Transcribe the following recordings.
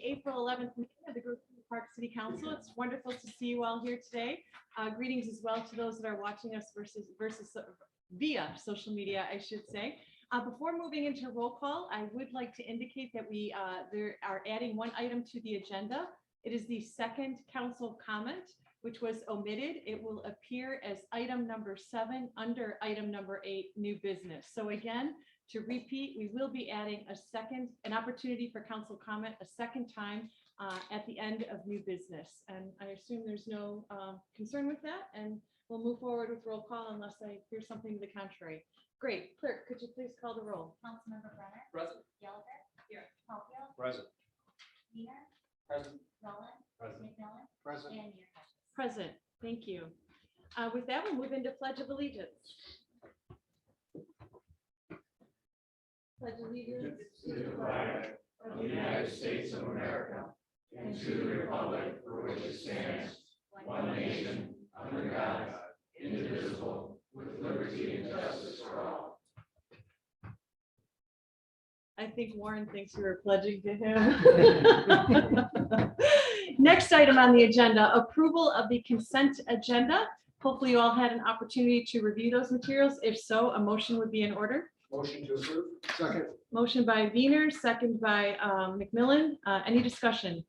April 11th meeting of the Grove Park City Council. It's wonderful to see you all here today. Greetings as well to those that are watching us via social media, I should say. Before moving into roll call, I would like to indicate that we are adding one item to the agenda. It is the second council comment, which was omitted. It will appear as item number 7 under item number 8, new business. So again, to repeat, we will be adding an opportunity for council comment a second time at the end of new business. And I assume there's no concern with that, and we'll move forward with roll call unless I hear something to the contrary. Great. Clerk, could you please call the roll? Councilmember Brenner. Present. Gallagher. Here. Caulfield. Present. Wiener. Present. Rowland. Present. McMillan. Present. And Mayor Hodges. Present. Thank you. With that, we'll move into Pledge of Allegiance. Pledge allegiance to the flag of the United States of America and to the republic for which it stands, one nation, under God, indivisible, with liberty and justice for all. I think Warren thinks we were pledging to him. Next item on the agenda, approval of the consent agenda. Hopefully you all had an opportunity to review those materials. If so, a motion would be in order. Motion to approve. Second. Motion by Wiener, second by McMillan. Any discussion?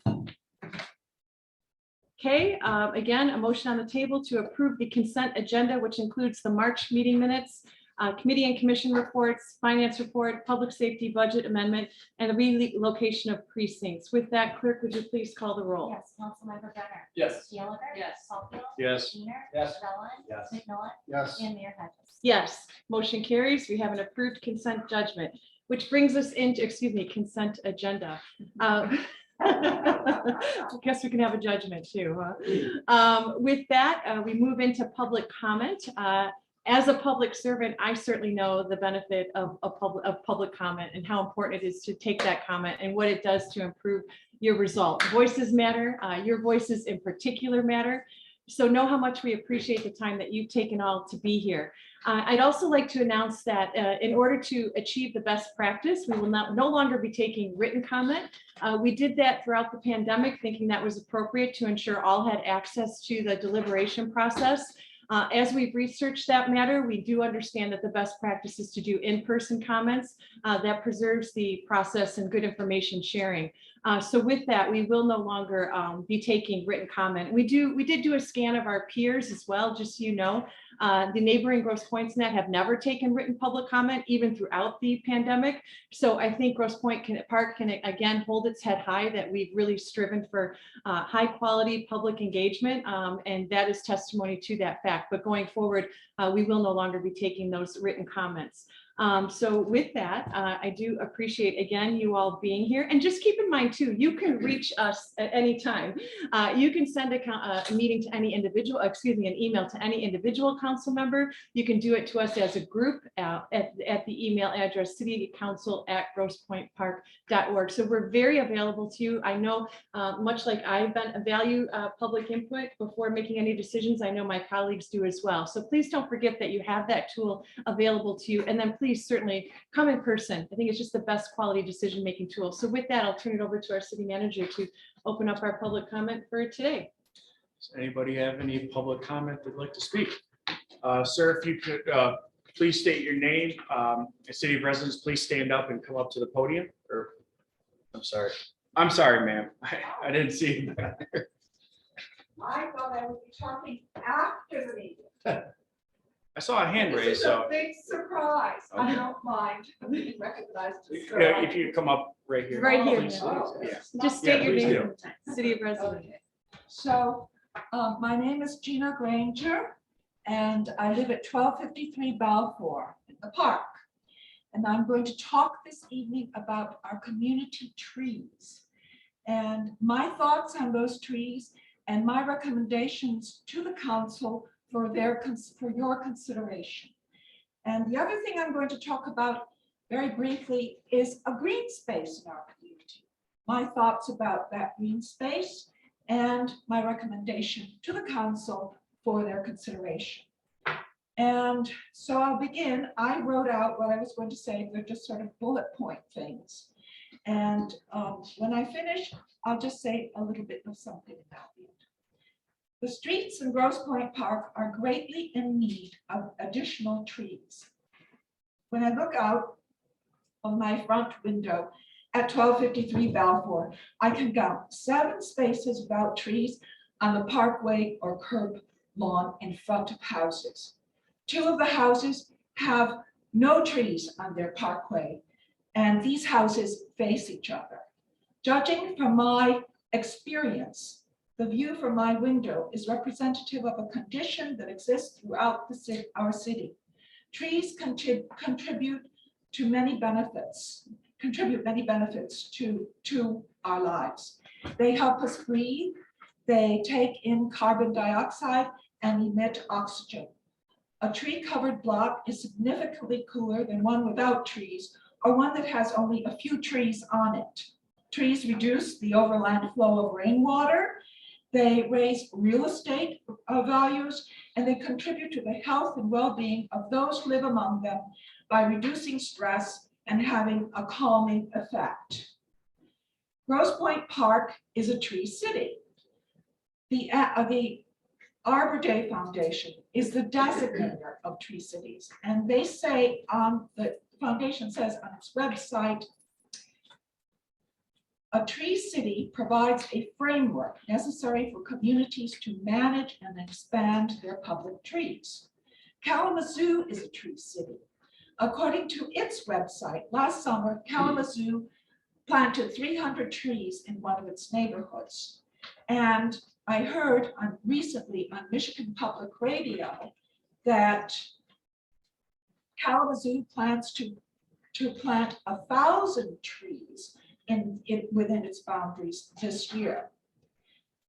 Okay, again, a motion on the table to approve the consent agenda, which includes the March meeting minutes, committee and commission reports, finance report, public safety budget amendment, and the relocation of precincts. With that, clerk, would you please call the roll? Yes, Councilmember Brenner. Yes. Gallagher. Yes. Caulfield. Yes. Wiener. Yes. Rowland. Yes. McMillan. Yes. And Mayor Hodges. Yes, motion carries. We have an approved consent judgment, which brings us into, consent agenda. I guess we can have a judgment too. With that, we move into public comment. As a public servant, I certainly know the benefit of public comment and how important it is to take that comment and what it does to improve your result. Voices matter. Your voices in particular matter. So know how much we appreciate the time that you've taken all to be here. I'd also like to announce that in order to achieve the best practice, we will no longer be taking written comment. We did that throughout the pandemic, thinking that was appropriate to ensure all had access to the deliberation process. As we've researched that matter, we do understand that the best practice is to do in-person comments. That preserves the process and good information sharing. So with that, we will no longer be taking written comment. We did do a scan of our peers as well, just so you know. The neighboring Grosse Points net have never taken written public comment, even throughout the pandemic. So I think Grosse Pointe Park can again hold its head high that we've really striven for high quality public engagement, and that is testimony to that fact. But going forward, we will no longer be taking those written comments. So with that, I do appreciate again you all being here, and just keep in mind too, you can reach us at any time. You can send a meeting to any individual, an email to any individual council member. You can do it to us as a group at the email address citycouncil@grossepointpark.org. So we're very available to you. I know much like I value public input before making any decisions, I know my colleagues do as well. So please don't forget that you have that tool available to you, and then please certainly come in person. I think it's just the best quality decision-making tool. So with that, I'll turn it over to our city manager to open up our public comment for today. Does anybody have any public comment they'd like to speak? Sir, if you could please state your name. City residents, please stand up and come up to the podium. Or, I'm sorry, ma'am. I didn't see you back there. I thought I would be talking after the meeting. I saw a hand This raised, is so a big surprise. I Okay. don't mind being recognized. as if you come up right here. Right here, Please, ma'am. yeah. Just state your please name, city of residence. Okay. So my name is Gina Granger, and I live at 1253 Balfour in the park. And I'm going to talk this evening about our community trees and my thoughts on those trees and my recommendations to the council for your consideration. And the other thing I'm going to talk about very briefly is a green space in our community. My thoughts about that green space and my recommendation to the council for their consideration. And so I'll begin. I wrote out what I was going to say. They're just sort of bullet point things. And when I finish, I'll just say a little bit of something about it. The streets in Grosse Pointe Park are greatly in need of additional trees. When I look out of my front window at 1253 Balfour, I can count 7 spaces without trees on the parkway or curb lawn in front of houses. 2 of the houses have no trees on their parkway, and these houses face each other. Judging from my experience, the view from my window is representative of a condition that exists throughout our city. Trees contribute many benefits to our lives. They help us breathe. They take in carbon dioxide and emit oxygen. A tree-covered block is significantly cooler than one without trees, or one that has only a few trees on it. Trees reduce the overland flow of rainwater. They raise real estate values, and they contribute to the health and well-being of those who live among them by reducing stress and having a calming effect. Grosse Pointe Park is a tree city. The Arbor Day Foundation is the designator of tree cities, and they say the foundation says on its website, a tree city provides a framework necessary for communities to manage and expand their public trees. Kalamazoo is a tree city. According to its website, last summer, Kalamazoo planted 300 trees in one of its neighborhoods. And I heard recently on Michigan Public Radio that Kalamazoo plans to plant 1,000 trees within its boundaries this year.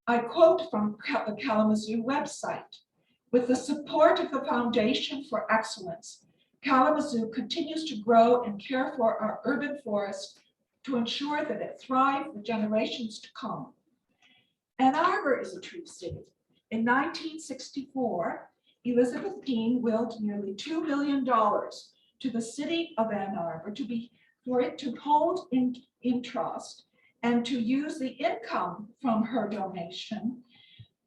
I quote from the Kalamazoo website, with the support of the Foundation for Excellence, Kalamazoo continues to grow and care for our urban forest to ensure that it thrives for generations to come. Ann Arbor is a tree city. In 1964, Elizabeth Dean willed nearly $2 million to the city of Ann Arbor for it to hold in trust and to use the income from her donation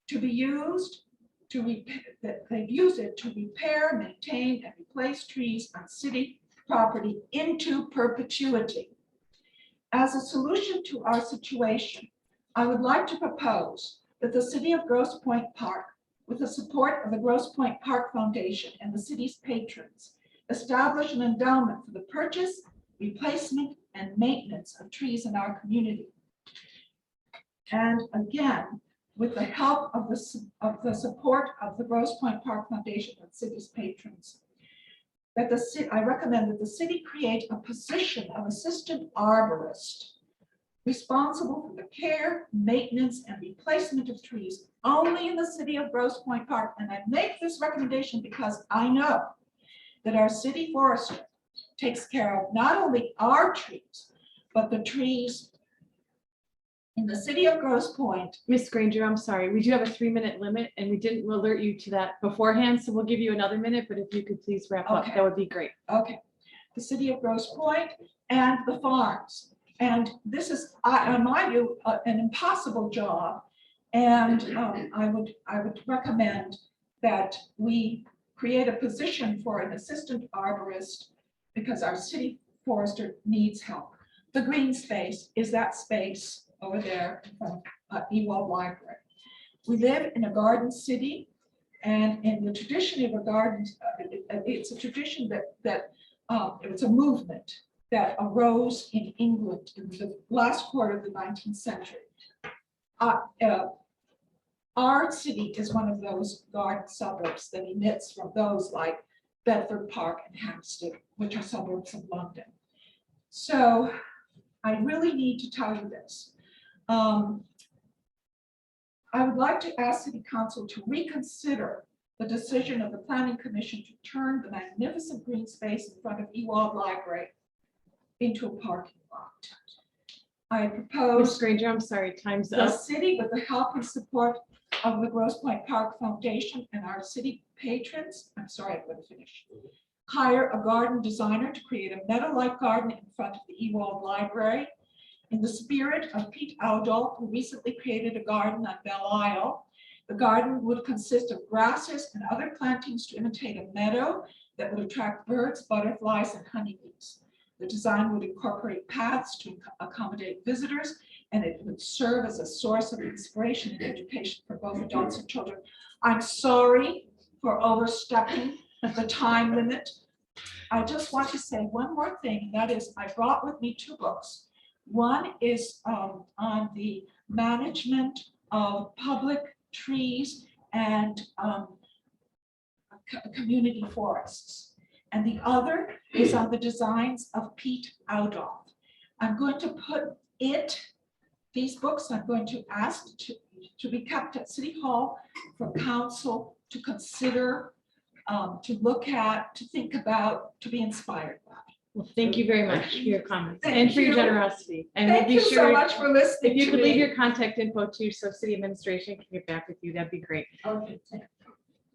to be used to repair, maintain, and replace trees on city property into perpetuity. As a solution to our situation, I would like to propose that the city of Grosse Pointe Park, with the support of the Grosse Pointe Park Foundation and the city's patrons, establish an endowment for the purchase, replacement, and maintenance of trees in our community. And again, with the help of the support of the Grosse Pointe Park Foundation and city's patrons, I recommend that the city create a position of assistant arborist responsible for the care, maintenance, and replacement of trees only in the city of Grosse Pointe Park. And I make this recommendation because I know that our city forester takes care of not only our trees, but the trees in the city of Grosse Pointe. Ms. Granger, I'm sorry, we do have a 3-minute limit and we didn't alert you to that beforehand, so we'll give you another minute, but if you could please wrap up, Okay. that would be great. Okay, the city of Grosse Pointe and the farms. And this is, in my view, an impossible job. And I would recommend that we create a position for an assistant arborist because our city forester needs help. The green space is that space over there in front of Ewald Library. We live in a garden city, and in the tradition of a garden, it's a tradition that it's a movement that arose in England in the last quarter of the 19th century. Our city is one of those garden suburbs that emits from those like Bedford Park and Hampstead, which are suburbs of London. So I really need to tell you this. I would like to ask City Council to reconsider the decision of the Planning Commission to turn the magnificent green space in front of Ewald Library into a parking lot. I Ms. propose Granger, I'm sorry, time's the up. city, with the help and support of the Grosse Pointe Park Foundation and our city patrons, I'm sorry, I'm going to finish, hire a garden designer to create a meadow-like garden in front of the Ewald Library In the spirit of Pete Outdoll, who recently created a garden on Belle Isle, the garden would consist of grasses and other plantings to imitate a meadow that would attract birds, butterflies, and honeybees. The design would incorporate paths to accommodate visitors, and it would serve as a source of inspiration and education for both adults and children. I'm sorry for overstepping the time limit. I just want to say one more thing, and that is I brought with me 2 books. One is on the management of public trees and community forests. And the other is on the designs of Pete Outdoll. I'm going to put these books, I'm going to ask to be kept at City Hall for council to consider, to look at, to think about, to be inspired by. Well, thank you very much for your comments Thank and for your you. generosity. And we'll Thank be you so sure, much for listening if you to could leave me. your contact info too, so city administration can get back with you, that'd be great. Okay, thank you.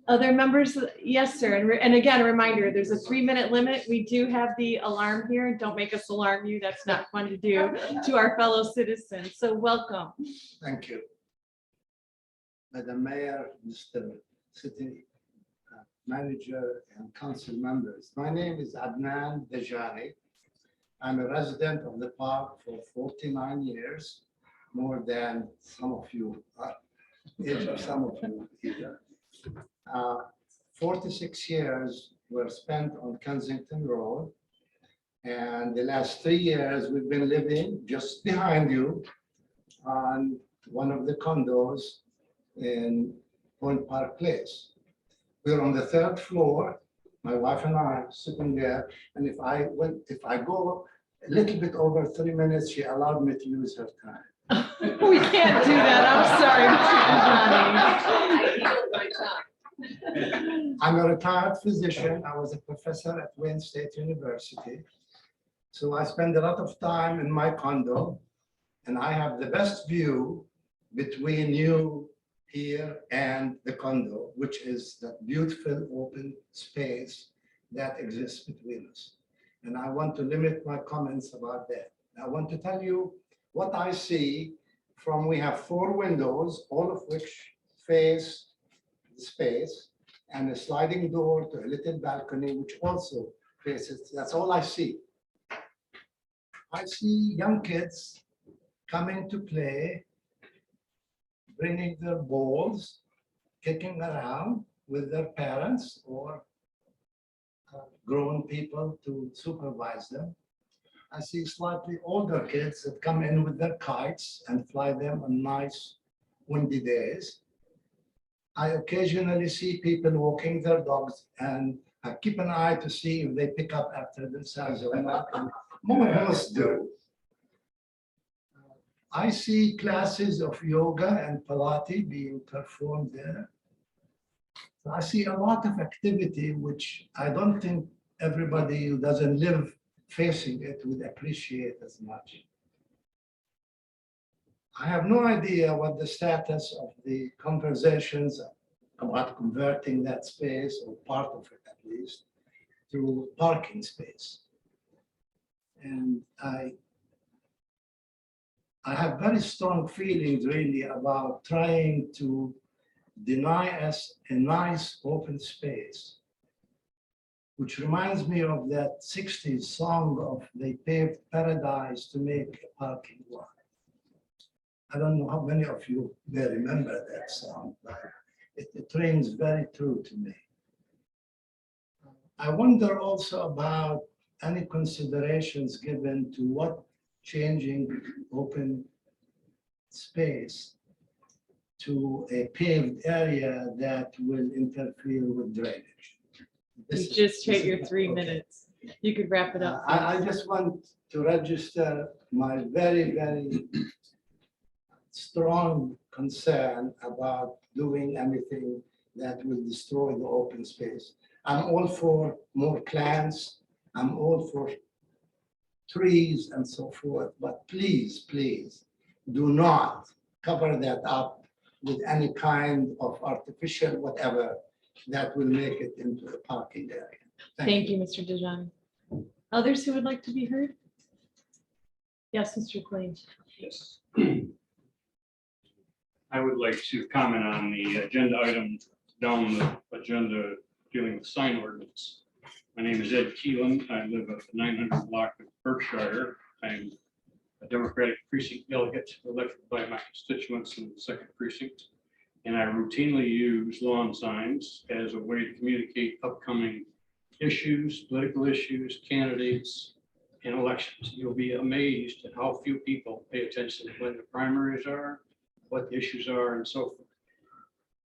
Other members? Yes, sir. And again, a reminder, there's a 3-minute limit. We do have the alarm here. Don't make us alarm you. That's not fun to do to our fellow citizens. So welcome. Thank you. Madam Mayor, Mr. City Manager and council members. My name is Adnan Dejani. I'm a resident of the park for 49 years, more than some of you are, age of some of you here. 46 years were spent on Kensington Road. And the last 3 years, we've been living just behind you on one of the condos in Point Park Place. We're on the 3rd floor. My wife and I are sitting there. And if I go a little bit over 3 minutes, she allowed me to use her time. We can't do that. I'm sorry, Mr. Dejani. I'm a retired physician. I was a professor at Wayne State University. So I spend a lot of time in my condo, and I have the best view between you here and the condo, which is that beautiful open space that exists between us. And I want to limit my comments about that. I want to tell you what I see from, we have 4 windows, all of which face the space, and a sliding door to a little balcony, which also faces, that's all I see. I see young kids coming to play, bringing their balls, kicking around with their parents or grown people to supervise them. I see slightly older kids that come in with their kites and fly them on nice windy days. I occasionally see people walking their dogs, and I keep an eye to see if they pick up after themselves or not. More of us do. I see classes of yoga and Pilates being performed there. So I see a lot of activity, which I don't think everybody who doesn't live facing it would appreciate as much. I have no idea what the status of the conversations about converting that space, or part of it at least, to parking space. And I have very strong feelings really about trying to deny us a nice open space, which reminds me of that 60s song of They Paved Paradise to Make a Parking Lot. I don't know how many of you may remember that song, but it rings very true to me. I wonder also about any considerations given to what changing open space to a paved area that will interfere with drainage. You just hit your 3 minutes. You could wrap it up. I just want to register my very, very strong concern about doing anything that will destroy the open space. I'm all for more plants. I'm all for trees and so forth, but please, please do not cover that up with any kind of artificial whatever that will make it into a parking area. Thank you, Mr. Dejani. Others who would like to be heard? Yes, Mr. Clean. Yes. I would like to comment on the agenda item down the agenda dealing with sign ordinance. My name is Ed Keelan. I live at the 900 block of Berkshire. I'm a Democratic precinct delegate elected by my constituents in the 2nd precinct. And I routinely use lawn signs as a way to communicate upcoming issues, political issues, candidates, and elections. You'll be amazed at how few people pay attention to when the primaries are, what the issues are, and so forth.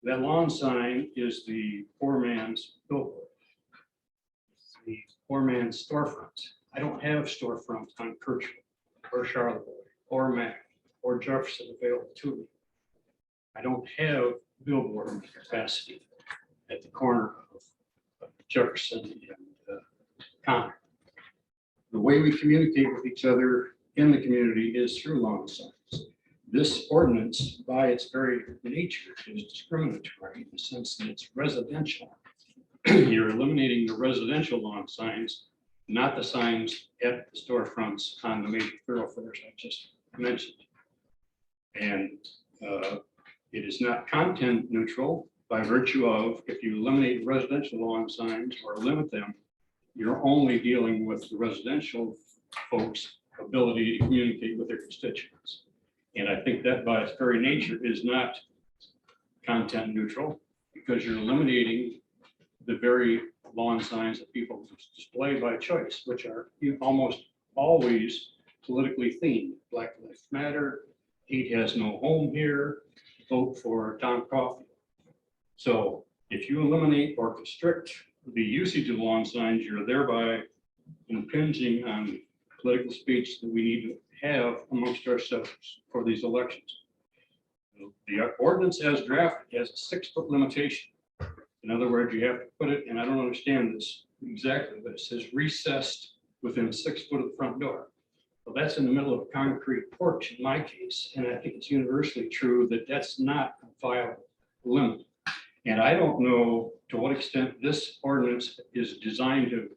That lawn sign is the poor man's billboard, the poor man's storefront. I don't have storefront on Kirchoville or Charlottesville or Mac or Jefferson available to me. I don't have billboard capacity at the corner of Jefferson and Connor. The way we communicate with each other in the community is through lawn signs. This ordinance, by its very nature, is discriminatory in the sense that it's residential. You're eliminating the residential lawn signs, not the signs at the storefronts on the major thoroughfares I just mentioned. And it is not content neutral by virtue of, if you eliminate residential lawn signs or limit them, you're only dealing with the residential folks' ability to communicate with their constituents. And I think that by its very nature is not content neutral, because you're eliminating the very lawn signs that people display by choice, which are almost always politically themed. Black Lives Matter, hate has no home here, vote for Tom Coffey. So if you eliminate or constrict the usage of lawn signs, you're thereby impinging on political speech that we need to have amongst ourselves for these elections. The ordinance as drafted has a 6-foot limitation. In other words, you have to put it, and I don't understand this exactly, but it says recessed within 6 foot of the front door. Well, that's in the middle of a concrete porch in my case, and I think it's universally true that that's not a viable limit. And I don't know to what extent this ordinance is designed to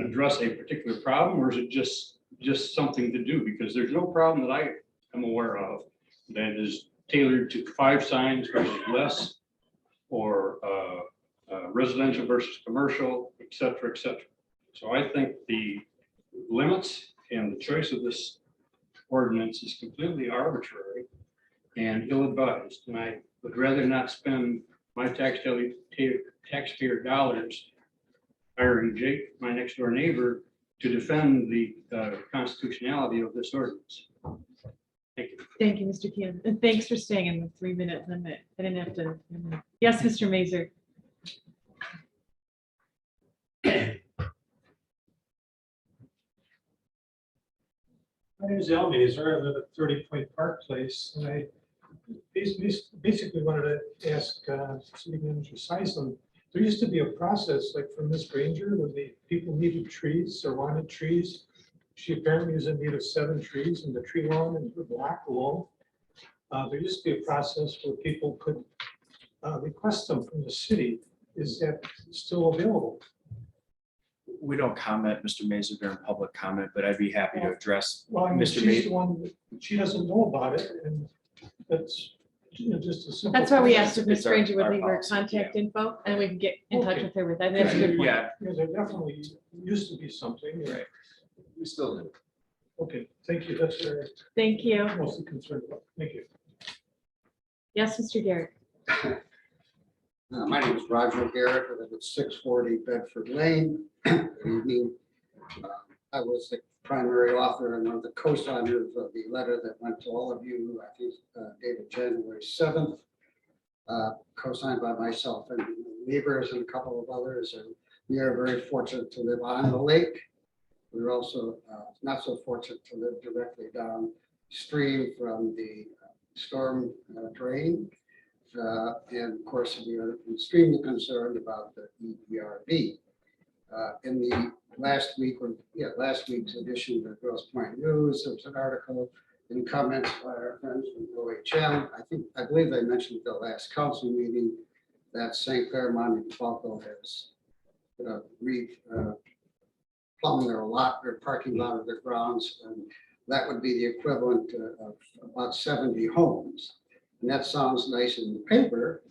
address a particular problem, or is it just something to do? Because there's no problem that I am aware of that is tailored to 5 signs versus less, or residential versus commercial, et cetera, et cetera. So I think the limits and the choice of this ordinance is completely arbitrary and ill-advised. And I would rather not spend my taxpayer dollars hiring Jake, my next door neighbor, to defend the constitutionality of this ordinance. Thank you. Thank you, Mr. Keelan. And thanks for staying in the 3-minute limit. I didn't have to. Yes, Mr. Mazer. My name is Al Mazer. I live at 30 Point Park Place, and I basically wanted to ask City Manager Seisman. There used to be a process, like for Ms. Granger, when the people needed trees or wanted trees. She apparently was in need of 7 trees, and the tree lawn and the block alone. There used to be a process where people could request them from the city. Is that still available? We don't comment, Mr. Mazer, during public comment, but I'd be happy to address Well, I mean, Mr. she's Mazer. the one, that she doesn't know about it, and that's, just a simple. That's why we process. asked if Ms. It's our- Granger would our leave her policy, contact info, and we can get in touch Okay. with her with that. That's a good point. Yeah, Yeah, there definitely used to be something. right. We still do. Okay, thank you. That's what Thank you. I'm mostly concerned about. Thank you. Yes, Mr. Garrett. My name is Roger Garrett. I live at 640 Bedford Lane. Good evening. I was the primary author and one of the co-signers of the letter that went to all of you, I think, dated January 7th, co-signed by myself and neighbors and a couple of others. And we are very fortunate to live on the lake. We're also not so fortunate to live directly downstream from the storm drain. And of course, we are extremely concerned about the EPRB. In the last week's edition of the Grosse Pointe News, there was an article in comments by our friends from OHM. I believe I mentioned at the last council meeting that St. Clair Montefalco has plumbed their parking lot of their grounds, and that would be the equivalent of about 70 homes. And that sounds nice in the paper,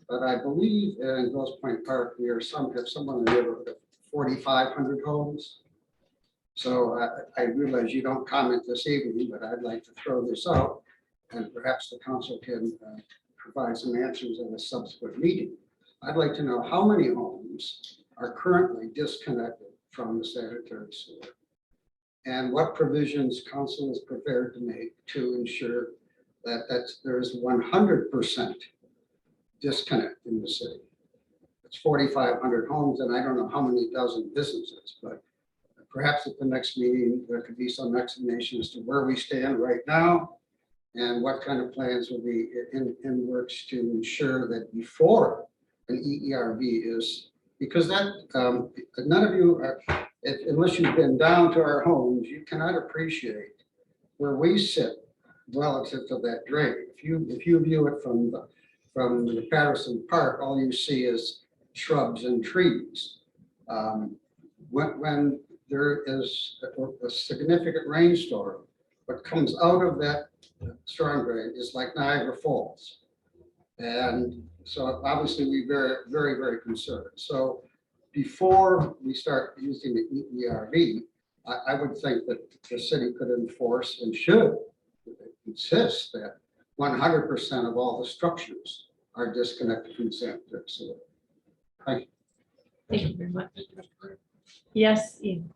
but I believe in Grosse Pointe Park, we are have someone in the neighborhood of 4,500 homes. So I realize you don't comment this evening, but I'd like to throw this out, and perhaps the council can provide some answers in a subsequent meeting. I'd like to know how many homes are currently disconnected from the sanitary sewer, and what provisions council is prepared to make to ensure that there is 100% disconnect in the city. It's 4,500 homes, and I don't know how many dozen businesses, but perhaps at the next meeting, there could be some explanation as to where we stand right now and what kind of plans will be in works to ensure that before an EERV is, because that, none of you are, unless you've been down to our homes, you cannot appreciate where we sit relative to that drain. If you view it from the Patterson Park, all you see is shrubs and trees. When there is a significant rainstorm, what comes out of that storm drain is like Niagara Falls. And so obviously we very, very concerned. So before we start using the ERV, I would think that the city could enforce and should insist that 100% of all the structures are disconnected from sanitary sewer. Thank you. Thank you very much. Yes, Ian.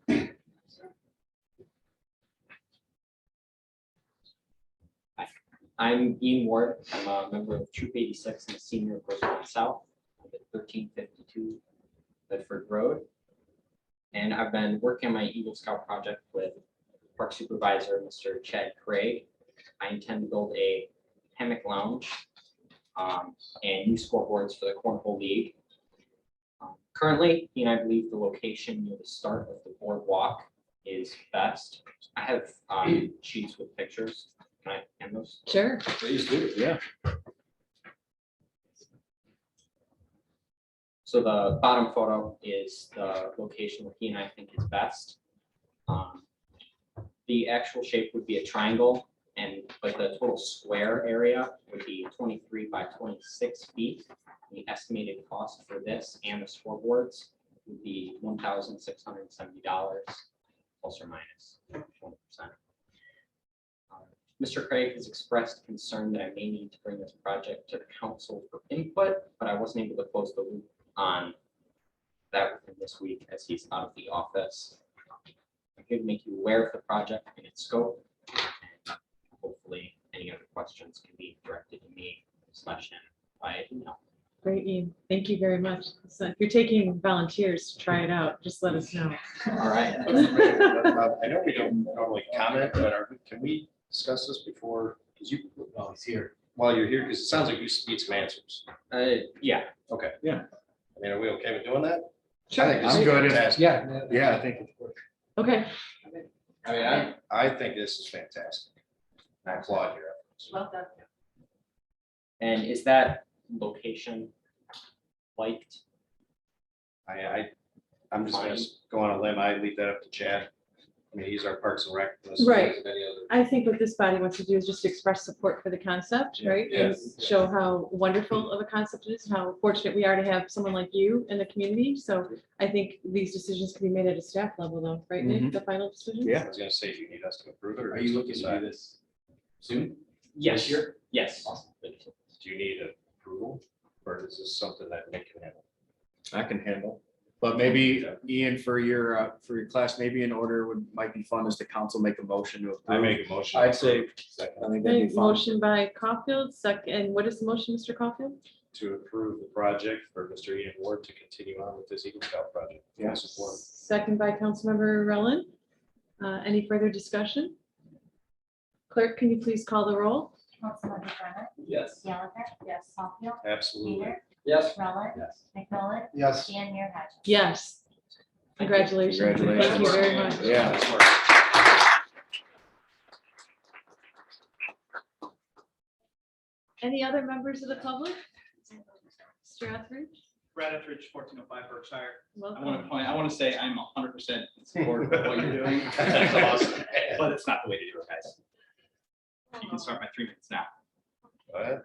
I'm Ian Ward. I'm a member of Troop 86 and a senior of Grosse Pointe South. I live at 1352 Bedford Road. And I've been working on my Eagle Scout project with Park Supervisor, Mr. Chad Craig. I intend to build a hammock lounge and new scoreboards for the Cornhole League. Currently, he and I believe the location near the start of the boardwalk is best. I have sheets with pictures. Can I hand those? Sure. Please do, yeah. So the bottom photo is the location where he and I think is best. The actual shape would be a triangle, and like the total square area would be 23 by 26 feet. The estimated cost for this and the scoreboards would be $1,670 plus or minus 20%. Mr. Craig has expressed concern that I may need to bring this project to the council for input, but I wasn't able to close the loop on that within this week as he's out of the office. I could make you aware of the project and its scope. And hopefully any other questions can be directed to me / him by email. Great, Ian. Thank you very much. So if you're taking volunteers to try it out, just let us know. All right. I know we don't normally comment, but can we discuss this before? Because you, well, he's here. While you're here, because it sounds like you need some answers. Yeah. Okay. Yeah. I mean, are we okay with doing that? Sure. I think this I'm is good. fantastic. Yeah, I think. Okay. I mean, I think this is fantastic. I applaud your efforts. Well done. And is that location liked? I'm just gonna go on a limb. I leave that up to Chad. I mean, he's our Parks and Rec. Right. Any other- I think what this body wants to do is just express support for the concept, right? And Yes. show how wonderful of a concept it is, and how fortunate we are to have someone like you in the community. So I think these decisions can be made at a staff level though, right, Nick? The final decision? Yeah. I was gonna say, do you need us to approve it? or Are you just looking to decide? do this soon? Yes. This year? Yes. Awesome. Do you need approval, or is this something that Nick can handle? I can handle. But maybe Ian, for your class, maybe in order might be fun is the council make a motion to approve. I make a motion. I'd say, Second. I think that'd be Okay, fun. motion by Caulfield, second, and what is the motion, Mr. Caulfield? To approve the project for Mr. Ian Ward to continue on with this Eagle Scout project. Yeah. Support. Second by Councilmember Rowland. Any further discussion? Clerk, can you please call the roll? Councilmember Brennan, Yes. Gallagher, yes, Caulfield, Absolutely. Peter, Yes. Rowland, Yes. McMillan, Yes. and Mayor Hodges. Yes. Congratulations. Thank you Congratulations. very much. Yeah. Nice work. Any other members of the public? Mr. Etheridge? Brad Ettridge, 1405 Berkshire. Welcome. I want to say I'm 100% in support of what you're doing. That's awesome. But it's not the way to do it, guys. You can start my 3 minutes now. Go ahead.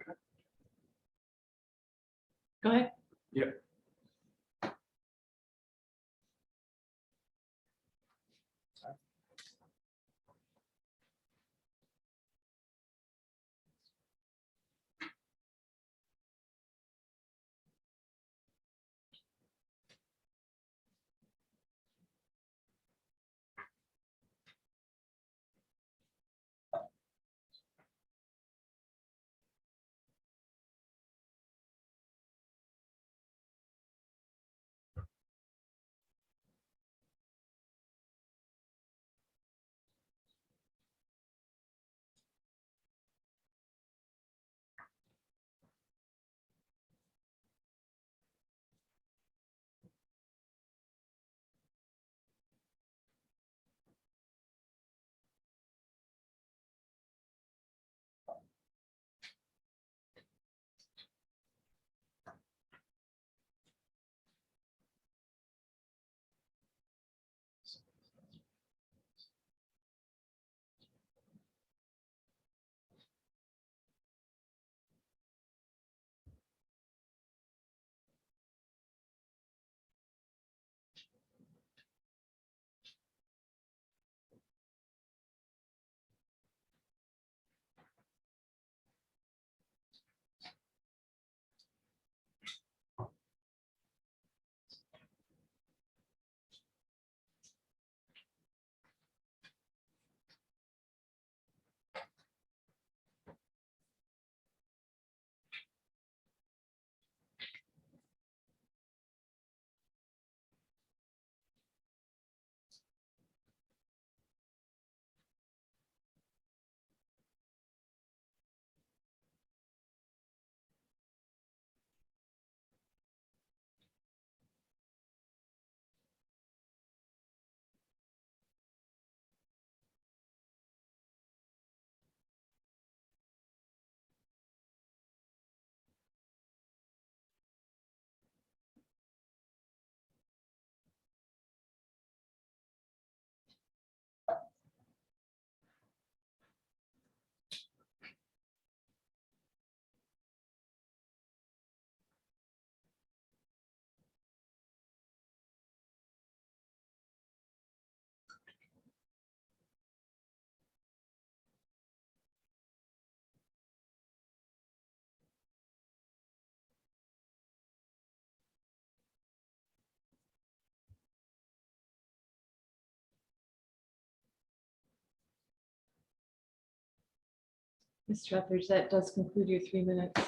Mr. Etheridge, that does conclude your 3 minutes.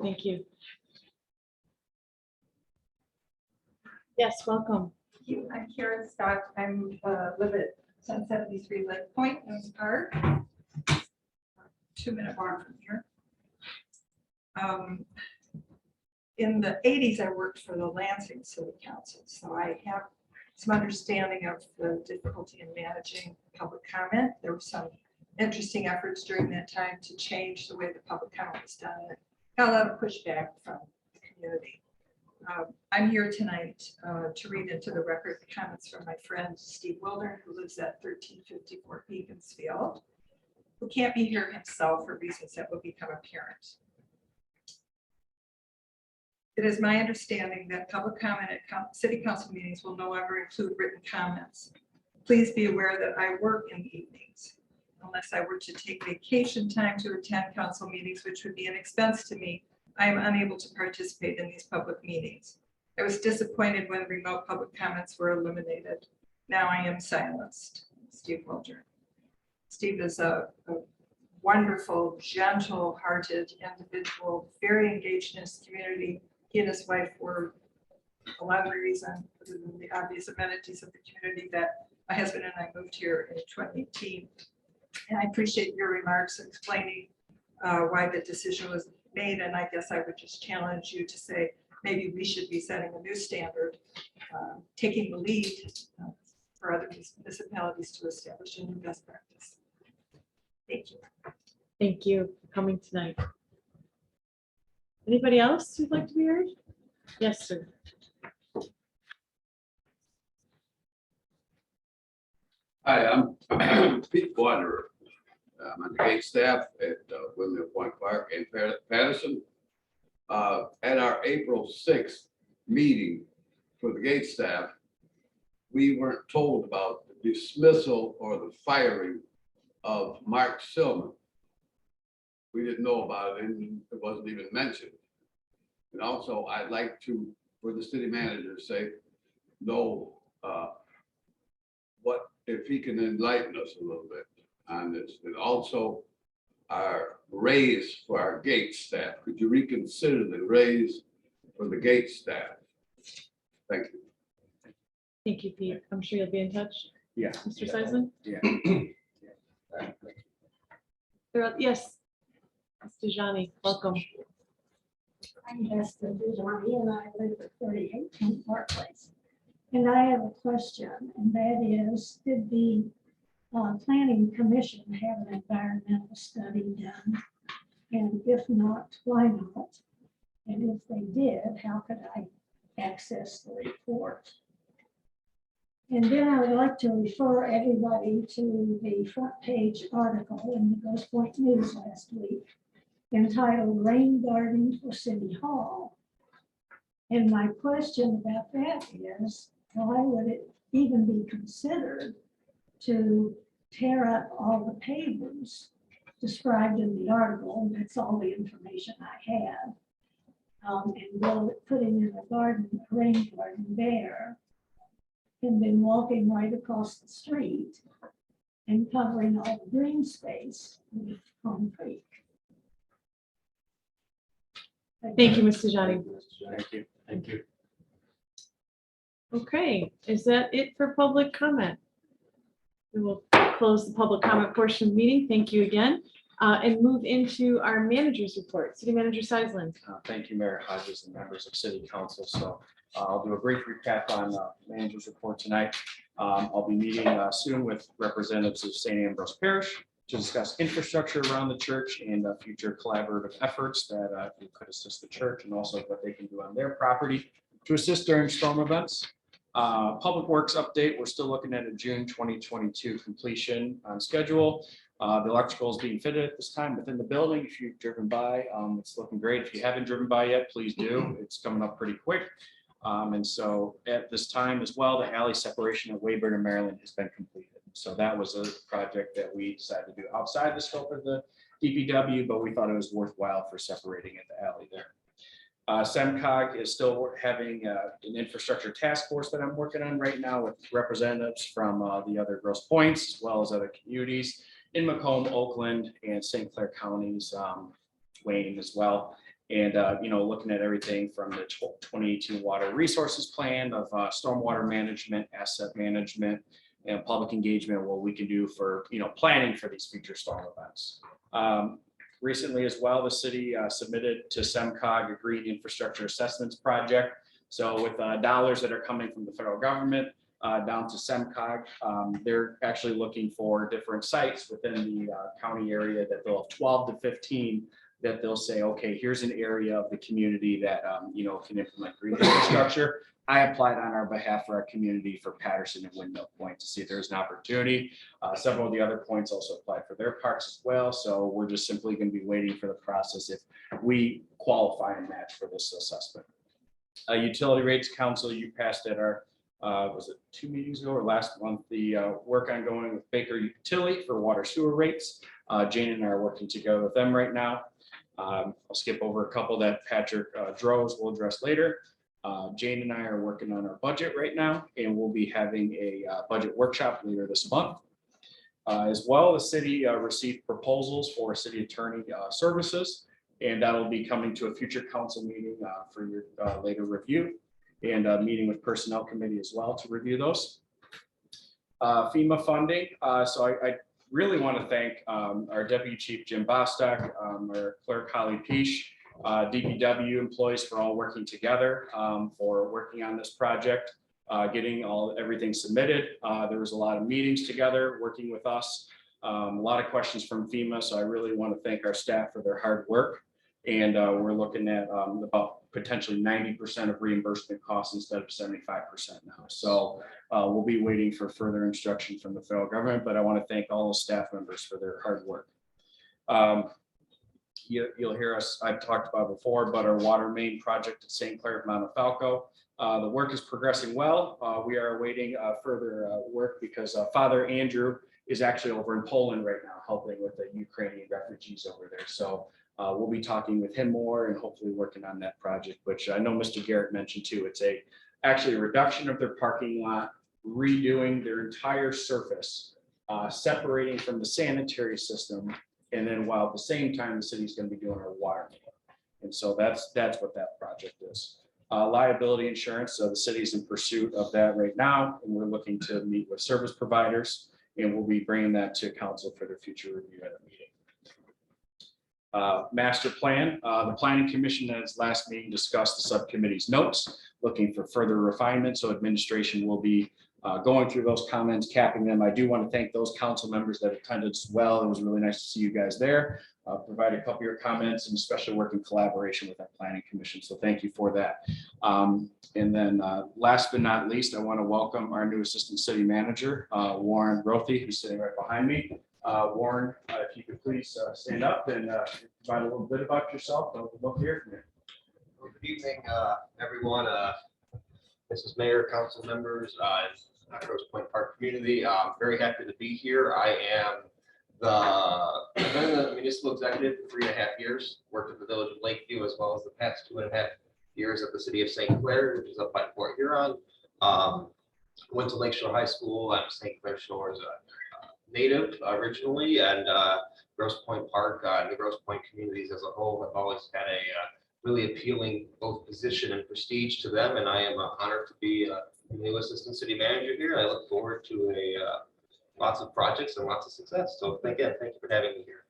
Thank you. Yes, welcome. Thank you. I'm Karen Scott. I'm live at 1073 Lake Point in Park. 2-minute walk from here. In the 80s, I worked for the Lansing City Council, so I have some understanding of the difficulty in managing public comment. There were some interesting efforts during that time to change the way the public comment was done. And got a lot of pushback from the community. I'm here tonight to read into the record the comments from my friend Steve Wilder, who lives at 1354 Beaconsfield, who can't be here himself for reasons that will become apparent. It is my understanding that public comment at city council meetings will no longer include written comments. Please be aware that I work in the evenings. Unless I were to take vacation time to attend council meetings, which would be an expense to me, I am unable to participate in these public meetings. I was disappointed when remote public comments were eliminated. Now I am silenced. Steve Wilder. Steve is a wonderful, gentle-hearted individual, very engaged in his community. He and his wife were, a lot of the reason, other than the obvious amenities of the community, that my husband and I moved here in 2018. And I appreciate your remarks explaining why the decision was made. And I guess I would just challenge you to say, maybe we should be setting a new standard, taking the lead for other municipalities to establish a new best practice. Thank you. Thank you for coming tonight. Anybody else who'd like to be heard? Yes, sir. Hi, I'm Pete Wanderer. I'm on the gate staff at Windmill Point Park in Patterson. At our April 6th meeting for the gate staff, we weren't told about the dismissal or the firing of Mark Silman. We didn't know about it, and it wasn't even mentioned. And also, I'd like to, for the city manager, say, know what, if he can enlighten us a little bit on this, and also our raise for our gate staff. Could you reconsider the raise for the gate staff? Thank you. Thank you, Pete. I'm sure you'll be in touch. Yeah. Mr. Seisman? Yeah. Yes. Mr. Jani, welcome. I'm Esther Dujani and I live at 38 Park Place. And I have a question, and that is, did the planning commission have an environmental study done? And if not, why not? And if they did, how could I access the report? And then I would like to refer everybody to the front page article in the Grosse Pointe News last week entitled Rain Garden for City Hall. And my question about that is, why would it even be considered to tear up all the pavers described in the article? And that's all the information I have. And build it, putting in a garden, a rain garden there, and then walking right across the street and covering all the green space with concrete. Thank you, Mr. Jani. Thank you. Thank you. Okay, is that it for public comment? We will close the public comment portion of the meeting. Thank you again. And move into our manager's report. City Manager Seisland. Thank you, Mayor Hodges and members of City Council. So I'll do a brief recap on manager's report tonight. I'll be meeting soon with representatives of St. Ambrose Parish to discuss infrastructure around the church and future collaborative efforts that could assist the church, and also what they can do on their property to assist during storm events. Public Works update, we're still looking at a June 2022 completion on schedule. The electrical is being fitted at this time within the building. If you've driven by, it's looking great. If you haven't driven by yet, please do. It's coming up pretty quick. And so at this time as well, the alley separation of Weyburn and Maryland has been completed. So that was a project that we decided to do outside the scope of the DPW, but we thought it was worthwhile for separating at the alley there. SEMCOG is still having an infrastructure task force that I'm working on right now with representatives from the other Grosse Pointes, as well as other communities in Macomb, Oakland, and St. Clair counties, Wayne as well. And, looking at everything from the 2018 water resources plan of stormwater management, asset management, and public engagement, what we can do for, planning for these future storm events. Recently as well, the city submitted to SEMCOG a green infrastructure assessments project. So with dollars that are coming from the federal government down to SEMCOG, they're actually looking for different sites within the county area that they'll have 12 to 15 that they'll say, okay, here's an area of the community that, can implement green infrastructure. I applied on our behalf for our community for Patterson and Windmill Point to see if there's an opportunity. Several of the other points also applied for their parks as well. So we're just simply going to be waiting for the process if we qualify and match for this assessment. Utility Rates Council, you passed at our, was it 2 meetings ago or last month, the work ongoing with Baker Utility for water sewer rates. Jane and I are working together with them right now. I'll skip over a couple that Patrick Droz will address later. Jane and I are working on our budget right now, and we'll be having a budget workshop later this month. As well, the city received proposals for city attorney services, and that'll be coming to a future council meeting for your later review, and a meeting with personnel committee as well to review those. FEMA funding. So I really want to thank our Deputy Chief Jim Bostock, our Clerk Holly Peace, DPW employees for all working together for working on this project, getting everything submitted. There was a lot of meetings together working with us, a lot of questions from FEMA. So I really want to thank our staff for their hard work. And we're looking at about potentially 90% of reimbursement costs instead of 75% now. So we'll be waiting for further instruction from the federal government, but I want to thank all those staff members for their hard work. You'll hear us, I've talked about before, but our water main project at St. Clair Montefalco. The work is progressing well. We are awaiting further work because Father Andrew is actually over in Poland right now, helping with the Ukrainian refugees over there. So we'll be talking with him more and hopefully working on that project, which I know Mr. Garrett mentioned too. It's actually a reduction of their parking lot, redoing their entire surface, separating from the sanitary system. And then while at the same time, the city's going to be doing our water main. And so that's what that project is. Liability insurance, so the city's in pursuit of that right now, and we're looking to meet with service providers, and we'll be bringing that to council for their future review at a meeting. Master plan, the planning commission at its last meeting discussed the subcommittee's notes, looking for further refinement, so administration will be going through those comments, capping them. I do want to thank those council members that attended as well. It was really nice to see you guys there. Provide a couple of your comments and especially work in collaboration with that planning commission. So thank you for that. And then last but not least, I want to welcome our new assistant city manager, Warren Rothy, who's sitting right behind me. Warren, if you could please stand up and provide a little bit about yourself. I would love to hear from you. Well, good evening, everyone. This is Mayor, council members, Grosse Pointe Park community. I'm very happy to be here. I've been the municipal executive for 3.5 years, worked at the village of Lakeview as well as the past 2.5 years at the city of St. Clair, which is up by Fort Huron. Went to Lakeshore High School. I'm St. Clair Shores native originally, and Grosse Pointe Park and the Grosse Pointe communities as a whole have always had a really appealing both position and prestige to them, and I am honored to be the new assistant city manager here. I look forward to lots of projects and lots of success. So again, thank you for having me here.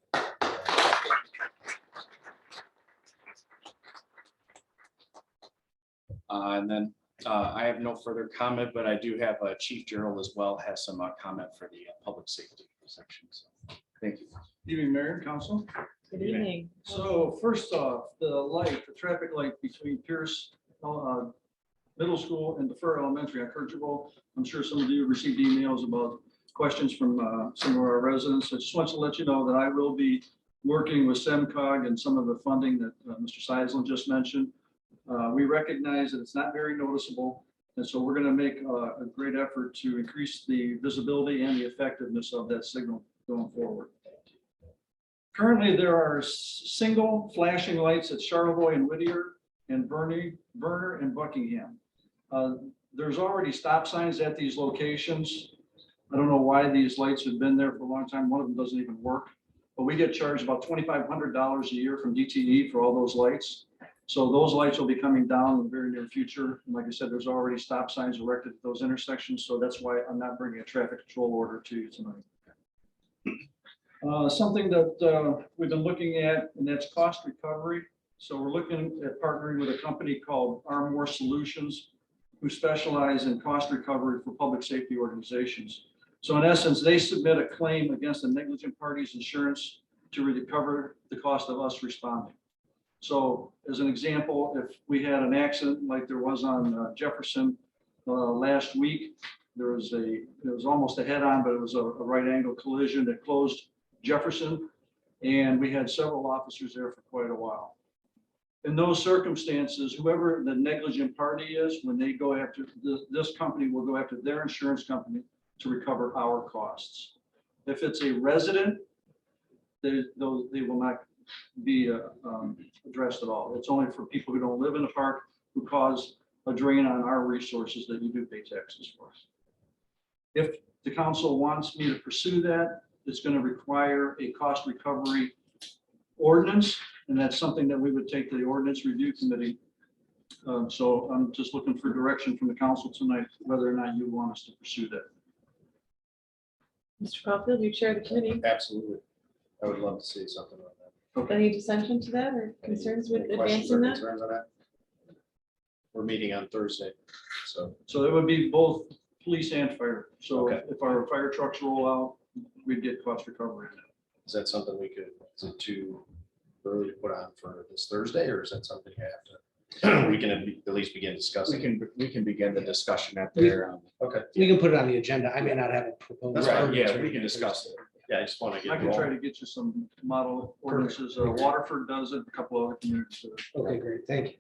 And then I have no further comment, but I do have Chief Gerald as well has some comment for the public safety section. So thank you. Evening, Mayor and Council. Good evening. So first off, the traffic light between Pierce Middle School and Deferral Elementary on Kirchoville. I'm sure some of you received emails about questions from some of our residents. I just want to let you know that I will be working with SEMCOG and some of the funding that Mr. Seisel just mentioned. We recognize that it's not very noticeable, and so we're going to make a great effort to increase the visibility and the effectiveness of that signal going forward. Currently, there are single flashing lights at Charlevoix and Whittier and Verner and Buckingham. There's already stop signs at these locations. I don't know why these lights have been there for a long time. One of them doesn't even work, but we get charged about $2,500 a year from DTE for all those lights. So those lights will be coming down in the very near future. And like I said, there's already stop signs erected at those intersections. So that's why I'm not bringing a traffic control order to you tonight. Something that we've been looking at, and that's cost recovery. So we're looking at partnering with a company called Armor Solutions, who specialize in cost recovery for public safety organizations. So in essence, they submit a claim against a negligent party's insurance to recover the cost of us responding. So as an example, if we had an accident like there was on Jefferson last week, it was almost a head-on, but it was a right angle collision that closed Jefferson, and we had several officers there for quite a while. In those circumstances, whoever the negligent party is, when they go after this company will go after their insurance company to recover our costs. If it's a resident, they will not be addressed at all. It's only for people who don't live in the park, who cause a drain on our resources that you do pay taxes for. If the council wants me to pursue that, it's going to require a cost recovery ordinance, and that's something that we would take to the ordinance review committee. So I'm just looking for direction from the council tonight, whether or not you want us to pursue that. Mr. Caulfield, you chair the committee. Absolutely. I would love to see something on that. Okay. Any dissension to that or concerns with Any questions advancing or that? concerns on that? We're meeting on Thursday, so. So it would be both police and fire. So Okay. if our fire trucks roll out, we'd get cost recovery in that. Is that something we could, is it too early to put on for this Thursday, or is that something you have to, we can at least begin discussing? We can begin the discussion at there. Okay. We can put it on the agenda. I may not have it proposed. That's fine. Right, yeah, we can discuss it. Yeah, I just want to I get. can try to get you some model ordinances. Waterford does it, a couple other communities do it. Okay, great. Thank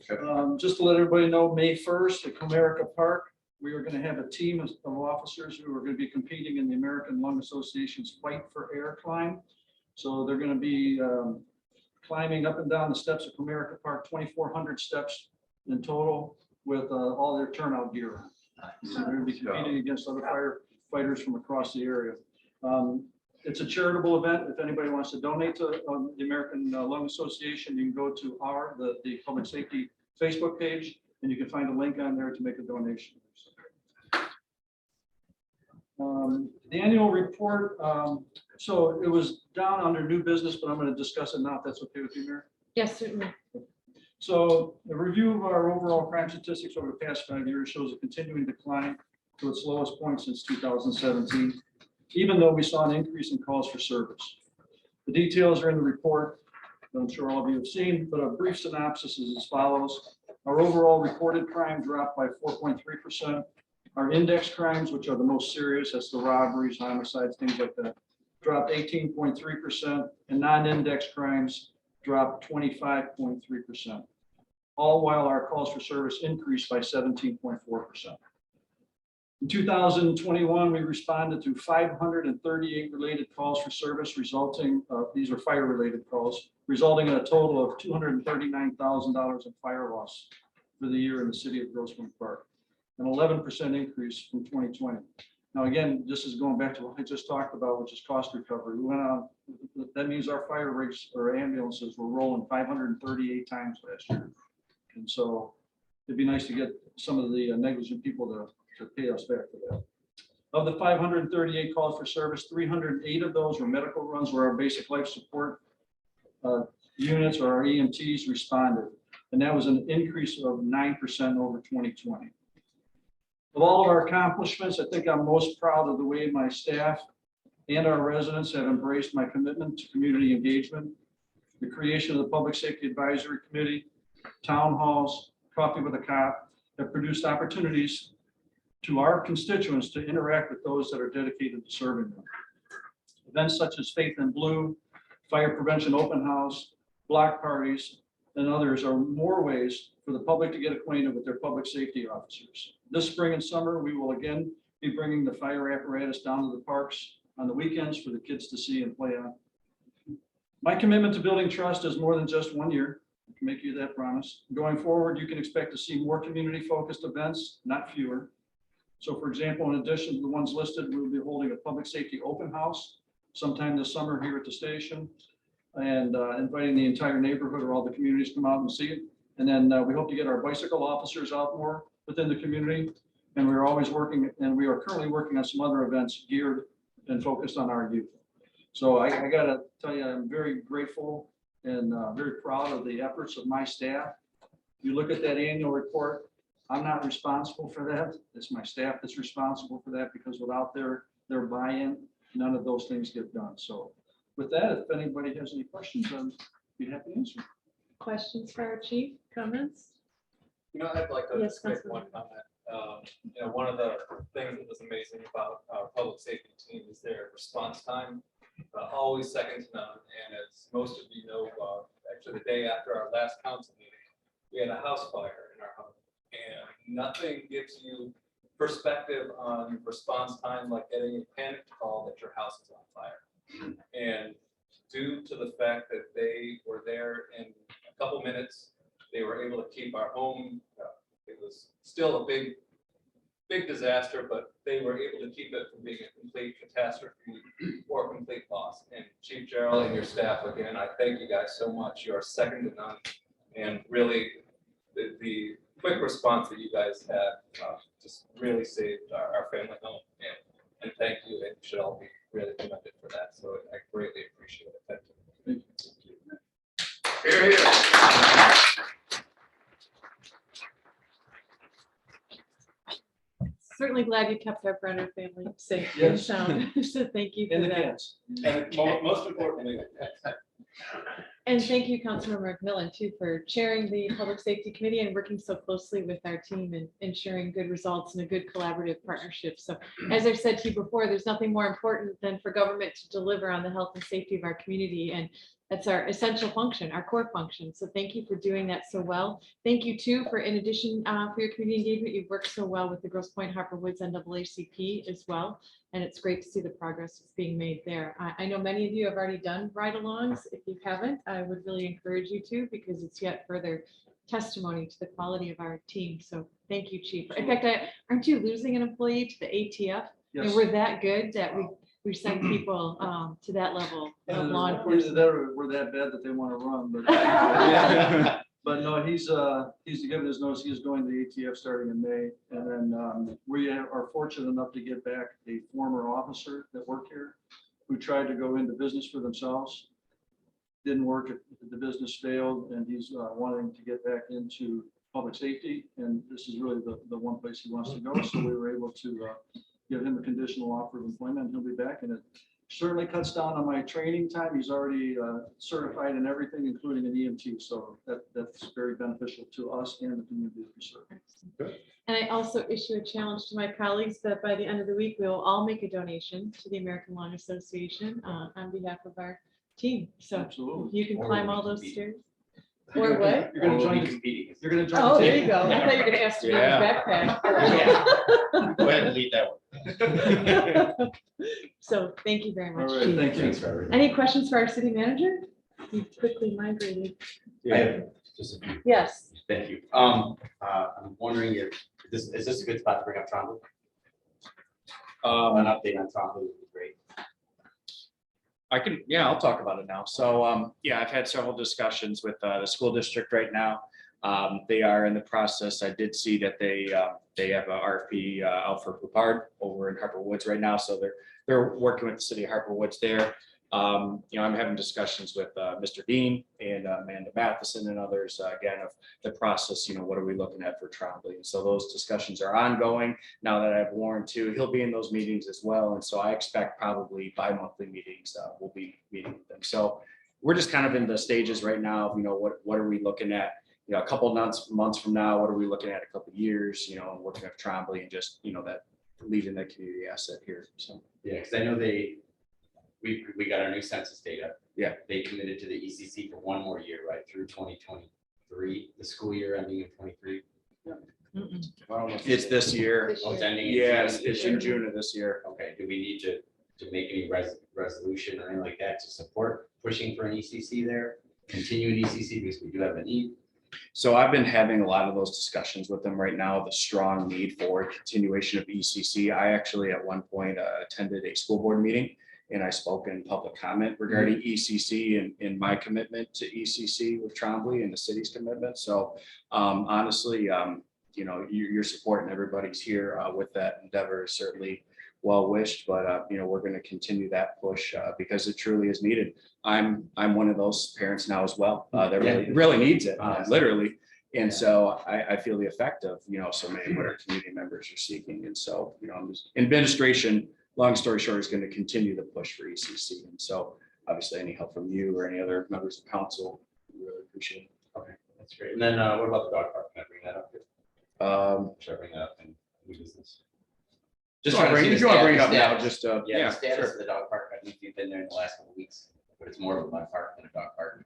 you. Just to let everybody know, May 1st at Comerica Park, we are going to have a team of officers who are going to be competing in the American Lung Association's Fight for Air climb. So they're going to be climbing up and down the steps of Comerica Park, 2,400 steps in total with all their turnout gear on. So they're going to be competing against other firefighters from across the area. It's a charitable event. If anybody wants to donate to the American Lung Association, you can go to the Public Safety Facebook page, and you can find a link on there to make a donation. The annual report, so it was down under new business, but I'm going to discuss it now, if that's okay with you, Mayor. Yes, certainly. So the review of our overall crime statistics over the past 5 years shows a continuing decline to its lowest point since 2017, even though we saw an increase in calls for service. The details are in the report that I'm sure all of you have seen, but a brief synopsis is as follows. Our overall reported crime dropped by 4.3%. Our index crimes, which are the most serious, that's the robberies, homicides, things like that, dropped 18.3%, and non-index crimes dropped 25.3%. All while our calls for service increased by 17.4%. In 2021, we responded to 538 related calls for service, resulting, these are fire-related calls, resulting in a total of $239,000 in fire loss for the year in the city of Grossman Park, an 11% increase from 2020. Now, again, this is going back to what I just talked about, which is cost recovery. We went on, that means our fire rigs or ambulances were rolling 538 times last year. And so it'd be nice to get some of the negligent people to pay us back for that. Of the 538 calls for service, 308 of those were medical runs where our basic life support units or our EMTs responded. And that was an increase of 9% over 2020. Of all of our accomplishments, I think I'm most proud of the way my staff and our residents have embraced my commitment to community engagement, the creation of the Public Safety Advisory Committee, town halls, coffee with a cop, that produced opportunities to our constituents to interact with those that are dedicated to serving them. Events such as Faith in Blue, Fire Prevention Open House, block parties, and others are more ways for the public to get acquainted with their public safety officers. This spring and summer, we will again be bringing the fire apparatus down to the parks on the weekends for the kids to see and play on. My commitment to building trust is more than just 1 year. I can make you that promise. Going forward, you can expect to see more community-focused events, not fewer. So for example, in addition to the ones listed, we will be holding a public safety open house sometime this summer here at the station, and inviting the entire neighborhood or all the communities to come out and see it. And then we hope to get our bicycle officers out more within the community. And we're always working, and we are currently working on some other events geared and focused on our youth. So I gotta tell you, I'm very grateful and very proud of the efforts of my staff. You look at that annual report, I'm not responsible for that. It's my staff that's responsible for that, because without their buy-in, none of those things get done. So with that, if anybody has any questions, I'd be happy to answer. Questions for our chief, comments? I'd like to Yes, make Councilman. one comment. One of the things that was amazing about our public safety team is their response time, always second to none. And as most of you know, actually the day after our last council meeting, we had a house fire in our home, and nothing gives you perspective on response time like getting a panic call that your house is on fire. And due to the fact that they were there in a couple minutes, they were able to keep our home. It was still a big disaster, but they were able to keep it from being a complete catastrophe or complete loss. And Chief Gerald and your staff, again, I thank you guys so much. You are second to none. And really, the quick response that you guys had just really saved our family home. And thank you, and you should all be really commended for that. So I greatly appreciate it. Thank you. Here, here. Certainly glad you kept our Brenner family safe and Yes. sound. So thank you for And the that. cats. And most importantly, And thank you, Councilmember McMillan, too, for chairing the Public Safety Committee and working so closely with our team and ensuring good results and a good collaborative partnership. So as I said to you before, there's nothing more important than for government to deliver on the health and safety of our community. And that's our essential function, our core function. So thank you for doing that so well. Thank you, too, for in addition for your community engagement, you've worked so well with the Grosse Pointe Harper Woods NAACP as well. And it's great to see the progress that's being made there. I know many of you have already done ride-alongs. If you haven't, I would really encourage you to, because it's yet further testimony to the quality of our team. So thank you, Chief. In fact, aren't you losing an employee to the ATF? And Yes. we're that good that we send people to that level of law Either enforcement. that or we're that bad that they want to run, but. But no, he's given his notice, he is going to the ATF starting in May. And then we are fortunate enough to get back a former officer that worked here who tried to go into business for themselves. Didn't work, the business failed, and he's wanting to get back into public safety. And this is really the one place he wants to go. So we were able to give him a conditional offer of employment, and he'll be back. And it certainly cuts down on my training time. He's already certified in everything, including an EMT. So that's very beneficial to us and the community that we serve. And I also issue a challenge to my colleagues that by the end of the week, we will all make a donation to the American Lung Association on behalf of our team. So Absolutely. you can Or climb we all can those compete. stairs. Or what? You're gonna Or we'll join be the, competing. you're gonna join. Oh, the there team. you go. I thought you were gonna ask to bring Yeah. his backpack. Go ahead and lead that one. So thank you very All much, right, Chief. thank you. Thanks for everything. Any questions for our city manager? You quickly migrated. I have just a few. Yes. Thank you. I'm wondering if is this a good spot to bring up Trombley? An update on Trombley would be great. I'll talk about it now. So, yeah, I've had several discussions with the school district right now. They are in the process. I did see that they have a RFP out for Poupard over in Harper Woods right now. So they're working with the city of Harper Woods there. I'm having discussions with Mr. Dean and Amanda Matheson and others, again, of the process, what are we looking at for Trombley? And so those discussions are ongoing. Now that I have Warren too, he'll be in those meetings as well. And so I expect probably bi-monthly meetings, we'll be meeting with them. So we're just kind of in the stages right now of, what are we looking at? A couple months from now, what are we looking at a couple of years, and working with Trombley and just, that leading that community asset here. So, Yeah, because I know we got our new census data. Yeah. They committed to the ECC for one more year, right, through 2023, the school year ending in 23. it's this year. Oh, it's ending. in Yeah, June it's this year. in June of this year. Okay, do we need to make any resolution or anything like that to support pushing for an ECC there? Continue an ECC because we do have a need. So I've been having a lot of those discussions with them right now, the strong need for continuation of ECC. I actually at one point attended a school board meeting and I spoke in public comment regarding ECC and my commitment to ECC with Trombley and the city's commitment. So honestly, your support and everybody's here with that endeavor is certainly well wished, but we're going to continue that push because it truly is needed. I'm one of those parents now as well. That really needs it, literally. And so I feel the effect of, so many of what our community members are seeking. And so, administration, long story short, is going to continue the push for ECC. And so obviously any help from you or any other members of council, we really appreciate it. Okay, that's great. And then what about the dog park? Can I bring that up? Should I bring that up in new business? Just trying to see if the you want to bring it up status. now, just, Yeah, yeah, the status sure. of the dog park. I don't know if you've been there in the last couple of weeks, but it's more of a dog park than a dog park.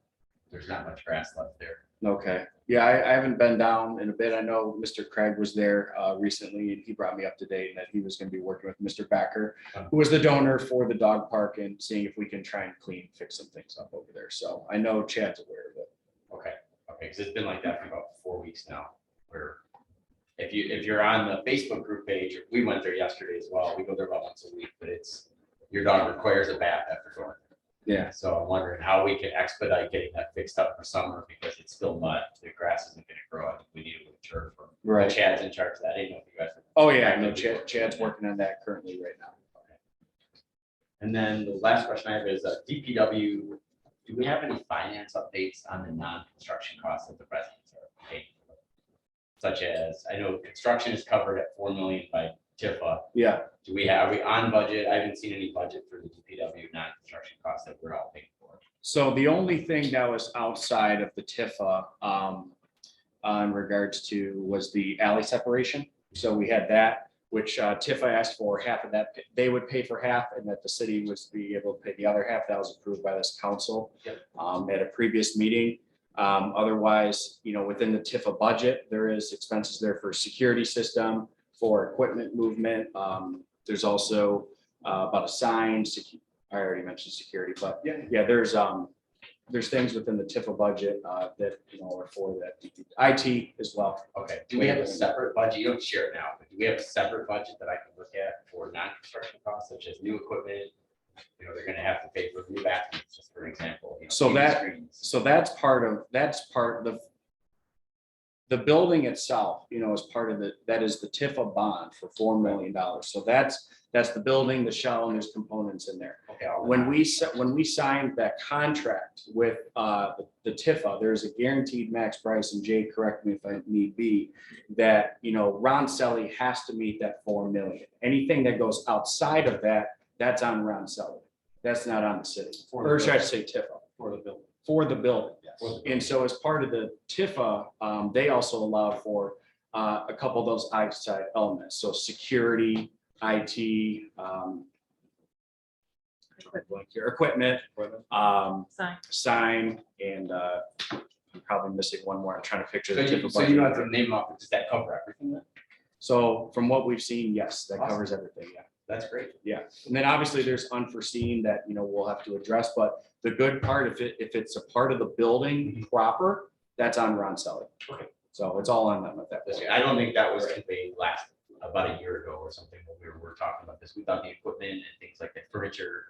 There's not much grass left there. Okay, yeah, I haven't been down in a bit. I know Mr. Craig was there recently and he brought me up to date and that he was going to be working with Mr. Backer, who was the donor for the dog park, and seeing if we can try and fix some things up over there. So I know Chad's aware of it. Okay, because it's been like that for about 4 weeks now, where if you're on the Facebook group page, we went there yesterday as well. We go there about once a week, but your dog requires a bath after going. Yeah. So I'm wondering how we can expedite getting that fixed up for summer because it's still mud. The grass isn't going to grow. I think we need a little turf. Right. Chad's in charge of that. I didn't know if you guys. Oh yeah, no, Chad's working on that currently right now. And then the last question I have is DPW. Do we have any finance updates on the non-construction costs that the residents are paying for? Such as, I know construction is covered at $4 million by Tifa. Yeah. Are we on budget? I haven't seen any budget for the DPW non-construction costs that we're all paying for. So the only thing that was outside of the Tifa in regards to was the alley separation. So we had that, which Tifa asked for half of that. They would pay for half and that the city was be able to pay the other half. That was approved by this council at a previous meeting. Otherwise, within the Tifa budget, there is expenses there for security system, for equipment movement. There's also about a sign. I already mentioned security, but yeah, there's things within the Tifa budget that are for that IT as well. Okay, do we have a separate budget? You don't share it now, but do we have a separate budget that I can look at for non-construction costs such as new equipment? They're gonna have to pay for new bathrooms, just for example. So TV screens. that's part of the building itself, is part of that is the Tifa bond for $4 million. So that's the building, the shell, and there's components in there. Okay. When we signed that contract with the Tifa, there's a guaranteed max price, and Jay, correct me if I need be, that Ron Selly has to meet that $4 million. Anything that goes outside of that, that's on Ron Selly. That's not on the city. Or should I say Tifa? For the building. For the building. Yes. And so as part of the Tifa, they also allow for a couple of those outside elements. So security, IT, equipment, sign, and I'm probably missing one more. I'm trying to picture the Tifa. So you don't have to name them off, but does that cover everything then? So from what we've seen, yes, that covers everything. Yeah. That's great. Yeah, and then obviously there's unforeseen that, we'll have to address, but the good part, if it's a part of the building proper, that's on Ron Selly. Okay. So it's all on them at that point. I don't think that was conveyed about a year ago or something when we were talking about this. We thought the equipment and things like the furniture,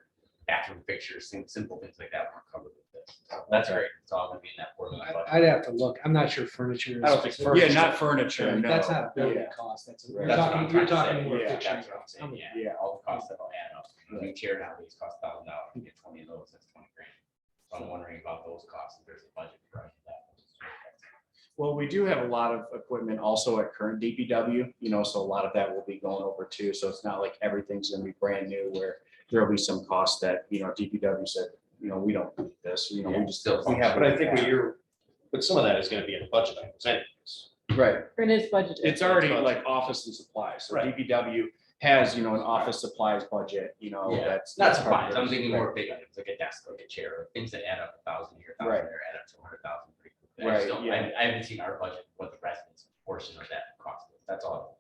bathroom fixtures, simple things like that weren't covered with this. So that's great. It's all gonna be in that $4 million budget. I'd have to look. I'm not sure furniture. I don't think furniture. Yeah, not furniture, no. That's not a building Yeah. cost. That's, Right. you're That's what I'm talking, you're trying to talking say. more Yeah, fixtures. That's what I'm saying. Yeah. Yeah, all the costs that'll add up. A new chair nowadays costs $1,000. You get 20 of those, that's 20 grand. So I'm wondering about those costs, if there's a budget for that. Well, we do have a lot of equipment also at current DPW, so a lot of that will be going over too. So it's not like everything's gonna be brand new where there'll be some costs that, DPW said, we don't need this, we just. We have, But I think but some of that is gonna be in the budget items anyways. Right. And it's budgeted. It's already like office and supplies. So Right. DPW has, an office supplies budget, Yeah, that's. that's part fine. of I'm it. thinking more Right. big items, like a desk, like a chair, things that add up 1,000 here, 1,000 Right. there, add up to 100,000 pretty quickly. Right, I just don't, yeah. I haven't seen our budget, what the residents portion of that cost is. That's all.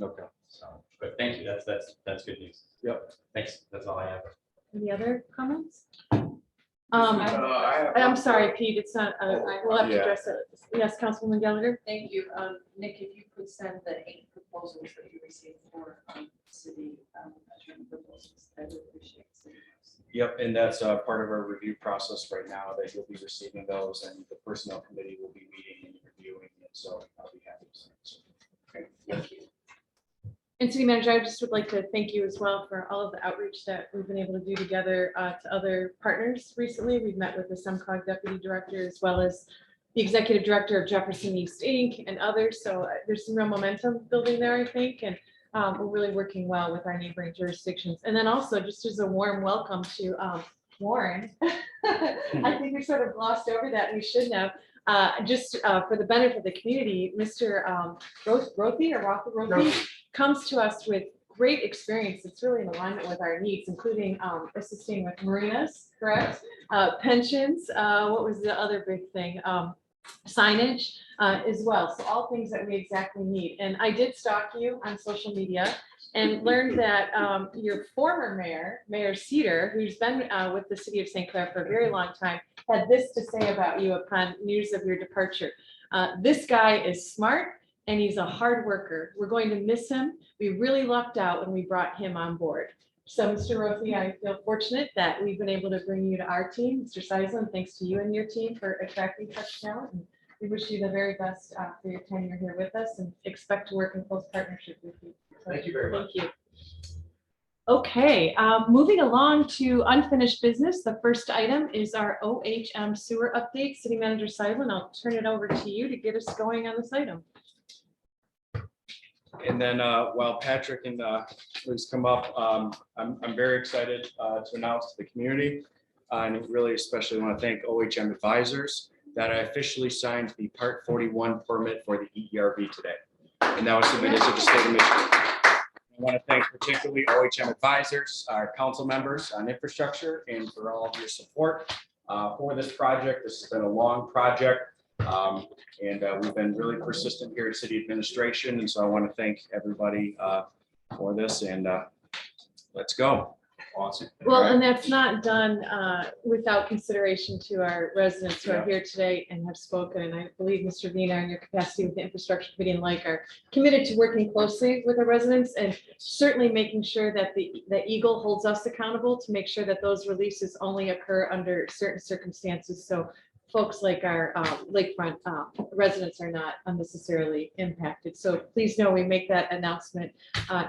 Okay. So, but thank you. That's good news. Yep. Thanks. That's all I have. Any other comments? I'm sorry, Pete, it's not, we'll have to Yeah. address it. Yes, Councilwoman Gallagher? Thank you. Nick, if you could send the 8 proposals that you received for city attorney proposals, I would appreciate it. Yep, and that's part of our review process right now, that you'll be receiving those, and the personnel committee will be meeting and reviewing it, so I'll be happy to send it. Okay, thank you. And City Manager, I just would like to thank you as well for all of the outreach that we've been able to do together to other partners recently. We've met with the SEMCOG Deputy Director as well as the Executive Director of Jefferson East Inc. and others. So there's some real momentum building there, I think, and we're really working well with our neighboring jurisdictions. And then also just as a warm welcome to Warren. I think we sort of glossed over that. We shouldn't have. Just for the benefit of the community, Mr. Rothy comes to us with great experience. It's really in alignment with our needs, including assisting with marinas, correct? Pensions, what was the other big thing? Signage as well. So all things that we exactly need. And I did stalk you on social media and learned that your former mayor, Mayor Cedar, who's been with the city of St. Clair for a very long time, had this to say about you upon news of your departure. This guy is smart and he's a hard worker. We're going to miss him. We really lucked out when we brought him on board. So Mr. Rothy, I feel fortunate that we've been able to bring you to our team. Mr. Seisland, thanks to you and your team for attracting such talent. And we wish you the very best for your tenure here with us and expect to work in close partnership with you. So, Thank you very much. Thank you. Okay, moving along to unfinished business. The first item is our OHM sewer update. City Manager Seidlin, I'll turn it over to you to get us going on this item. And then while Patrick and Liz come up, I'm very excited to announce to the community, and really especially want to thank OHM Advisors that I officially signed the Part 41 permit for the EERV today. And that was submitted to the state of Michigan. I want to thank particularly OHM Advisors, our council members on infrastructure, and for all of your support for this project. This has been a long project. And we've been really persistent here at City Administration. And so I want to thank everybody for this, and let's go. Awesome. Well, and that's not done without consideration to our residents who are here today and have spoken. And I believe Mr. Vina, in your capacity with the Infrastructure Committee and like are committed to working closely with our residents and certainly making sure that the Eagle holds us accountable to make sure that those releases only occur under certain circumstances. So folks like our lakefront residents are not unnecessarily impacted. So please know we make that announcement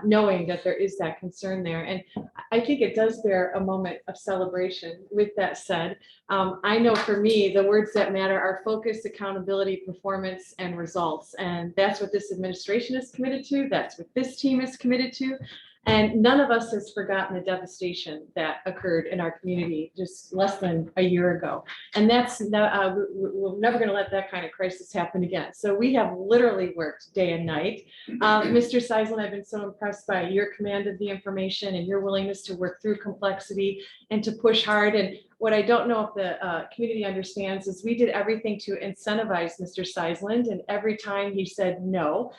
knowing that there is that concern there. And I think it does bear a moment of celebration. With that said, I know for me, the words that matter are focus, accountability, performance, and results. And that's what this administration is committed to. That's what this team is committed to. And none of us has forgotten the devastation that occurred in our community just less than a year ago. And that's we're never going to let that kind of crisis happen again. So we have literally worked day and night. Mr. Seisland, I've been so impressed by your command of the information and your willingness to work through complexity and to push hard. And what I don't know if the community understands is we did everything to incentivize Mr. Seisland. And every time he said no,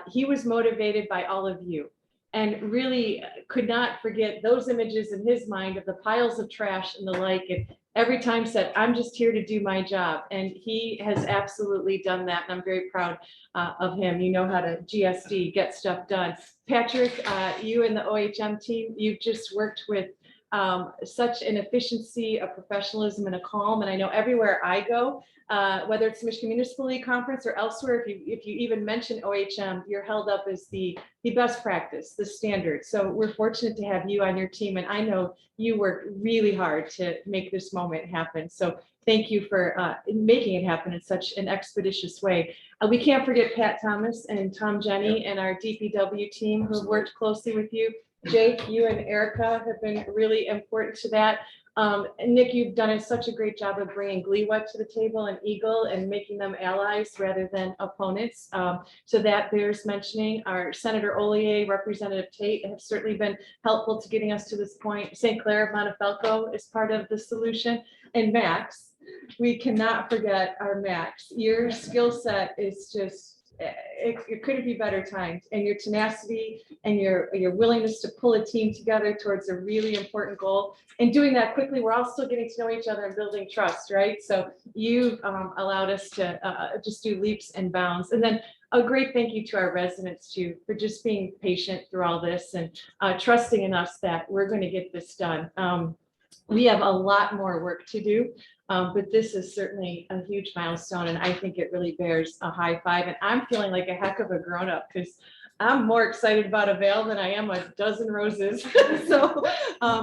he was motivated by all of you. And really could not forget those images in his mind of the piles of trash and the like. And every time said, I'm just here to do my job. And he has absolutely done that. And I'm very proud of him. You know how to GSD, get stuff done. Patrick, you and the OHM team, you've just worked with such an efficiency, a professionalism, and a calm. And I know everywhere I go, whether it's the Michigan Municipal League Conference or elsewhere, if you even mention OHM, you're held up as the best practice, the standard. So we're fortunate to have you on your team. And I know you worked really hard to make this moment happen. So thank you for making it happen in such an expeditious way. We can't forget Pat Thomas and Tom Jenny and our DPW team who have worked closely with you. Jake, you and Erica have been really important to that. And Nick, you've done such a great job of bringing Gleewet to the table and Eagle and making them allies rather than opponents. So that bears mentioning. Our Senator Ollier, Representative Tate have certainly been helpful to getting us to this point. St. Clair of Montefelco is part of the solution. And Max, we cannot forget our Max. Your skill set is just, it couldn't be better timed, and your tenacity and your willingness to pull a team together towards a really important goal and doing that quickly. We're all still getting to know each other and building trust, right? So you've allowed us to just do leaps and bounds. And then a great thank you to our residents too for just being patient through all this and trusting in us that we're going to get this done. We have a lot more work to do, but this is certainly a huge milestone, and I think it really bears a high five. And I'm feeling like a heck of a grown-up because I'm more excited about a veil than I am a dozen roses. So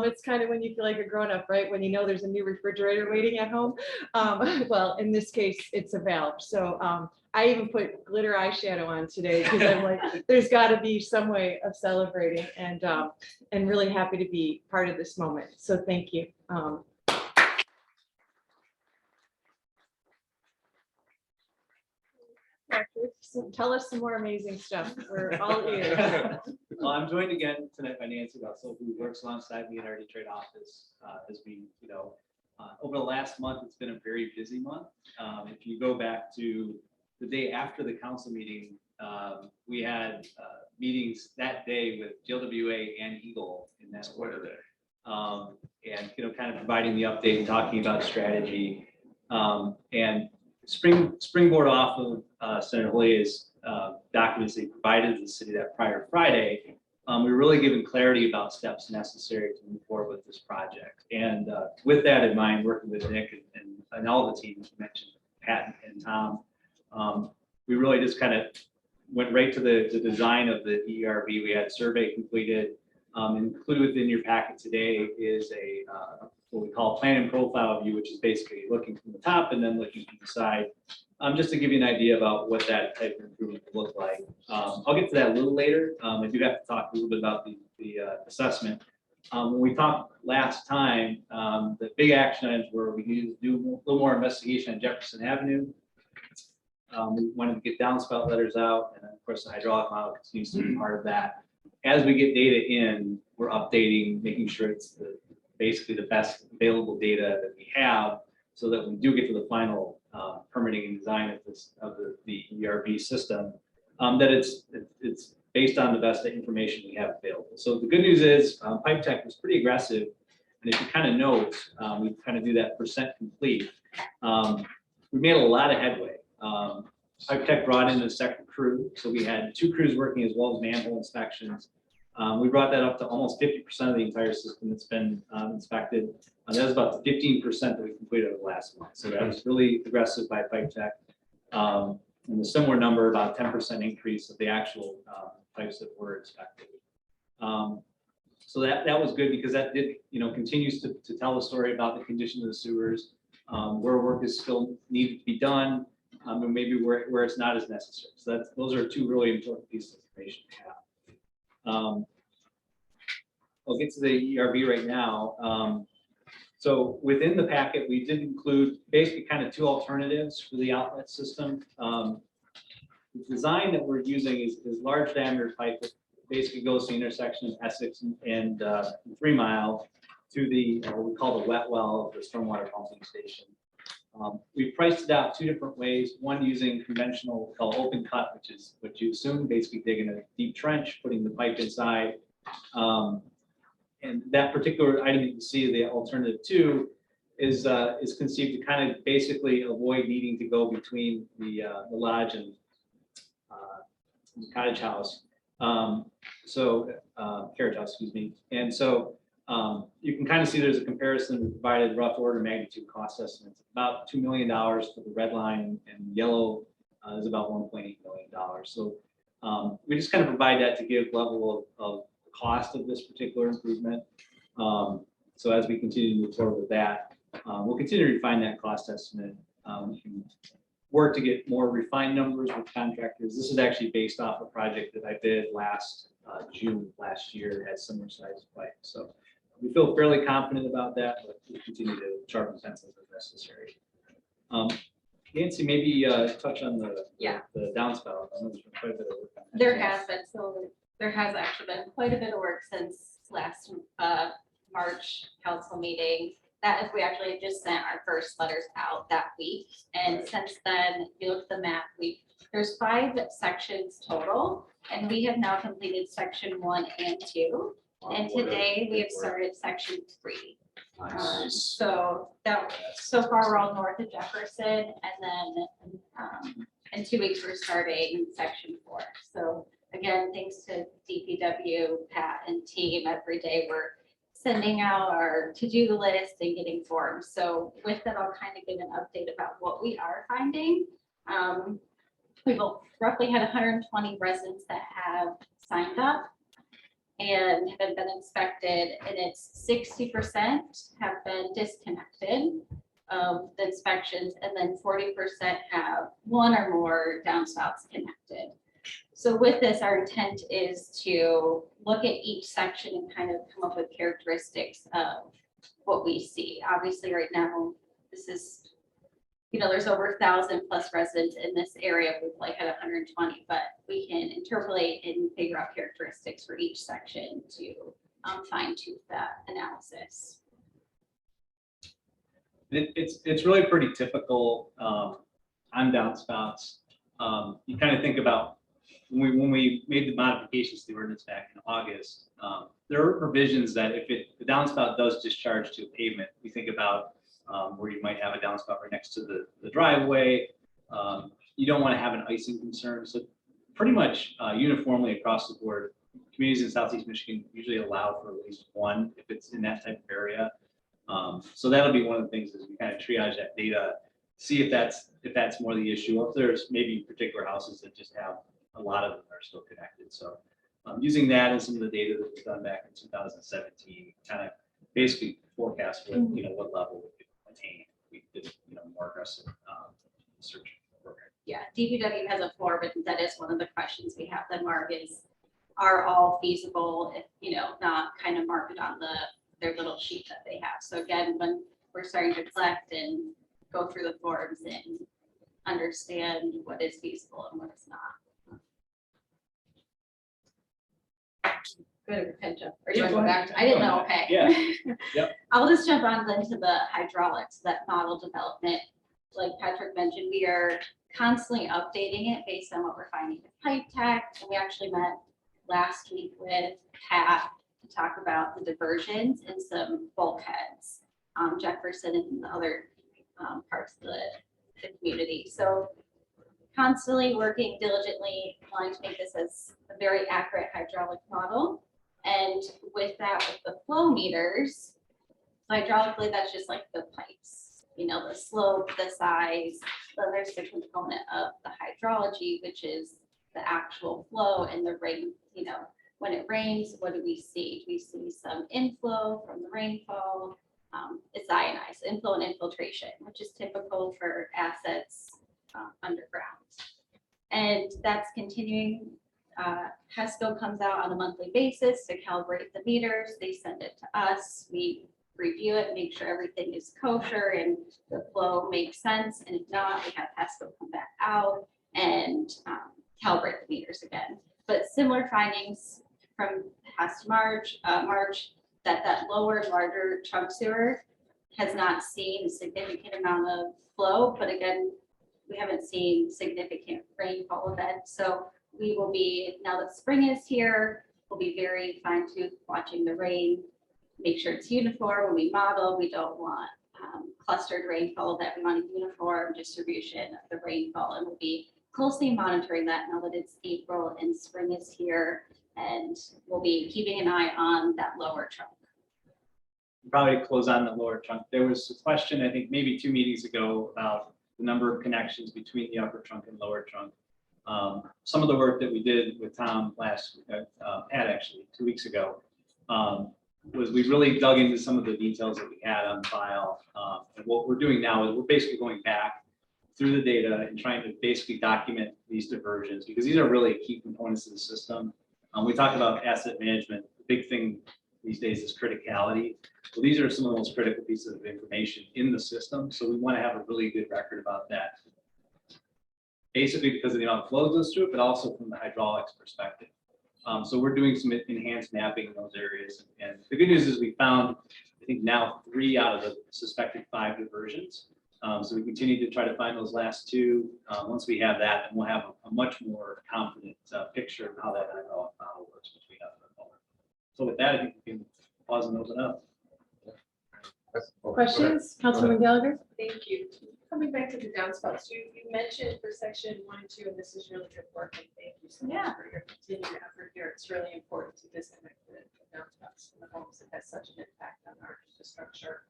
it's kind of when you feel like a grown-up, right? When you know there's a new refrigerator waiting at home. Well, in this case, it's a veil. So I even put glitter eyeshadow on today because I'm like, there's got to be some way of celebrating, and really happy to be part of this moment. So thank you. Patrick, so tell us some more amazing stuff. We're all ears. Well, I'm joined again tonight by Nancy Russell, who works alongside me in our Detroit office. As we, over the last month, it's been a very busy month. If you go back to the day after the council meeting, we had meetings that day with GLWA and Eagle in that order. And kind of providing the update and talking about strategy. And springboard off of Senator Holier's documents they provided to the city that prior Friday, we were really given clarity about steps necessary to move forward with this project. And with that in mind, working with Nick and all the teams you mentioned, Pat and Tom, we really just kind of went right to the design of the ERV. We had survey completed. Included within your packet today is a what we call plan and profile view, which is basically looking from the top and then looking from the side. Just to give you an idea about what that type of improvement would look like. I'll get to that a little later. I do have to talk a little bit about the assessment. When we talked last time, the big action items were we needed to do a little more investigation on Jefferson Avenue. We wanted to get downspout letters out, and of course the hydraulic model continues to be part of that. As we get data in, we're updating, making sure it's basically the best available data that we have, so that when we do get to the final permitting and design of the ERB system, that it's based on the best information we have available. So the good news is Pipe Tech was pretty aggressive, and if you kind of note, we kind of do that percent complete. We made a lot of headway. Pipe Tech brought in a second crew, so we had 2 crews working as well as manhole inspections. We brought that up to almost 50% of the entire system that's been inspected. That was about 15% that we completed over the last month. So that was really aggressive by Pipe Tech. And a similar number, about 10% increase of the actual pipes that were inspected. So that was good, because that did, continues to tell the story about the condition of the sewers, where work is still needed to be done, and maybe where it's not as necessary. So those are 2 really important pieces of information to have. I'll get to the ERB right now. So within the packet, we did include basically kind of 2 alternatives for the outlet system. The design that we're using is large diameter pipe that basically goes to the intersection of Essex and 3 Mile to the what we call the wet well of the stormwater pumping station. We've priced it out 2 different ways. One using conventional called open cut, which is what you assume, basically digging a deep trench, putting the pipe inside. And that particular item you can see, the alternative 2, is conceived to kind of basically avoid needing to go between the lodge and the cottage house. Carriage house, excuse me. And so you can kind of see there's a comparison. We provided rough order of magnitude cost estimates, about $2 million for the red line, and yellow is about $1.8 million. So we just kind of provide that to give level of cost of this particular improvement. So as we continue to move forward with that, we'll continue to refine that cost estimate. We can work to get more refined numbers with contractors. This is actually based off a project that I did last June last year at similar size pipe. So we feel fairly confident about that, but we'll continue to sharpen pencils if necessary. Nancy, maybe touch on the downspout. I know there's been quite a bit of work on that. There has been, so there has actually been quite a bit of work since last March council meeting. That is, we actually just sent our first letters out that week. And since then, if you look at the map, there's 5 sections total, and we have now completed section 1 and 2. And today we have started section 3. So far we're all north of Jefferson, and then in 2 weeks we're starting section 4. So again, thanks to DPW, Pat, and team, every day we're sending out our to-do list and getting forms. So with that, I'll kind of give an update about what we are finding. We've roughly had 120 residents that have signed up and have been inspected, and it's 60% have been disconnected of the inspections, and then 40% have 1 or more downspouts connected. So with this, our intent is to look at each section and kind of come up with characteristics of what we see. Obviously, right now, this is, there's over 1,000+ residents in this area. We've like had 120, but we can interpolate and figure out characteristics for each section to fine tune that analysis. It's really pretty typical on downspouts. You kind of think about when we made the modifications to the ordinance back in August, there are provisions that if the downspout does discharge to a pavement, we think about where you might have a downspout right next to the driveway. You don't want to have an icing concern. So pretty much uniformly across the board, communities in Southeast Michigan usually allow for at least 1 if it's in that type of area. So that'll be one of the things is we kind of triage that data, see if that's more the issue, or if there's maybe particular houses that just have a lot of them are still connected. So Using that and some of the data that was done back in 2017, kind of basically forecast what level we could attain. We did, more aggressive search program. Yeah, DPW has a form, but that is one of the questions we have them mark is, are all feasible if, not kind of mark it on their little sheet that they have. So again, when we're starting to collect and go through the forms and understand what is feasible and what is not. Good, jump. Or do you want to go back? I didn't know, okay. Yeah. Yep. I'll just jump on then to the hydraulics, that model development. Like Patrick mentioned, we are constantly updating it based on what we're finding with pipe tech. And we actually met last week with Pat to talk about the diversions and some bulkheads, Jefferson and the other parts of the community. So constantly working diligently, trying to make this as a very accurate hydraulic model. And with that, with the flow meters, hydraulically, that's just like the pipes, the slope, the size. Then there's the component of the hydrology, which is the actual flow and the rain. When it rains, what do we see? We see some inflow from the rainfall. It's ionized, inflow and infiltration, which is typical for assets underground. And that's continuing. HESCO comes out on a monthly basis to calibrate the meters. They send it to us. We review it, make sure everything is kosher and the flow makes sense. And if not, we have HESCO come back out and calibrate the meters again. But similar findings from past March, that lower, larger trunk sewer has not seen a significant amount of flow. But again, we haven't seen significant rainfall events. So we will be, now that spring is here, we'll be very fine-tooth watching the rain, make sure it's uniform. When we model, we don't want clustered rainfall, that we want a uniform distribution of the rainfall, and we'll be closely monitoring that now that it's April and spring is here, and we'll be keeping an eye on that lower trunk. Probably to close on the lower trunk. There was a question, I think maybe 2 meetings ago, about the number of connections between the upper trunk and lower trunk. Some of the work that we did with Tom actually 2 weeks ago, was we really dug into some of the details that we had on file. And what we're doing now is we're basically going back through the data and trying to basically document these diversions, because these are really key components of the system. We talked about asset management. The big thing these days is criticality. Well, these are some of the most critical pieces of information in the system. So we want to have a really good record about that. Basically because of the amount of flow goes through it, but also from the hydraulics perspective. So we're doing some enhanced mapping in those areas. And the good news is we found, I think now 3 out of the suspected 5 diversions. So we continue to try to find those last 2. Once we have that, and we'll have a much more confident picture of how that hydraulic model works between us and the motor. So with that, I think we can pause and open up. Questions, Councilman Gallagher? Thank you. Coming back to the downspouts, you mentioned for section 1 and 2, and this is really good work, and thank you so much for your continued effort here. It's really important to disconnect the downspouts from the homes that has such an impact on our infrastructure.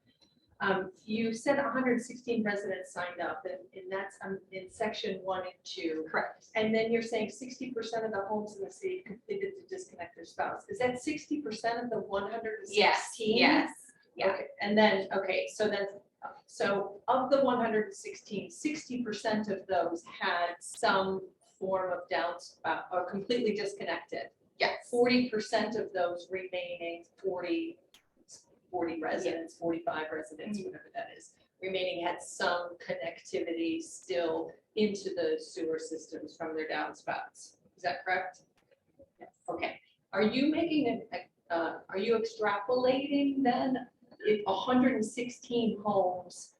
You said 116 residents signed up, and that's in section 1 and 2. Correct. And then you're saying 60% of the homes in the city completed to disconnect their spouse. Is that 60% of the 116? Yes. Yeah. Okay. And then, so of the 116, 60% of those had some form of downspout or completely disconnected. Yes. 40% of those remaining 40 residents, 45 residents, whatever that is, remaining had some connectivity still into the sewer systems from their downspouts. Is that correct? Yes. Okay. Are you making are you extrapolating then if 116 homes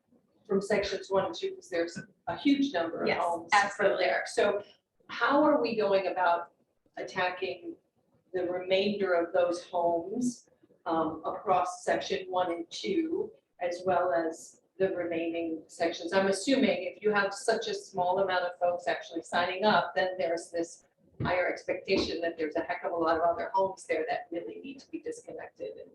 from sections 1 and 2, because there's a huge number of homes absolutely there. So how are we going about attacking the remainder of those homes across section 1 and 2, as well as the remaining sections? I'm assuming if you have such a small amount of folks actually signing up, then there's this higher expectation that there's a heck of a lot of other homes there that really need to be disconnected. And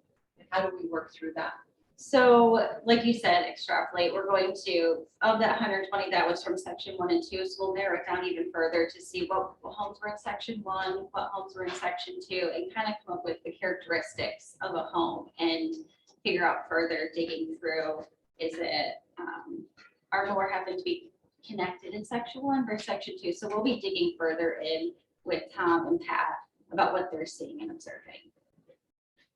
how do we work through that? So like you said, extrapolate, we're going to, of that 120, that was from section 1 and 2, so we'll narrow it down even further to see what homes were in section 1, what homes were in section 2, and kind of come up with the characteristics of a home and figure out further digging through, is it, are more happen to be connected in section 1 versus section 2? So we'll be digging further in with Tom and Pat about what they're seeing and observing.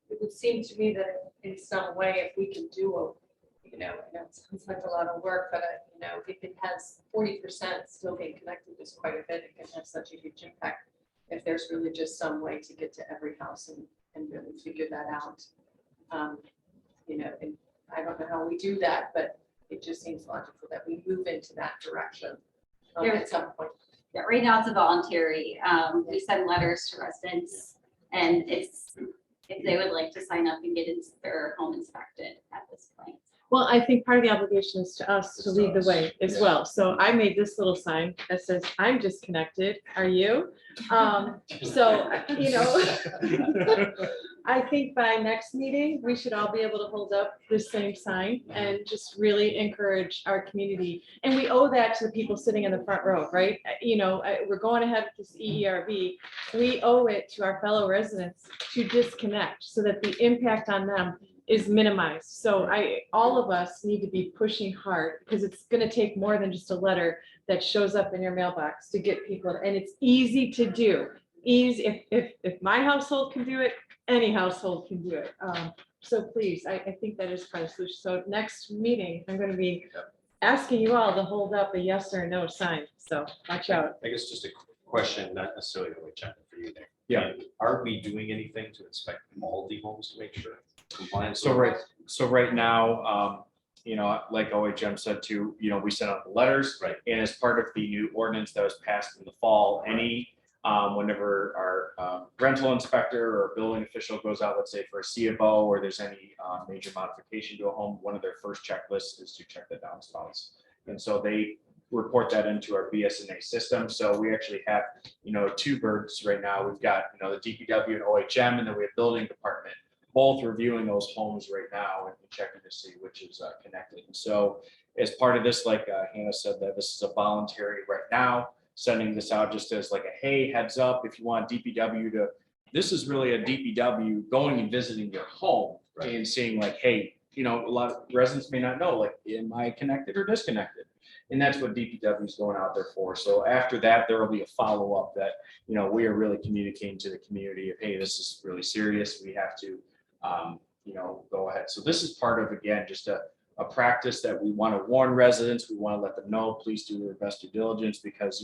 It would seem to me that in some way, if we can do a, I know it sounds like a lot of work, but if it has 40% still being connected, is quite a bit. It can have such a huge impact. If there's really just some way to get to every house and really figure that out. And I don't know how we do that, but it just seems logical that we move into that direction at some point. Yeah, right now it's a voluntary, we send letters to residents, and it's, if they would like to sign up and get their home inspected at this point. Well, I think part of the obligation is to us to lead the way as well. So I made this little sign that says, I'm disconnected. Are you? I think by next meeting, we should all be able to hold up the same sign and just really encourage our community. And we owe that to the people sitting in the front row, right? We're going ahead with this EERB. We owe it to our fellow residents to disconnect so that the impact on them is minimized. So all of us need to be pushing hard, because it's going to take more than just a letter that shows up in your mailbox to get people, and it's easy to do. Easy, if my household can do it, any household can do it. So please, I think that is part of the solution. So next meeting, I'm going to be asking you all to hold up a yes or no sign. So watch out. I guess just a question, not necessarily the way checking for you there. Yeah. Are we doing anything to inspect all the homes to make sure compliance? So right now, like OHM said too, we sent out the letters. Right. And as part of the new ordinance that was passed in the fall, whenever our rental inspector or building official goes out, let's say for a C of O, or there's any major modification to a home, one of their first checklists is to check the downspouts. And so they report that into our BSNA system. So we actually have, two birds right now. We've got, the DPW and OHM, and then we have building department, both reviewing those homes right now and checking to see which is connected. And so as part of this, like Hannah said, that this is a voluntary right now, sending this out just as like a, hey, heads up, if you want DPW to, this is really a DPW going and visiting your home and seeing like, hey, a lot of residents may not know, like, am I connected or disconnected? And that's what DPW is going out there for. So after that, there will be a follow-up that, we are really communicating to the community of, hey, this is really serious. We have to, go ahead. So this is part of, again, just a practice that we want to warn residents. We want to let them know, please do your best due diligence, because,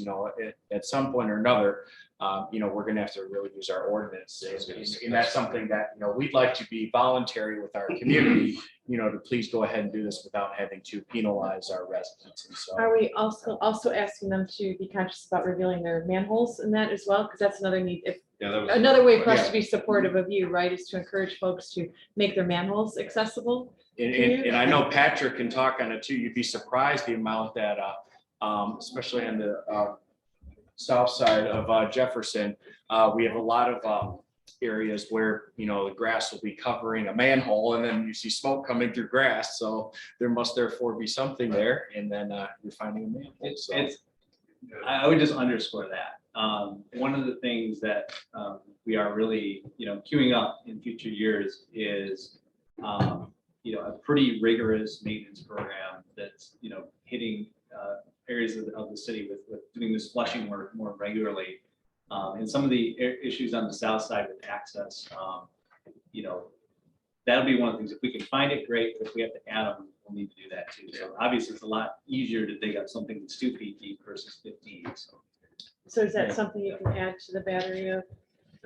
at some point or another, we're going to have to really use our ordinance. And that's something that, we'd like to be voluntary with our community, to please go ahead and do this without having to penalize our residents. And so, Are we also asking them to be conscious about revealing their manholes in that as well? Because that's another need. Another way for us to be supportive of you, right, is to encourage folks to make their manholes accessible. And I know Patrick can talk on it too. You'd be surprised the amount that, especially on the south side of Jefferson, we have a lot of areas where, the grass will be covering a manhole, and then you see smoke coming through grass. So there must therefore be something there. And then you're finding a manhole. I would just underscore that. One of the things that we are really, queuing up in future years is, a pretty rigorous maintenance program that's, hitting areas of the city with doing this flushing work more regularly. And some of the issues on the south side with access, that'll be one of the things. If we can find it, great. But if we have to add them, we'll need to do that too. So obviously it's a lot easier to dig up something that's 2 feet deep versus 15. So is that something you can add to the battery of?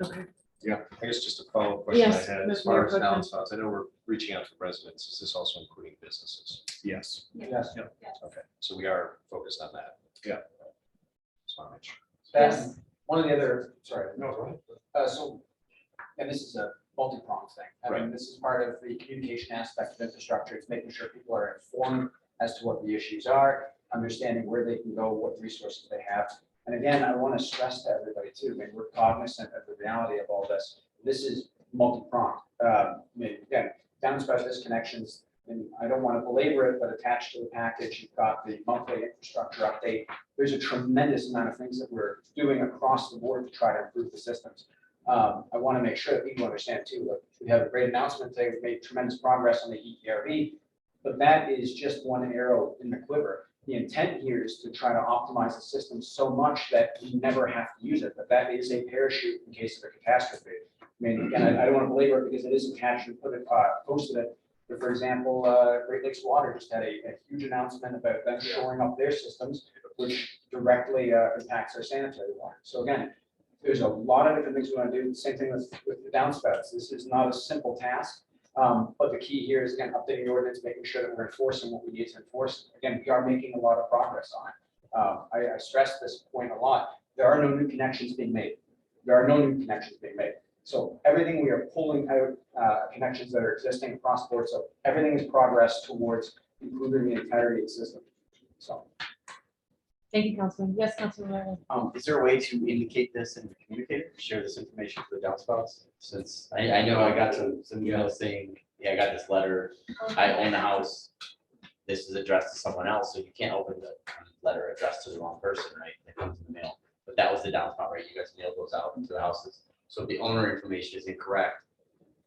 Okay. Yeah, I guess just a follow-up question Yes, I had as far as downspouts. I know we're reaching out to residents. Is this also including businesses? Yes. Yes. Okay, so we are focused on that. Yeah. Just want to make sure. Yes. One of the other, sorry. No, go ahead. And this is a multi-pronged thing. I mean, this is part of the communication aspect of infrastructure. It's making sure people are informed as to what the issues are, understanding where they can go, what resources they have. And again, I want to stress to everybody too, I mean, we're cognizant of the reality of all this. This is multi-pronged. Again, downspout disconnections, And I don't want to belabor it, but attached to the package, you've got the monthly infrastructure update. There's a tremendous amount of things that we're doing across the board to try to improve the systems. I want to make sure that people understand too, that we have a great announcement today. We've made tremendous progress on the EERB, but that is just one arrow in the quiver. The intent here is to try to optimize the system so much that we never have to use it, but that is a parachute in case of a catastrophe. I mean, again, I don't want to belabor it because it is attached and posted it. But for example, Great Lakes Water just had a huge announcement about them shoring up their systems, which directly impacts their sanitary water. So again, there's a lot of different things we want to do. Same thing with the downspouts. This is not a simple task. But the key here is, again, updating the ordinance, making sure that we're enforcing what we need to enforce. Again, we are making a lot of progress on it. I stress this point a lot. There are no new connections being made. There are no new connections being made. So everything we are pulling out connections that are existing across the board. So everything is progress towards improving the entirety of the system. So. Thank you, Councilman. Yes, Councilman. Is there a way to indicate this in the communicator, share this information to the downspouts? Since I know I got some emails saying, yeah, I got this letter, I own the house, this is addressed to someone else, so you can't open the letter addressed to the wrong person, right? That comes in the mail, but that was the downspout, right? You guys mailed those out into the houses. So if the owner information is incorrect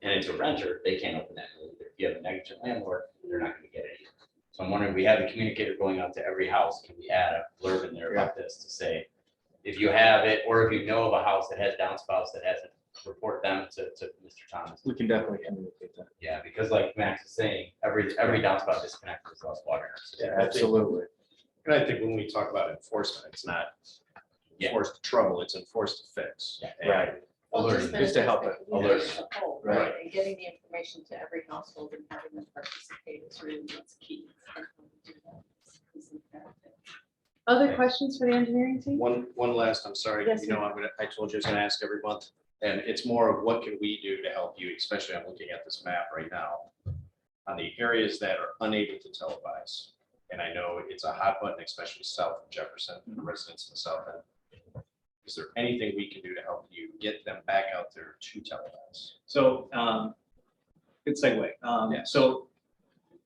and it's a renter, they can't open that either. If you have a negligent landlord, they're not gonna get it either. So I'm wondering, we have a communicator going out to every house. Can we add a blurb in there about this to say, if you have it, or if you know of a house that has downspouts that hasn't, report them to Mr. Thomas. We can definitely communicate that. Yeah, because like Max is saying, every downspout disconnected is less water. Yeah, absolutely. And I think when we talk about enforcement, it's not enforced to trouble, it's enforced to fix. Yeah. Right. Alerting, just to help it. Alert. Right. Right, and getting the information to every household and having them participate is really what's key. Other questions for the engineering team? One last, I'm sorry, Yes, you know, I told you I was gonna ask every month, and it's more of what can we do to help you, especially I'm looking at this map right now. On the areas that are unable to televise, and I know it's a hot button, especially south of Jefferson, the residents in the south end. Is there anything we can do to help you get them back out there to televise? So, good segue. So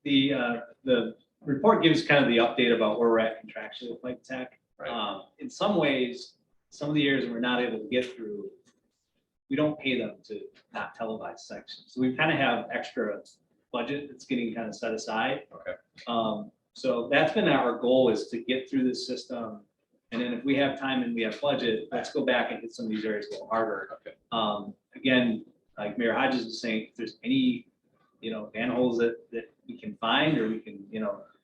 the report gives kind of the update about where we're at contractually with Mike Tech. Right. In some ways, some of the areas we're not able to get through, we don't pay them to not televise sections. So we kind of have extra budget that's getting kind of set aside. Okay. So that's been our goal, is to get through this system. And then if we have time and we have budget, let's go back and hit some of these areas a little harder. Okay. Again, like Mayor Hodges was saying, if there's any, manholes that we can find, or we can,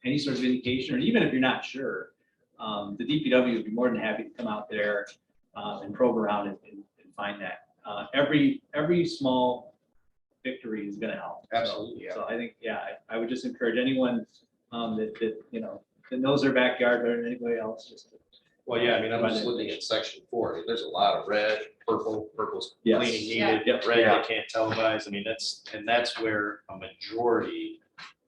any sort of indication, or even if you're not sure, the DPW would be more than happy to come out there and probe around and find that. Every small victory is gonna help. Absolutely, So I think, I would just encourage anyone that knows their backyard better than anybody else, just to. Well, yeah, I mean, I'm just looking at section 4. There's a lot of red, purple's Yes. cleaning Yeah. needed, red, they can't televise. I mean, that's where a majority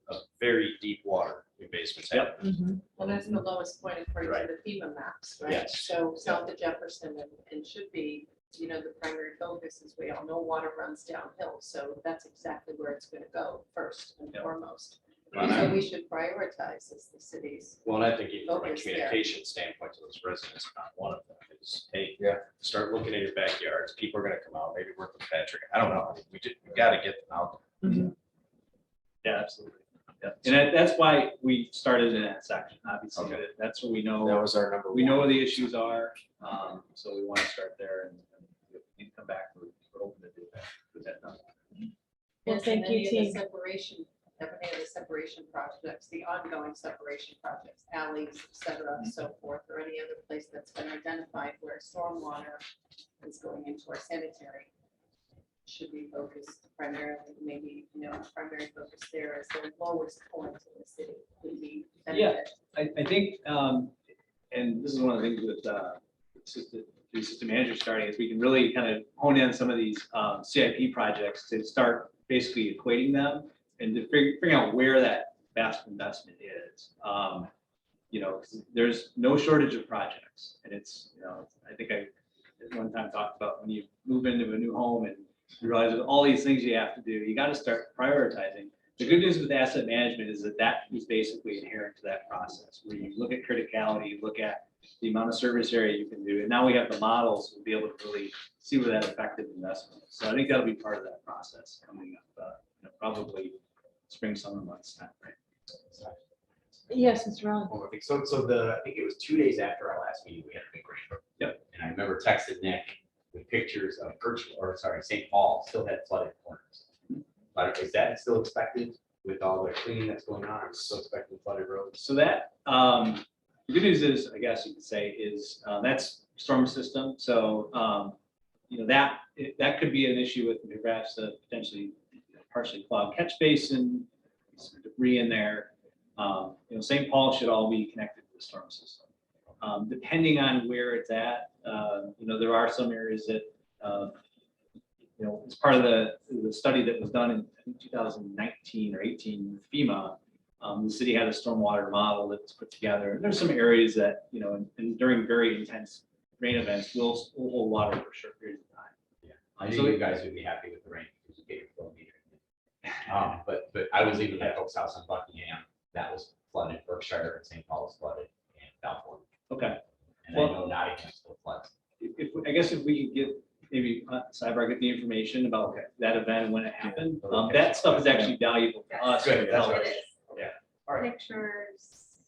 of very deep water in basements happen. Well, that's the lowest point according to the FEMA maps, right? Yes. So south of Jefferson and should be, the primary focus, as we all know, water runs downhill. So that's exactly where it's gonna go first and foremost. So we should prioritize as the cities. Well, and I think even from a Focus there. communication standpoint to those residents, not one of them is, hey, start looking at your backyards. People are gonna come out, maybe work with Patrick. I don't know. I mean, we gotta get them out there. Yeah, absolutely. Yeah. And that's why we started in that section, obviously. Okay. That's what we know. That was our number We one. know where the issues are, so we want to start there, and if we need to come back, we're open to do that. With that number. Well, thank you, team. Any of the separation projects, the ongoing separation projects, alleys, et cetera, and so forth, or any other place that's been identified where stormwater is going into our sanitary, should be focused primarily, maybe, primary focus there as the lowest point in the city would be. benefit. I think, and this is one of the things with the system manager starting, is we can really kind of hone in some of these CIP projects to start basically equating them and to figuring out where that vast investment is. 'Cause there's no shortage of projects, and it's, I think I at one time talked about when you move into a new home and you realize there's all these things you have to do, you got to start prioritizing. The good news with asset management is that that is basically inherent to that process, where you look at criticality, you look at the amount of service area you can do, and now we have the models to be able to really see where that effective investment is. So I think that'll be part of that process coming up, probably spring, summer months time, right? Yes, Mr. Rowland. Well, I think so, I think it was 2 days after our last meeting, we had a big rain. Yep. And I remember texting Nick with pictures of St. Paul still had flooded corners. But is that still expected with all the cleaning that's going on? Are we still expecting flooded roads? So that, the good news is, I guess you could say, is that's storm system. So, that could be an issue with perhaps a potentially partially clogged catch basin, some debris in there. St. Paul should all be connected to the storm system. Depending on where it's at, there are some areas that, as part of the study that was done in 2019 or 18 with FEMA, the city had a stormwater model that was put together. There's some areas that, and during very intense rain events, will hold water for short periods of time. Yeah, I knew you guys would be happy with the rain because you gave it flow meter. But I was leaving that folks' house in Buckingham, that was flooded, Berkshire and St. Paul was flooded, and Balfour. Okay. And I know Nottingham still floods. I guess if we could get, maybe Cyber get the information about that event and when it happened, that stuff is actually valuable to us. Good, that's right. It is. Yeah. All right. Pictures,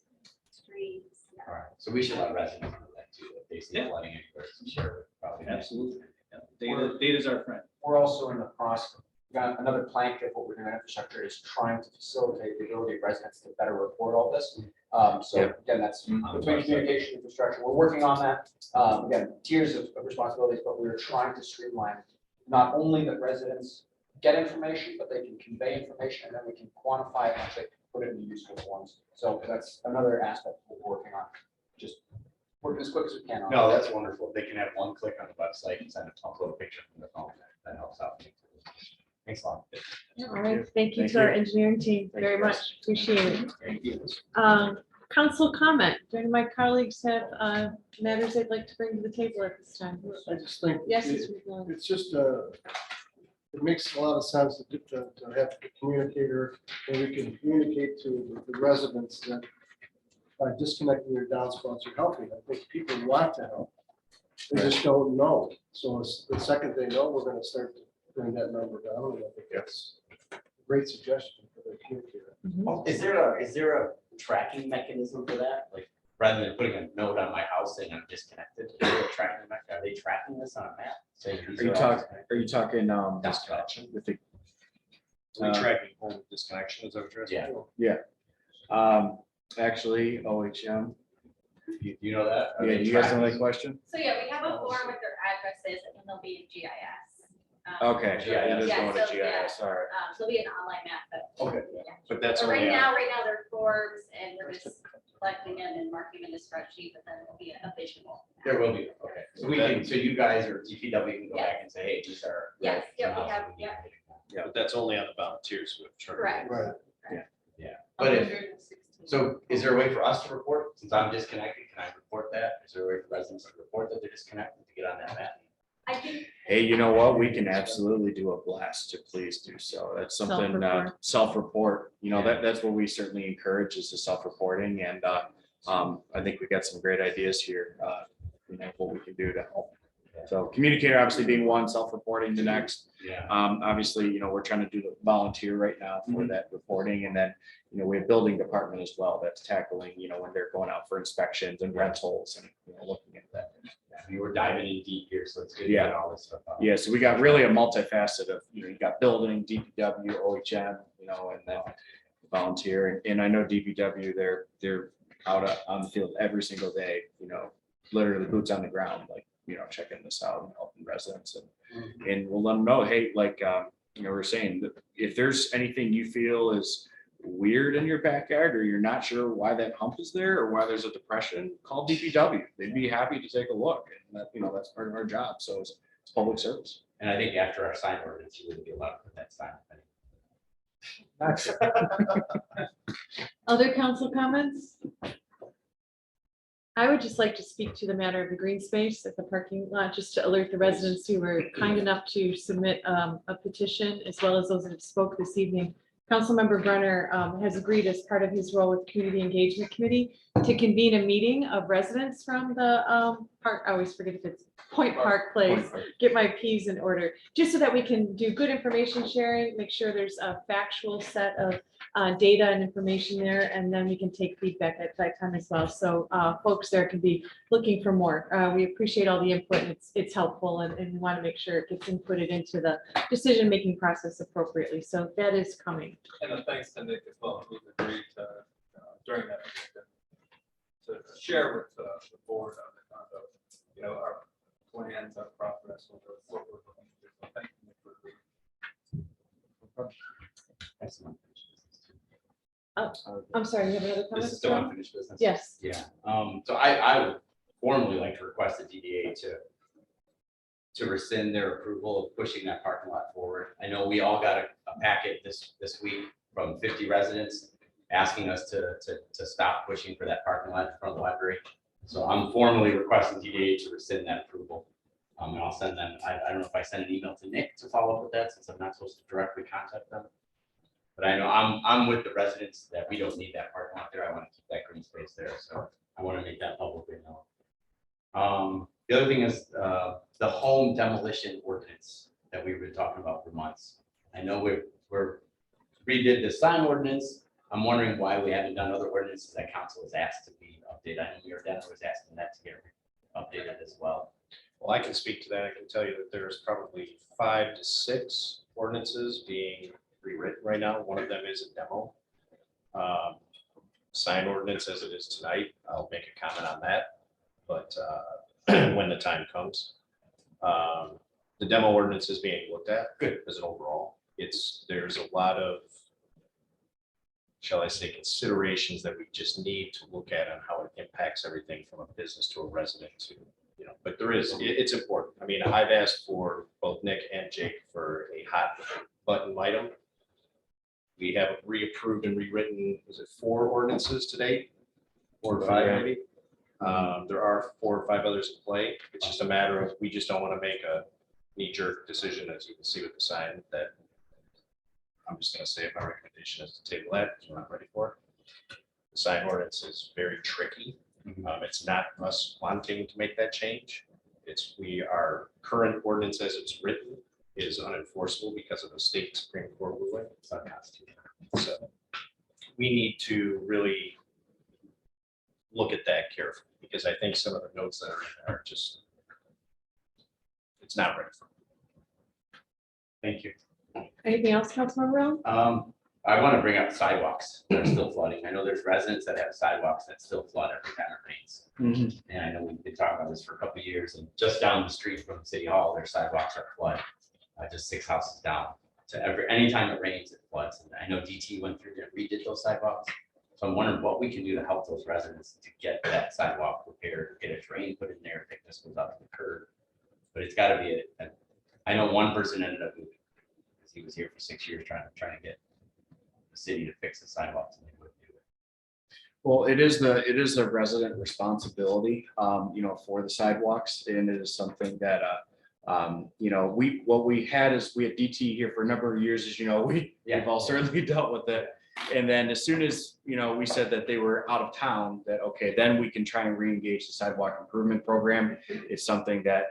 streets. Yeah. All right. So we should let residents know that too, if they see Yeah. flooding anywhere, to share it, probably. Absolutely. Yeah. Data's our friend. We're also in the process, we got another plank of what we're doing in infrastructure is trying to facilitate the ability of residents to better report all this. So again, that's between communication infrastructure. We're working on that. Again, tiers of responsibilities, but we're trying to streamline not only that residents get information, but they can convey information and then we can quantify it and actually put it in useful forms. So that's another aspect we're working on. Just working as quick as we can. on No, it. that's wonderful. They can have one click on the website and send a upload a picture from the phone. That helps out. Thanks a lot. All right, thank you to our engineering team very much. Appreciate it. Thank you. Council comment. Do any of my colleagues have matters they'd like to bring to the table at this time? I just think Yes, it- Mr. McGlone. it's just it makes a lot of sense to have a communicator, and we can communicate to the residents that by disconnecting your downspouts, you're helping. I think people want to help. They just don't know. So the second they know, we're gonna start to bring that number down. And I think that's a great suggestion for the communicator. Oh, is there a tracking mechanism for that? Like, rather than putting a note on my house saying I'm disconnected, is there a tracking mechanism? Are they tracking this on a map? Saying these Are you all talking, disconnected? are you talking, Disconnection. with the, We tracking home disconnection, is that what you're asking? Yeah. actually, OHM? You know that? Are Yeah, they you guys know tracking that this? question? So yeah, we have a form with their addresses and they'll be in GIS. Okay, yeah, it is Yeah, going to so, yeah. GIS, all right. So it'll be an online map, but. Okay. Yeah. But that's So only, right now they're forms and we're just collecting them and marking them in the spreadsheet, but then it'll be a visual. There will be, okay. So we can, so you guys or DPW can go back and say, hey, these are. Yes, yeah, we roads have, that need yeah, to be- Yeah, but that's only on the volunteers who have turned. correct. Right. Yeah, but so is there a way for us to report, since I'm disconnected, can I report that? Is there a way for residents to report that they're disconnected to get on that map? I think. hey, you know what? We can absolutely do a blast to please do so. That's something, Self-report. self-report, that's what we certainly encourage is the self-reporting. And I think we got some great ideas here, what we can do to help. So communicator obviously being one, self-reporting the next. Yeah. Obviously, we're trying to do the volunteer right now for that reporting. And then, we have building department as well that's tackling, when they're going out for inspections and rentals and, looking at that. You were diving in deep here, so it's good to Yeah. get all this stuff out. Yeah, so we got really a multifaceted of, you got building, DPW, OHM, and then volunteer. And I know DPW, they're out on the field every single day, literally boots on the ground, like, checking this out and helping residents. And we'll let them know, hey, like, we're saying that if there's anything you feel is weird in your backyard, or you're not sure why that hump is there or why there's a depression, call DPW. They'd be happy to take a look. And that, that's part of our job. So it's public service. And I think after our sign ordinance, you wouldn't be allowed to put that sign. Other council comments? I would just like to speak to the matter of the green space at the parking lot, just to alert the residents who were kind enough to submit a petition, as well as those that spoke this evening, Councilmember Brenner has agreed as part of his role with Community Engagement Committee to convene a meeting of residents from the park. I always forget if it's Point Park Place. Get my P's in order, just so that we can do good information sharing, make sure there's a factual set of data and information there, and then we can take feedback at that time as well. So folks there can be looking for more. We appreciate all the input. And it's helpful, and we want to make sure it gets inputted into the decision-making process appropriately. So that is coming. And thanks to Nick as well, who's agreed to, during that meeting, to share with the board our plans, our progress, what we're looking to do. So thank you Nick, for agreeing. Excellent. I'm sorry, you have another comment? This is still unfinished business? Yes. Yeah, so I would formally like to request the DDA to rescind their approval of pushing that parking lot forward. I know we all got a packet this week from 50 residents asking us to stop pushing for that parking lot in front of the library. So I'm formally requesting DDA to rescind that approval. And I'll send them, I don't know if I send an email to Nick to follow up with that, since I'm not supposed to directly contact them. But I know I'm with the residents that we don't need that parking lot there. I want to keep that green space there. So I want to make that publicly known. The other thing is the home demolition ordinance that we've been talking about for months. I know we're redid the sign ordinance. I'm wondering why we haven't done other ordinances that council has asked to be updated. I know Mayor Denner was asking that to get updated as well. Well, I can speak to that. I can tell you that there's probably 5 to 6 ordinances being rewritten right now. One of them is a demo. Sign ordinance as it is tonight. I'll make a comment on that, but when the time comes. The demo ordinance is being looked at. Good. As an overall. There's a lot of, shall I say, considerations that we just need to look at on how it impacts everything from a business to a resident to, but it's important. I mean, I've asked for both Nick and Jake for a hot button item. We have reapproved and rewritten, is it 4 ordinances to date? 4 or 5 maybe? There are 4 or 5 others in play. It's just a matter of, we just don't want to make a knee-jerk decision, as you can see with the sign, that I'm just going to say my recommendation is to table that, because we're not ready for it. The sign ordinance is very tricky. It's not us wanting to make that change. Our current ordinance as it's written is unenforceable because of a state Supreme Court ruling. It's unconstitutional. So we need to really look at that carefully, because I think some of the notes that are in there are just, it's not ready for me. Thank you. Anything else, Councilmember Rowe? I want to bring up sidewalks that are still flooding. I know there's residents that have sidewalks that still flood every time it rains. And I know we've been talking about this for a couple of years, and just down the street from City Hall, their sidewalks are flooded. Just 6 houses down. Anytime it rains, it floods. And I know DT went through and redid those sidewalks. So I'm wondering what we can do to help those residents to get that sidewalk repaired, get a drain put in there, thickness goes up to the curb. But it's got to be I know one person ended up moving because he was here for 6 years trying to get the city to fix the sidewalks, and they wouldn't do it. Well, it is the resident responsibility, for the sidewalks, and it is something that, what we had DT here for a number of years, as you know, we've all certainly dealt with it. And then as soon as, we said that they were out of town, that, okay, then we can try and reengage the sidewalk improvement program. It's something that,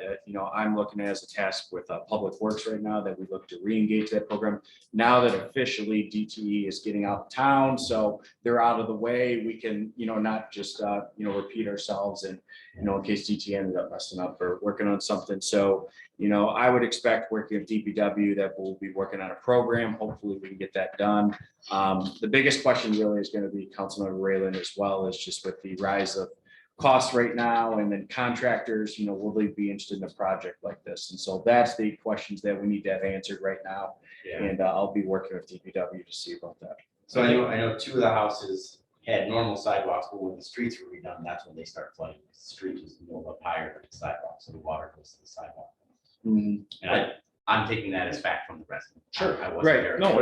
I'm looking at as a task with Public Works right now, that we look to reengage that program. Now that officially DTE is getting out of town, so they're out of the way, we can, not just, repeat ourselves and, in case DTE ended up messing up or working on something. So, I would expect working with DPW that we'll be working on a program. Hopefully we can get that done. The biggest question really is going to be Councilmember Rayland, as well as just with the rise of costs right now, and then contractors, will they be interested in a project like this? And so that's the questions that we need to have answered right now. Yeah. And I'll be working with DPW to see about that. So I know 2 of the houses had normal sidewalks, but when the streets were redone, that's when they start flooding. The street was a little up higher than the sidewalk, so the water goes to the sidewalk. And I'm taking that as fact from the resident. Sure. I wasn't Right. there. No,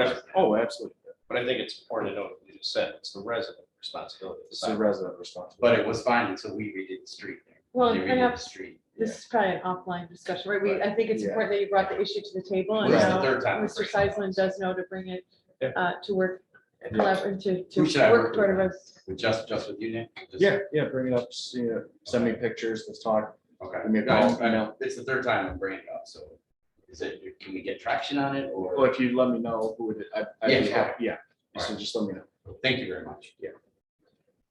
absolutely. But I think it's important to note what you just said. It's the resident responsibility. It's the resident responsibility. But it was fine until we redid the street there. Well, They and redid perhaps the street. this is probably an offline discussion, right? I think it's Yeah. important that you brought the issue to the table, and This is the now third time we're Mr. bringing it up. Seisland does know to bring it to work, Yeah. collaborate, to Who should I work work toward with? us. With just with you, Nick? Just- Yeah, bring it up, send me pictures, let's talk. Okay. Give me a Yeah, call, I email. know, it's the third time I'm bringing it up, so can we get traction on it or? Well, if you let me know who it, I'd Yeah, be sure. happy, yeah, so just let me know. Thank you very much. Yeah.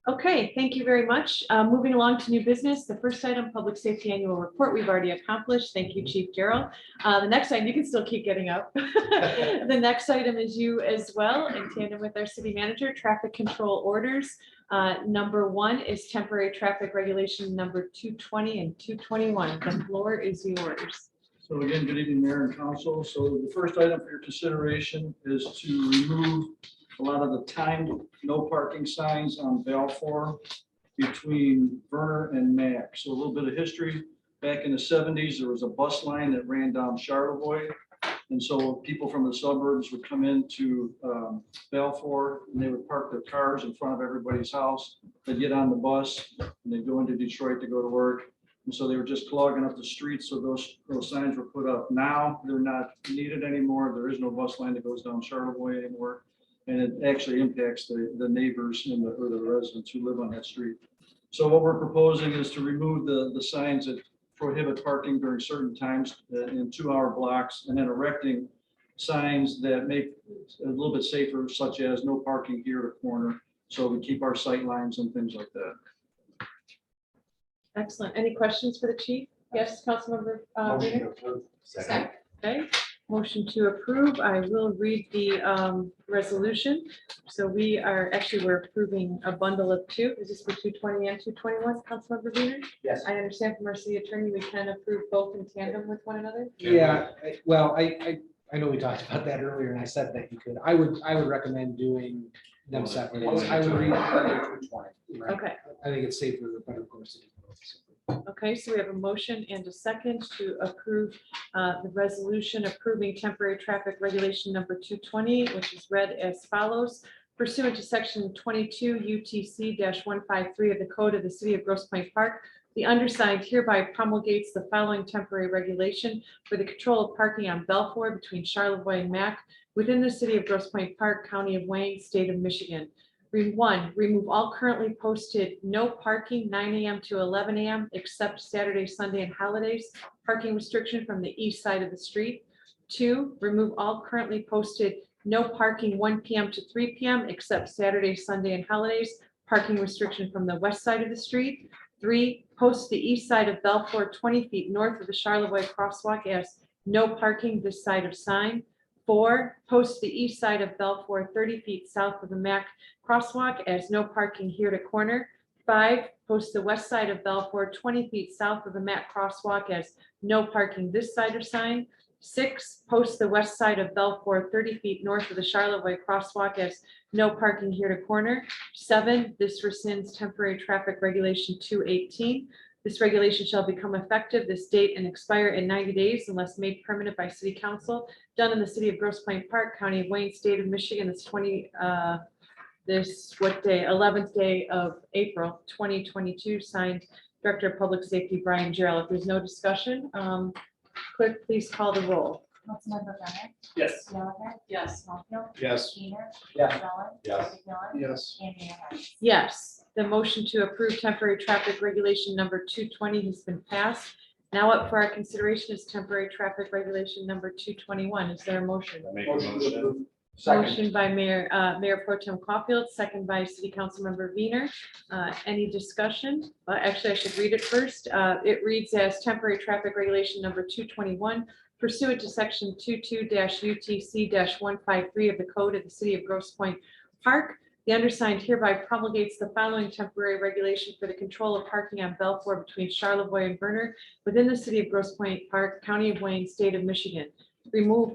Okay, thank you very much. Moving along to new business, the first item, public safety annual report, we've already accomplished. Thank you, Chief Gerald. The next item, you can still keep getting up. The next item is you as well, in tandem with our city manager, traffic control orders. Number 1 is temporary traffic regulation number 220 and 221. The floor is yours. So again, good evening, Mayor and Council. So the first item for your consideration is to remove a lot of the timed no parking signs on Balfour between Verner and Mac. So a little bit of history. Back in the 70s, there was a bus line that ran down Charlevoix. And so people from the suburbs would come into Balfour and they would park their cars in front of everybody's house. They'd get on the bus and they'd go into Detroit to go to work. And so they were just clogging up the streets. So those signs were put up. Now they're not needed anymore. There is no bus line that goes down Charlevoix anymore. And it actually impacts the neighbors and or the residents who live on that street. So what we're proposing is to remove the signs that prohibit parking during certain times in 2-hour blocks, and then erecting signs that make it a little bit safer, such as no parking here at a corner. So we keep our sight lines and things like that. Excellent. Any questions for the chief? Yes, Councilmember. Reader? Second. Okay, motion to approve. I will read the resolution. So we're approving a bundle of 2. Is this for 220 and 221, Councilmember Reader? Yes. I understand from our city attorney, we can approve both in tandem with one another? Yeah, I know we talked about that earlier and I said that you could. I would recommend doing them separately. I would read. Right. Okay. I think it's safer, the better course to do both. Okay, so we have a motion and a second to approve the resolution approving temporary traffic regulation number 220, which is read as follows. Pursuant to section 22 UTC-153 of the Code of the City of Grosse Pointe Park, the undersigned hereby promulgates the following temporary regulation for the control of parking on Balfour between Charlevoix and Mac within the City of Grosse Pointe Park, County of Wayne, State of Michigan. 1, remove all currently posted no parking 9 a.m. to 11 a.m. except Saturday, Sunday, and holidays parking restriction from the east side of the street. 2, remove all currently posted no parking 1 p.m. to 3 p.m. except Saturday, Sunday, and holidays parking restriction from the west side of the street. 3, post the east side of Balfour 20 feet north of the Charlevoix crosswalk as no parking this side of sign. 4, post the east side of Balfour 30 feet south of the Mac crosswalk as no parking here to corner. 5, post the west side of Balfour 20 feet south of the Mac crosswalk as no parking this side of sign. 6, post the west side of Balfour 30 feet north of the Charlevoix crosswalk as no parking here to corner. 7, this rescinds temporary traffic regulation 218. This regulation shall become effective this date and expire in 90 days unless made permanent by City Council, done in the City of Grosse Pointe Park, County of Wayne, State of Michigan. This 11th day of April 2022, signed Director of Public Safety Brian Gerald. If there's no discussion, clerk, please call the roll. Councilmember Bennett? Yes. Gallagher? Yes. Caulfield? Yes. Keener? Yes. Miller? Yes. McMillan? Yes. And Mayor Hart? Yes, the motion to approve temporary traffic regulation number 220 has been passed. Now up for our consideration is temporary traffic regulation number 221. Is there a motion? Make a motion. Motion by Mayor Pro Tem Caulfield, second by City Council Member Wiener. Any discussion? Actually, I should read it first. It reads as temporary traffic regulation number 221 pursuant to section 22-UTC-153 of the Code of the City of Grosse Pointe Park. The undersigned hereby promulgates the following temporary regulation for the control of parking on Balfour between Charlevoix and Verner within the City of Grosse Pointe Park, County of Wayne, State of Michigan. Remove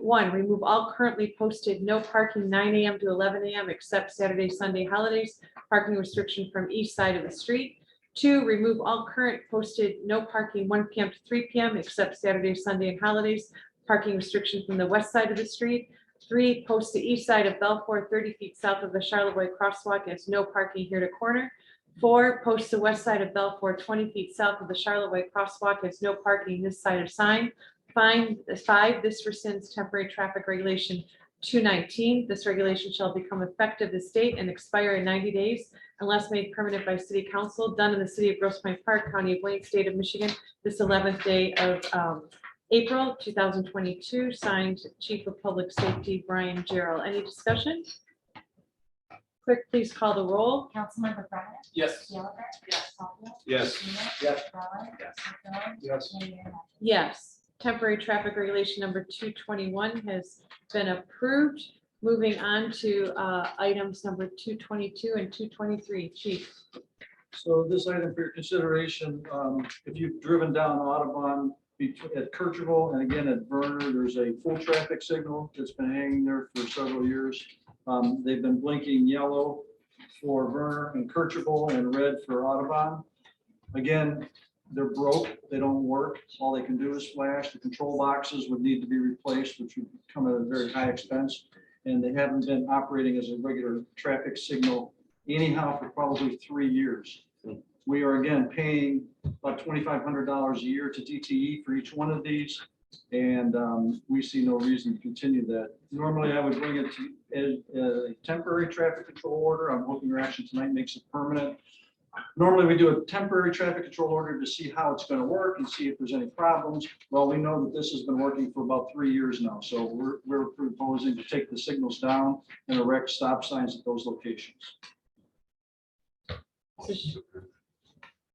all currently posted no parking 9 a.m. to 11 a.m. except Saturday, Sunday, holidays, parking restriction from east side of the street. 2, remove all current posted no parking 1 p.m. to 3 p.m. except Saturday, Sunday, and holidays, parking restriction from the west side of the street. 3, post the east side of Balfour 30 feet south of the Charlevoix crosswalk as no parking here to corner. 4, post the west side of Balfour 20 feet south of the Charlevoix crosswalk as no parking this side of sign. 5, this rescinds temporary traffic regulation 219. This regulation shall become effective this date and expire in 90 days unless made permanent by city council, done in the city of Grosse Pointe Park, county of Wayne, state of Michigan, this 11th day of April 2022, signed Chief of Public Safety Brian Gerald. Any discussion? Clerk, please call the roll. Councilmember Brennan? Yes. Gallagher? Yes. Caulfield? Yes. Yes. Rowland? Yes. McMillan? Yes. And Mayor Hodges. Yes, temporary traffic regulation number 221 has been approved. Moving on to items number 222 and 223. Chief. So this item for your consideration, if you've driven down Audubon at Kirchoville and again at Verner, there's a full traffic signal that's been hanging there for several years. They've been blinking yellow for Verner and Kercherball and red for Audubon. Again, they're broke, they don't work. All they can do is flash. The control boxes would need to be replaced, which would come at a very high expense. And they haven't been operating as a regular traffic signal anyhow for probably 3 years. We are again paying about $2,500 a year to DTE for each one of these. And we see no reason to continue that. Normally, I would bring it to a temporary traffic control order. I'm hoping your action tonight makes it permanent. Normally, we do a temporary traffic control order to see how it's going to work and see if there's any problems. Well, we know that this has been working for about 3 years now. So we're proposing to take the signals down and erect stop signs at those locations.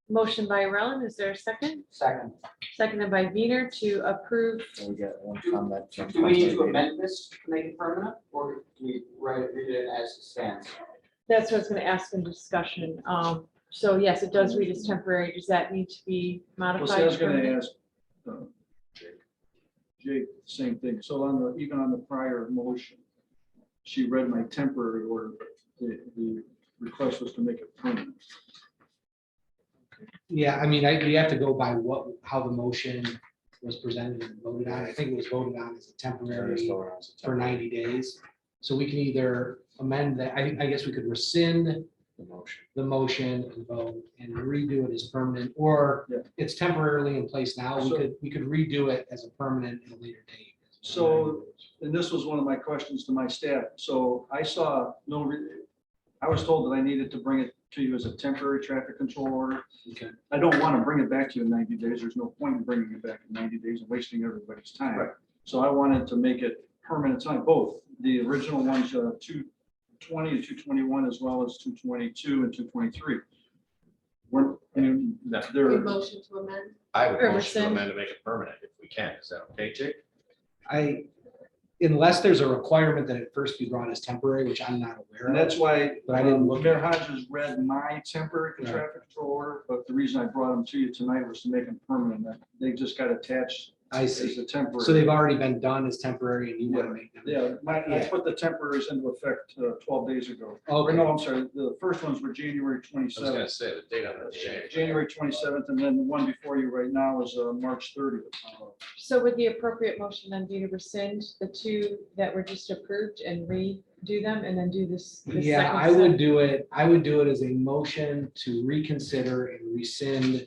Motion by Rowland. Is there a second? Second. Seconded by Wiener to approve. We get one comment. Do we need to amend this to make it permanent, or do we read it as it stands? That's what I was going to ask in discussion. So yes, it does read as temporary. Does that need to be Well, modified? see, I was going to permanent? ask Jake, same thing. So on the, even on the prior motion, she read my temporary order, but the request was to make it permanent. Yeah, I mean, we have to go by how the motion was presented and voted on. I think it was voted on as a temporary for 90 days. So we can either amend that, I guess we could rescind the motion and vote and redo it as permanent, or it's temporarily in place now. We could redo it as a permanent at a later date. So, and this was one of my questions to my staff. So I saw I was told that I needed to bring it to you as a temporary traffic control order. Okay. I don't want to bring it back to you in 90 days. There's no point in bringing it back in 90 days and wasting everybody's time. Right. So I wanted to make it permanent time, both the original ones, 220 and 221, as well as 222 and 223. They're. Motion to amend. I would Or motion to rescind. amend to make it permanent if we can. Is that okay, Jake? Unless there's a requirement that it first be brought as temporary, which I'm not aware of. And that's why, But I didn't look. Mayor Hodges read my temporary Right. traffic control order, but the reason I brought them to you tonight was to make them permanent. That They just got attached I as see. a temporary. So they've already been done as temporary and you want to make them. Yeah, I Yeah. put the temporaries into effect 12 days ago. Or Okay. no, I'm sorry, the first ones were January I was gonna 27th. say the date on that. January 27th, and then the one before you right now is March 30th. So would the appropriate motion then be to rescind the two that were just approved and redo them and then do this? Yeah, second I set? would do it as a motion to reconsider and rescind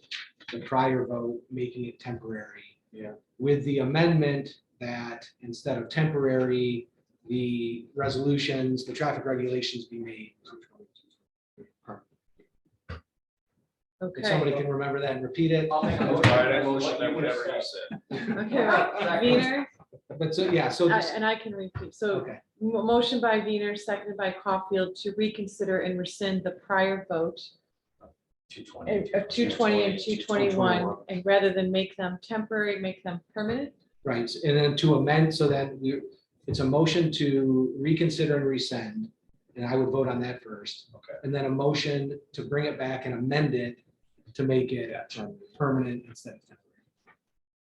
the prior vote, making it temporary. Yeah. With the amendment that instead of temporary, the resolutions, the traffic regulations be made. If somebody Okay. can remember that and repeat it. All right, I motion that whatever you said. Okay, Wiener, But so, yeah, so this, and I can repeat. So okay, motion by Wiener, seconded by Caulfield to reconsider and rescind the prior vote 220. of 220 and 221, and rather than make them temporary, make them permanent. right, and then to amend so that it's a motion to reconsider and rescind, and I would vote on that first. Okay. And then a motion to bring it back and amend it to make it permanent instead of temporary.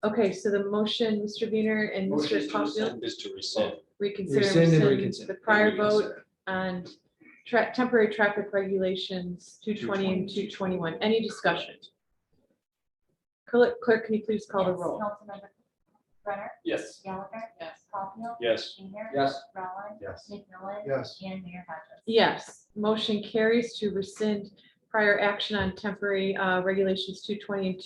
Okay, so the motion, Mr. Wiener and Mr. Caulfield, Is to rescind. reconsider Rescind and rescind reconsider. the prior And vote reconsider. on temporary traffic regulations 220 and 221. Any discussion? Clerk, can you please call the Yes. roll? Councilmember Brenner? Yes. Gallagher? Yes. Caulfield? Yes. Wiener? Yes. Rowland? Yes. McMillan? Yes. And Mayor Hodges. Yes, motion carries to rescind prior action on temporary regulations 220 and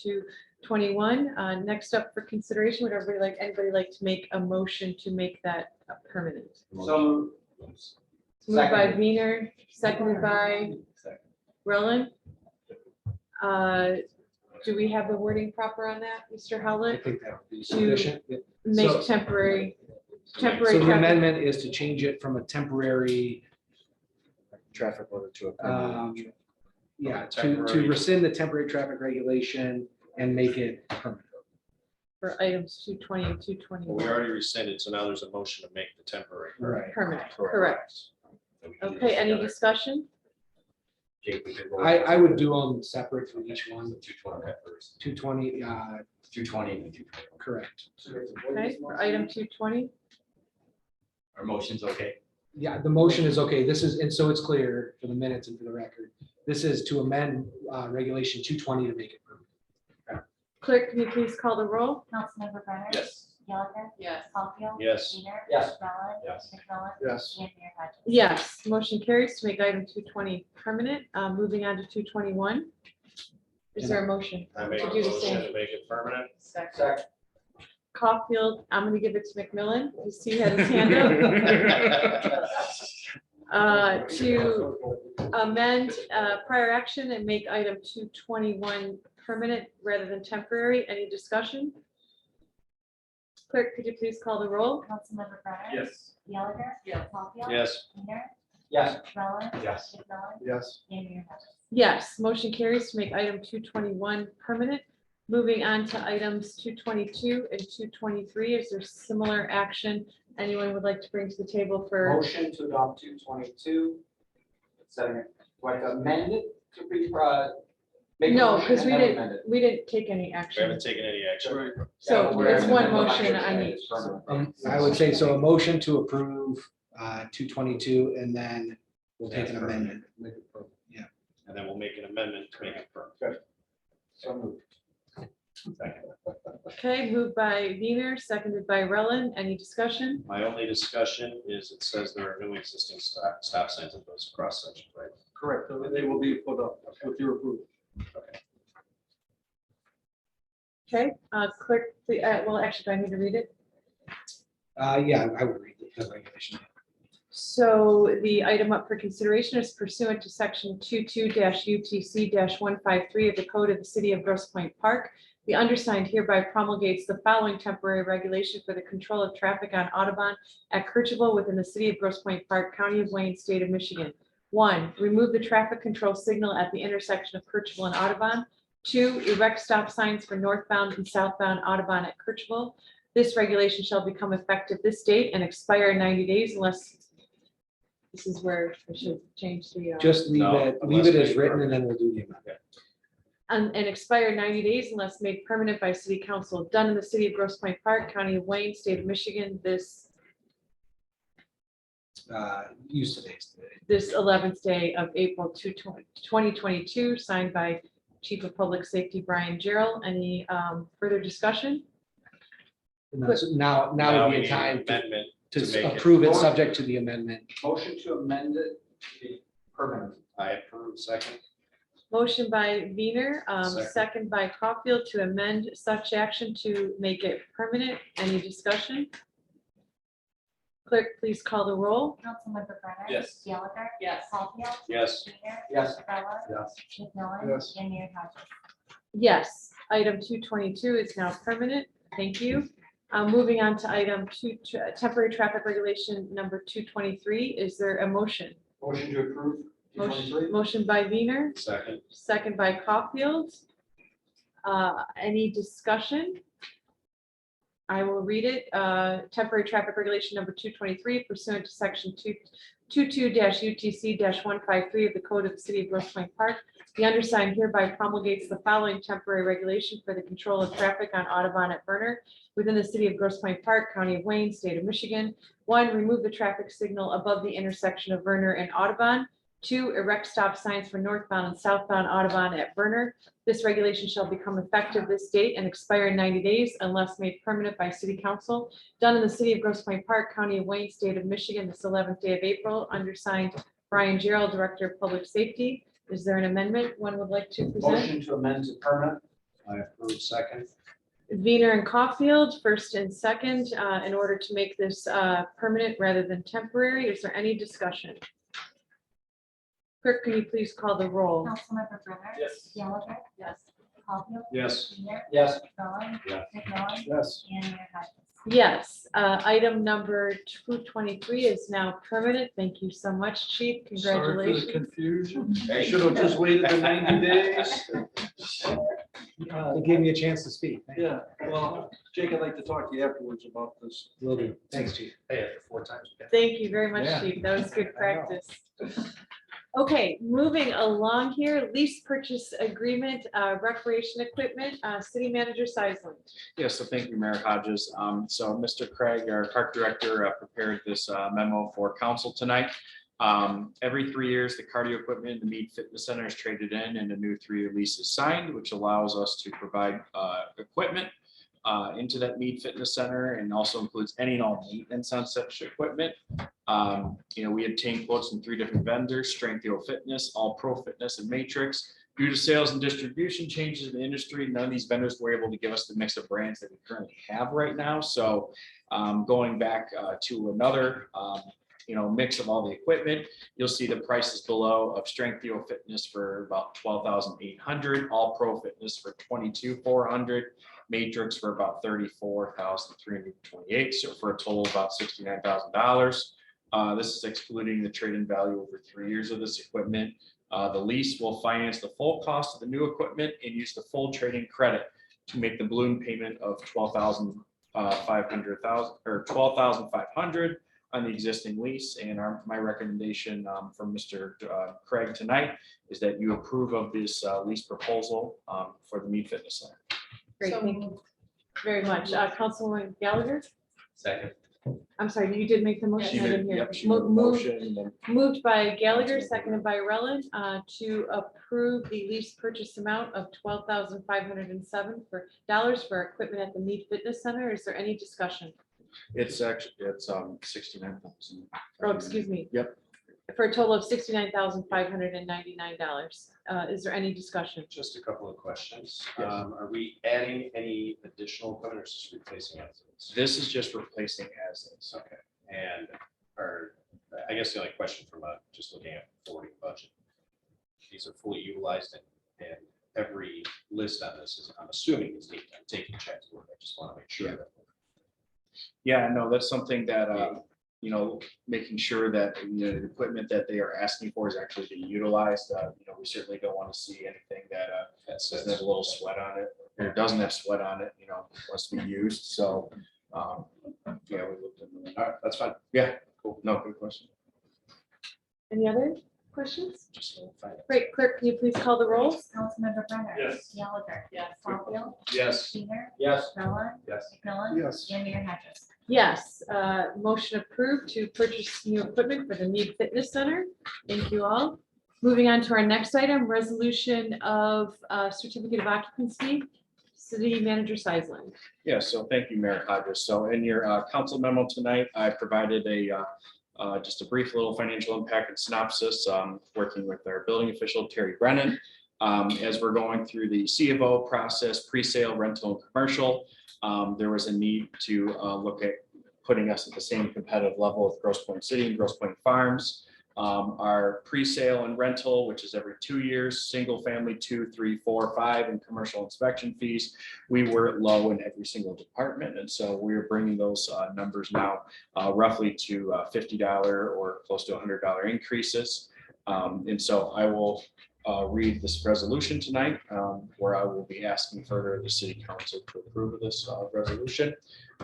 21. Next up for consideration, would anybody like to make a motion to make that permanent? So It's moved by Seconded. Wiener, seconded by Roland. Do we have the wording proper on that, Mr. I Howlett? think that would be To sufficient. Yeah. make So- temporary So the traffic. amendment is to change it from a temporary, Traffic order to a permanent. yeah, to Temporary. rescind the temporary traffic regulation and make it permanent. For items 220 and Well, we 221. already rescinded, so now there's a motion to make the temporary. Right. Permanent, correct. So we can do Okay, this any together. discussion? Jake, we could roll I would do them separate from each one. 220 at first. 220, 220 and 220. correct. Okay, for item 220. Our motion's okay. Yeah, the motion is okay. This is, and so it's clear for the minutes and for the record. This is to amend regulation 220 to make it permanent. Clerk, can you please call the roll? Councilmember Brenner. Yes. Gallagher. Yes. Caulfield. Yes. Wiener. Yes. Rowland. Yes. McMillan. Yes. And Mayor Hodges. Yes, motion carries to make item 220 permanent. Moving on to 221. Is there a motion? I make a To do the motion same. to make it permanent. Second. Caulfield, I'm gonna give it to McMillan. You see he had his hand up. To amend prior action and make item 221 permanent rather than temporary. Any discussion? Clerk, could you please call the roll? Councilmember Brenner. Yes. Gallagher. Yes. Caulfield. Yes. Wiener. Yes. Rowland. Yes. McMillan. Yes. And Mayor Hodges. Yes, motion carries to make item 221 permanent. Moving on to items 222 and 223. Is there similar action anyone would like to bring to the table for? Motion to adopt 222. Setting it, like amend it to be, make a No, motion because and then amend it. we didn't take any We action. haven't taken any action. So Yeah, it's we're- one motion on each. I would say so. A motion to approve 222, and then we'll take an amendment. Make it permanent. And then we'll make an amendment to make it permanent. So moved. Second. Okay, moved by Wiener, seconded by Rellin. Any discussion? My only discussion is it says there are no existing stop signs in those cross sections, right? Correct. They will be put up with your approval. Okay, clerk, well, actually, do I need to read it? Yeah, I would read the regulation. So the item up for consideration is pursuant to section 22-UTC-153 of the Code of the City of Grosse Pointe Park. The undersigned hereby promulgates the following temporary regulation for the control of traffic on Audubon at Kirchoville within the City of Grosse Pointe Park, County of Wayne, State of Michigan. 1, remove the traffic control signal at the intersection of Kirchoville and Audubon. 2, erect stop signs for northbound and southbound Audubon at Kirchoville. This regulation shall become effective this date and expire in 90 days unless, this is where I should change the. Just leave it as written, and then we'll do the amendment. And expire 90 days unless made permanent by city council, done in the city of Grosse Pointe Park, County of Wayne, State of Michigan, this Use today's date. this 11th day of April 2022, signed by Chief of Public Safety Brian Gerald. Any further discussion? And that's- Now Now would we be a need time an amendment to make to it. approve it subject to the amendment. Motion to amend it to be permanent. I approve, second. Motion by Wiener, Second. second by Caulfield to amend such action to make it permanent. Any discussion? Clerk, please call the roll. Councilmember Brenner. Yes. Gallagher. Yes. Caulfield. Yes. Wiener. Yes. Rowland. Yes. McMillan. Yes. And Mayor Hodges. Yes, item 222 is now permanent. Thank you. Moving on to item temporary traffic regulation number 223. Is there a motion? Motion to approve. 223. Motion by Wiener, Second. second by Caulfield. Any discussion? I will read it. Temporary traffic regulation number 223 pursuant to section 22-UTC-153 of the Code of the City of Grosse Pointe Park. The undersigned hereby promulgates the following temporary regulation for the control of traffic on Audubon at Berner within the City of Grosse Pointe Park, County of Wayne, State of Michigan. 1, remove the traffic signal above the intersection of Werner and Audubon. 2, erect stop signs for northbound and southbound Audubon at Werner. This regulation shall become effective this date and expire in 90 days unless made permanent by City Council. Done in the City of Grosse Pointe Park, County of Wayne, State of Michigan, this 11th day of April. Undersigned Brian Gerald, Director of Public Safety. Is there an amendment one would like to present? Motion to amend to permanent. I approve. Second. Wiener and Caulfield, first and second, in order to make this permanent rather than temporary. Is there any discussion? Clerk, can you please call the roll? Councilmember Brenner. Yes. Gallagher. Yes. Caulfield. Yes. Wiener. Yes. Cullen. Yeah. McMillan. Yes. And Mayor Hodges. Yes, item number 223 is now permanent. Thank you so much, Chief. Sorry for the Congratulations. confusion. I should have just waited the 90 days. They gave me a chance to speak. Thank you. Yeah, well, Jake, I'd like to talk to you afterwards about this. Will do. Thanks, Chief. Hey, after 4 times. Thank you very much, Yeah. Chief. That was good I know. practice. Okay, moving along here, lease purchase agreement, recreation equipment, City Manager Seisland. Yes, so thank you, Mayor Hodges. So Mr. Craig, our park director, prepared this memo for council tonight. Every 3 years, the cardio equipment in the Mead Fitness Center is traded in and a new 3-year lease is signed, which allows us to provide equipment into that Mead Fitness Center and also includes any and all maintenance on such equipment. We obtained quotes from 3 different vendors: Strength Fitness, All Pro Fitness, and Matrix. Due to sales and distribution changes in the industry, none of these vendors were able to give us the mix of brands that we currently have right now. So going back to another mix of all the equipment, you'll see the prices below of Strength Fitness for about $12,800, All Pro Fitness for $22,400, Matrix for about $34,328, so for a total of about $69,000. This is excluding the trade-in value over 3 years of this equipment. The lease will finance the full cost of the new equipment and use the full trade-in credit to make the balloon payment of $12,500 on the existing lease. And my recommendation from Mr. Craig tonight is that you approve of this lease proposal for the Mead Fitness Center. Great, thank you very much. Councilwoman Gallagher? Second. I'm sorry, you did make the motion. She I made- didn't hear. yep, she made the motion and then- Moved by Gallagher, seconded by Rowland, to approve the lease purchase amount of $12,507 for equipment at the Mead Fitness Center. Is there any discussion? It's actually, it's 69,000. Oh, excuse me. Yep. For a total of $69,599. Is there any discussion? Just a couple of questions. Yes. Are we adding any additional equipment or just replacing it? This is just replacing as is. Okay, and I guess the only question from just looking at forwarding budget, these are fully utilized and every list on this is, I'm assuming is neat. I'm taking checks. I just want to make sure that. Yeah, no, that's something that, making sure that, the equipment that they are asking for is actually being utilized. We certainly don't want to see anything that doesn't have a little sweat on it, or doesn't have sweat on it, wants to be used. So, yeah, we looked at All right, that's fine. Yeah, cool. No, good question. Any other questions? Just a little fine. Great, clerk, can you please call the roll? Councilmember Brenner. Yes. Gallagher. Yes. Caulfield. Yes. Wiener. Yes. Cullen. Yes. McMillan. Yes. And Mayor Hodges. Yes, motion approved to purchase new equipment for the Mead Fitness Center. Thank you all. Moving on to our next item, resolution of certificate of occupancy, City Manager Seisland. Yeah, so thank you, Mayor Hodges. So in your council memo tonight, I provided just a brief little financial impact and synopsis, working with our building official, Terry Brennan. As we're going through the C of O process, pre-sale, rental, and commercial, there was a need to look at putting us at the same competitive level with Grosse Pointe City and Grosse Pointe Farms. Our pre-sale and rental, which is every 2 years, single family 2, 3, 4, 5, and commercial inspection fees, we were low in every single department. And so we're bringing those numbers now roughly to $50 or close to $100 increases. And so I will read this resolution tonight, where I will be asking further the city council to approve of this resolution.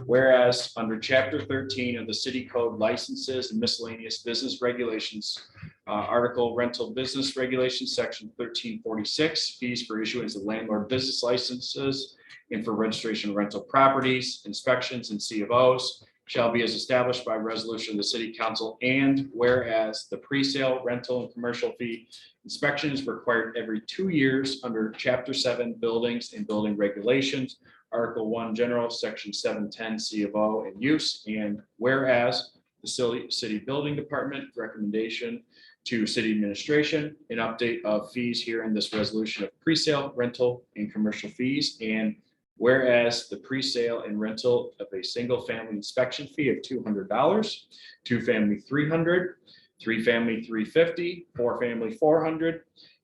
Whereas under chapter 13 of the city code, licenses and miscellaneous business regulations, article rental business regulations, section 1346, fees for issuance of landlord business licenses and for registration of rental properties, inspections and C of Os shall be as established by resolution of the city council. And whereas the pre-sale, rental, and commercial fee inspection is required every 2 years under chapter 7 buildings and building regulations, article 1 general, section 710 C of O and use. And whereas the city building department recommendation To city administration, an update of fees here in this resolution of presale, rental, and commercial fees. And whereas the presale and rental of a single family inspection fee of $200, two family $300, three family $350, four family $400,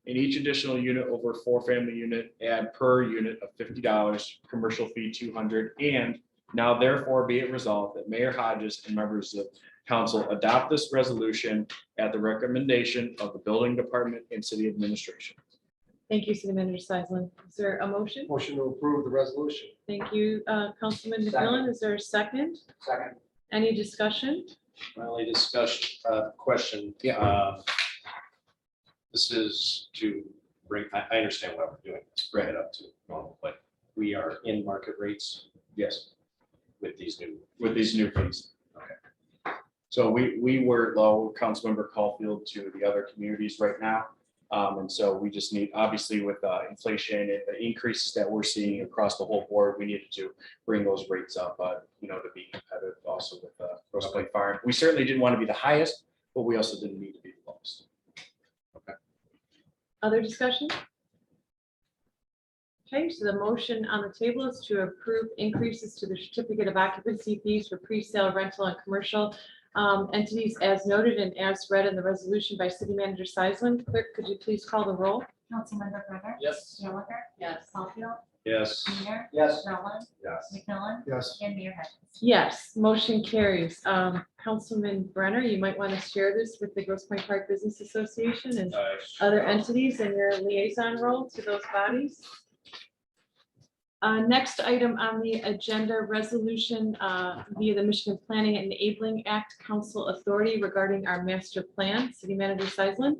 and each additional unit over four family unit add per unit of $50, commercial fee $200. And now therefore be it resolved that Mayor Hodges and members of council adopt this resolution at the recommendation of the building department and city administration. Thank you, City Manager Seisman. Is there a motion? Motion to approve the resolution. Thank you, Councilman Second. McMillan. Is there a second? Second. Any discussion? My only discussion, question. This is to bring, I understand why we're doing this, bring it up to normal, but we are in market rates. Yes, With these new. fees. Okay. So we were low, Councilmember Caulfield, to the other communities right now. And so we just need, obviously with inflation and the increases that we're seeing across the whole board, we needed to bring those rates up, to be competitive also with Grosse Pointe Farm. We certainly didn't want to be the highest, but we also didn't need to be the lowest. Other discussion? Okay, so the motion on the table is to approve increases to the certificate of occupancy fees for pre-sale, rental, and commercial entities as noted and as read in the resolution by City Manager Seisman. Clerk, could you please call the roll? Councilmember Brenner? Yes. Gallagher? Yes. Caulfield? Yes. Junior? Yes. Rowland? Yes. McMillan? Yes. And Mayor Hodges? Yes, motion carries. Councilman Brenner, you might want to share this with the Grosse Pointe Park Business Association and other entities in your liaison role to those bodies. Next item on the agenda, resolution via the Michigan Planning and Enabling Act Council Authority regarding our master plan. City Manager Seisman.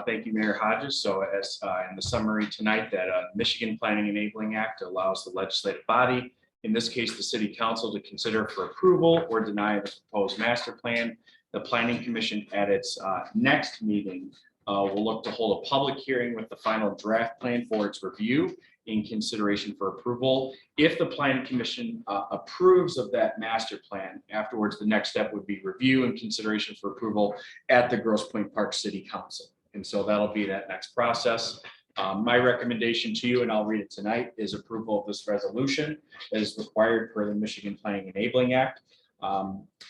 Thank you, Mayor Hodges. So as in the summary tonight, that Michigan Planning Enabling Act allows the legislative body, in this case, the city council, to consider for approval or deny the proposed master plan. The planning commission at its next meeting will look to hold a public hearing with the final draft plan for its review in consideration for approval. If the planning commission approves of that master plan, afterwards, the next step would be review and consideration for approval at the Grosse Pointe Park City Council. And so that'll be that next process. My recommendation to you, and I'll read it tonight, is approval of this resolution as required per the Michigan Planning Enabling Act.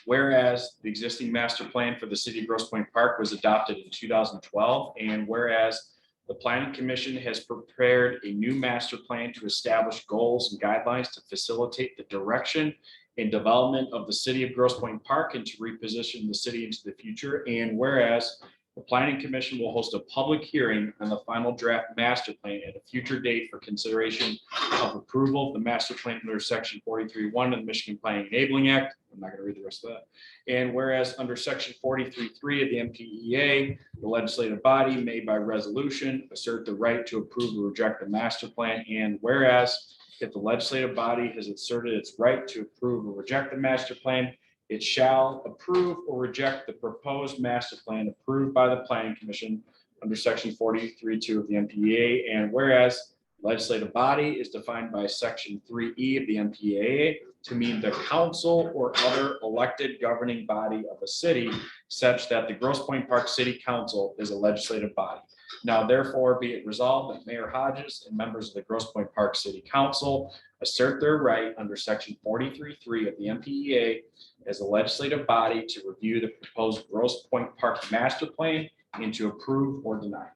Whereas the existing master plan for the city of Grosse Pointe Park was adopted in 2012, and whereas the Planning Commission has prepared a new master plan to establish goals and guidelines to facilitate the direction and development of the city of Grosse Pointe Park and to reposition the city into the future. And whereas the Planning Commission will host a public hearing on the final draft master plan at a future date for consideration of approval of the master plan under section 43(1) of the Michigan Planning Enabling Act. I'm not going to read the rest of that. And whereas under section 43(3) of the MPEA, the legislative body may by resolution assert the right to approve or reject the master plan. And whereas if the legislative body has asserted its right to approve or reject the master plan, it shall approve or reject the proposed master plan approved by the Planning Commission under section 43(2) of the MPEA. And whereas legislative body is defined by section 3E of the MPAA to mean the council or other elected governing body of a city, such that the Grosse Pointe Park City Council is a legislative body. Now therefore be it resolved that Mayor Hodges and members of the Grosse Pointe Park City Council assert their right under section 43(3) of the MPEA as a legislative body to review the proposed Grosse Pointe Park master plan and to approve or deny.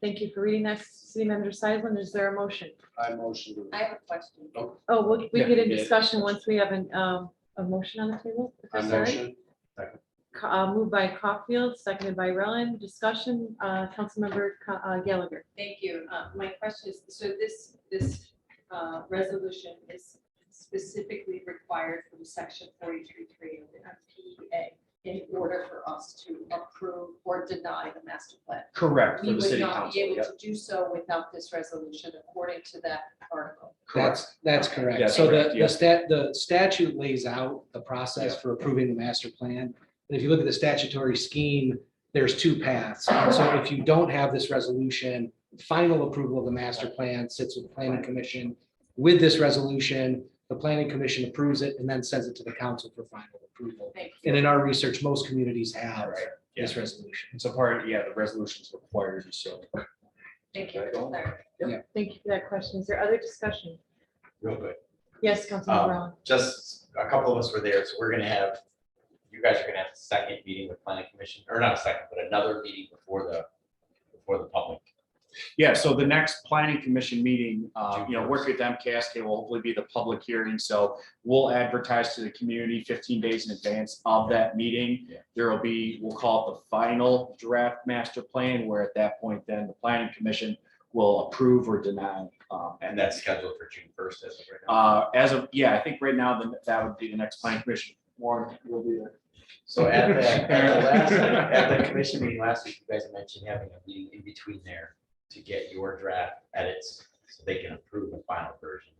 Thank you for reading that, City Manager Seisman. Is there a motion? I motion to. I have a question. Oh, we Yeah, get a yeah. discussion once we have a motion on the table. if I that's all right. motion. Moved by Caulfield, seconded by Rowland. Discussion, Councilmember Gallagher. Thank you. My question is, so this resolution is specifically required from section 43(3) of the MPEA in order for us to approve or deny the master plan. Correct. We For the would city not be council. able Yep. to do so without this resolution according to that article. That's correct. Yes, So correct, the statute lays out the process Yeah. for approving the master plan. And if you look at the statutory scheme, there's two paths. And so if you don't have this resolution, final approval of the master plan sits with the planning commission. With this resolution, the planning commission approves it and then sends it to the council for final approval. Thank you. And in our research, most communities have this resolution. It's a part, yeah, the resolution's required, so. Thank you. for that. Thank you for that question. Is there other discussion? Real quick. Yes, Councilman Brown. Just a couple of us were there, so we're gonna have, you guys are gonna have a second meeting with planning commission, or not a second, but another meeting before the public. Yeah, so the next planning commission meeting, work with MCAS, will hopefully be the public hearing, so we'll advertise to the community 15 days in advance of that meeting. Yeah. There will be, we'll call it the final draft master plan, where at that point, then the planning commission will approve or deny. And that's scheduled for June 1st as of right now. I think right now, that would be the next planning commission. Warren will be there. So at the commission meeting last week, you guys mentioned having a meeting in between there to get your draft edits so they can approve the final version.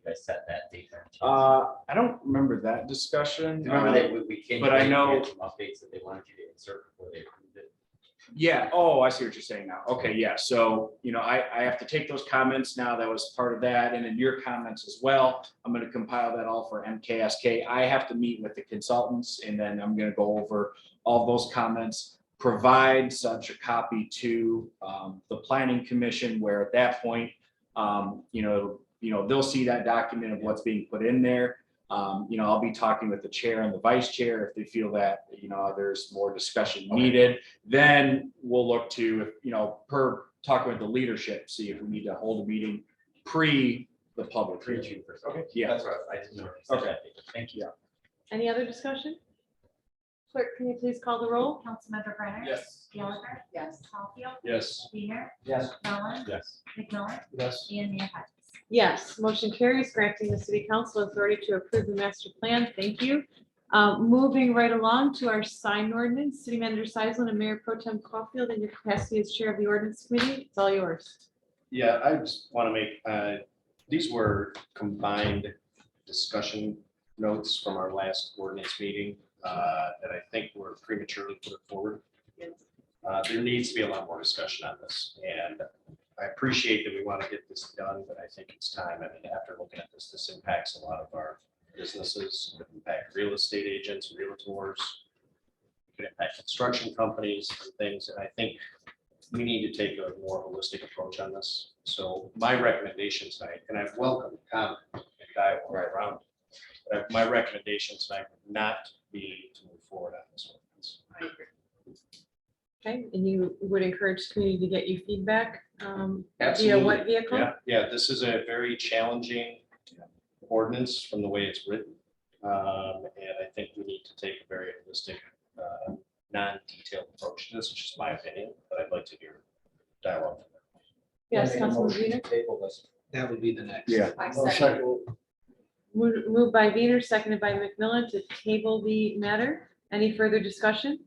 You guys set that date. I don't remember that discussion. Remember that we came. But I know. Some updates that they wanted you to insert before they approved it. Yeah, oh, I see what you're saying now. Okay, yeah, so, I have to take those comments now, that was part of that, and then your comments as well. I'm gonna compile that all for MKSK. I have to meet with the consultants, and then I'm gonna go over all those comments, provide such a copy to the planning commission, where at that point, they'll see that document of what's being put in there. I'll be talking with the chair and the vice chair if they feel that, there's more discussion needed. Then we'll look to, per talking with the leadership, see if we need to hold a meeting pre the public. June 1st. Okay. Yeah. That's right. I didn't know. Okay. Thank you. Any other discussion? Clerk, can you please call the roll? Councilmember Brenner. Yes. Gallagher. Yes. Caulfield. Yes. Wiener. Yes. Mellon. Yes. McMillan. Yes. And Mayor Hodges. Yes, motion carries, granting the city council authority to approve the master plan. Thank you. Moving right along to our sign ordinance, City Manager Seisland and Mayor Pro Tem Caulfield, in your capacity as chair of the ordinance committee, it's all yours. Yeah, I just want to make, these were combined discussion notes from our last ordinance meeting that I think were prematurely put forward. There needs to be a lot more discussion on this, and I appreciate that we want to get this done, but I think it's time. I mean, after looking at this, this impacts a lot of our businesses, it impacts real estate agents, realtors, it could impact construction companies and things, and I think we need to take a more holistic approach on this. So my recommendation tonight, and I've welcomed comment and dialogue right around, but my recommendation tonight would not be to move forward on this one. Okay, and you would encourage the community to get you feedback via Absolutely. what vehicle? Yeah, this is a very challenging ordinance from the way it's written. And I think we need to take a very holistic, non-detailed approach to this. It's just my opinion, but I'd like to hear dialogue. Yes, Councilman Wiener. Table this. That would be the next. Yeah. Moved by Wiener, seconded by McMillan to table the matter. Any further discussion?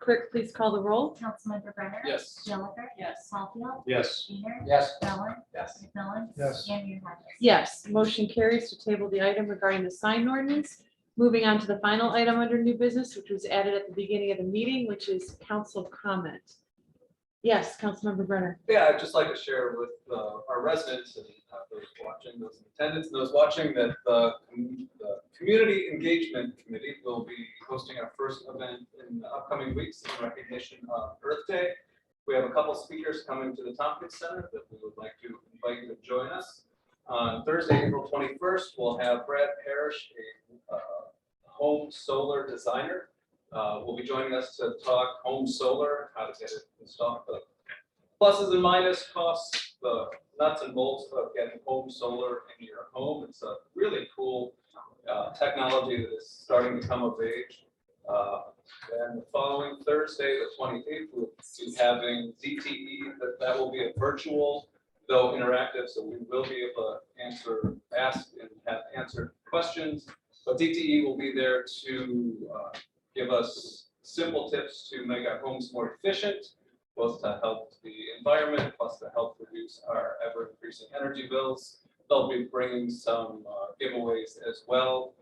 Clerk, please call the roll. Councilmember Brenner. Yes. Gallagher. Yes. Caulfield. Yes. Wiener. Yes. Mellon. Yes. McMillan. Yes. And Mayor Hodges. Yes, motion carries to table the item regarding the sign ordinance. Moving on to the final item under new business, which was added at the beginning of the meeting, which is council comment. Yes, Councilmember Brenner. Yeah, I'd just like to share with our residents and those watching, those in attendance, and those watching that the Community Engagement Committee will be hosting our first event in the upcoming weeks in recognition of Earth Day. We have a couple speakers coming to the Tompkins Center that we would like to invite you to join us. On Thursday, April 21st, we'll have Brad Parrish, a home solar designer. Will be joining us to talk home solar, how to get it installed, the pluses and minus costs, the nuts and bolts of getting home solar in your home. It's a really cool technology that is starting to come of age. And the following Thursday, the 28th, we'll be having DTE, that will be a virtual, though interactive, so we will be able to ask and have answered questions. But DTE will be there to give us simple tips to make our homes more efficient, both to help the environment, plus to help reduce our ever-increasing energy bills. They'll be bringing some giveaways as well.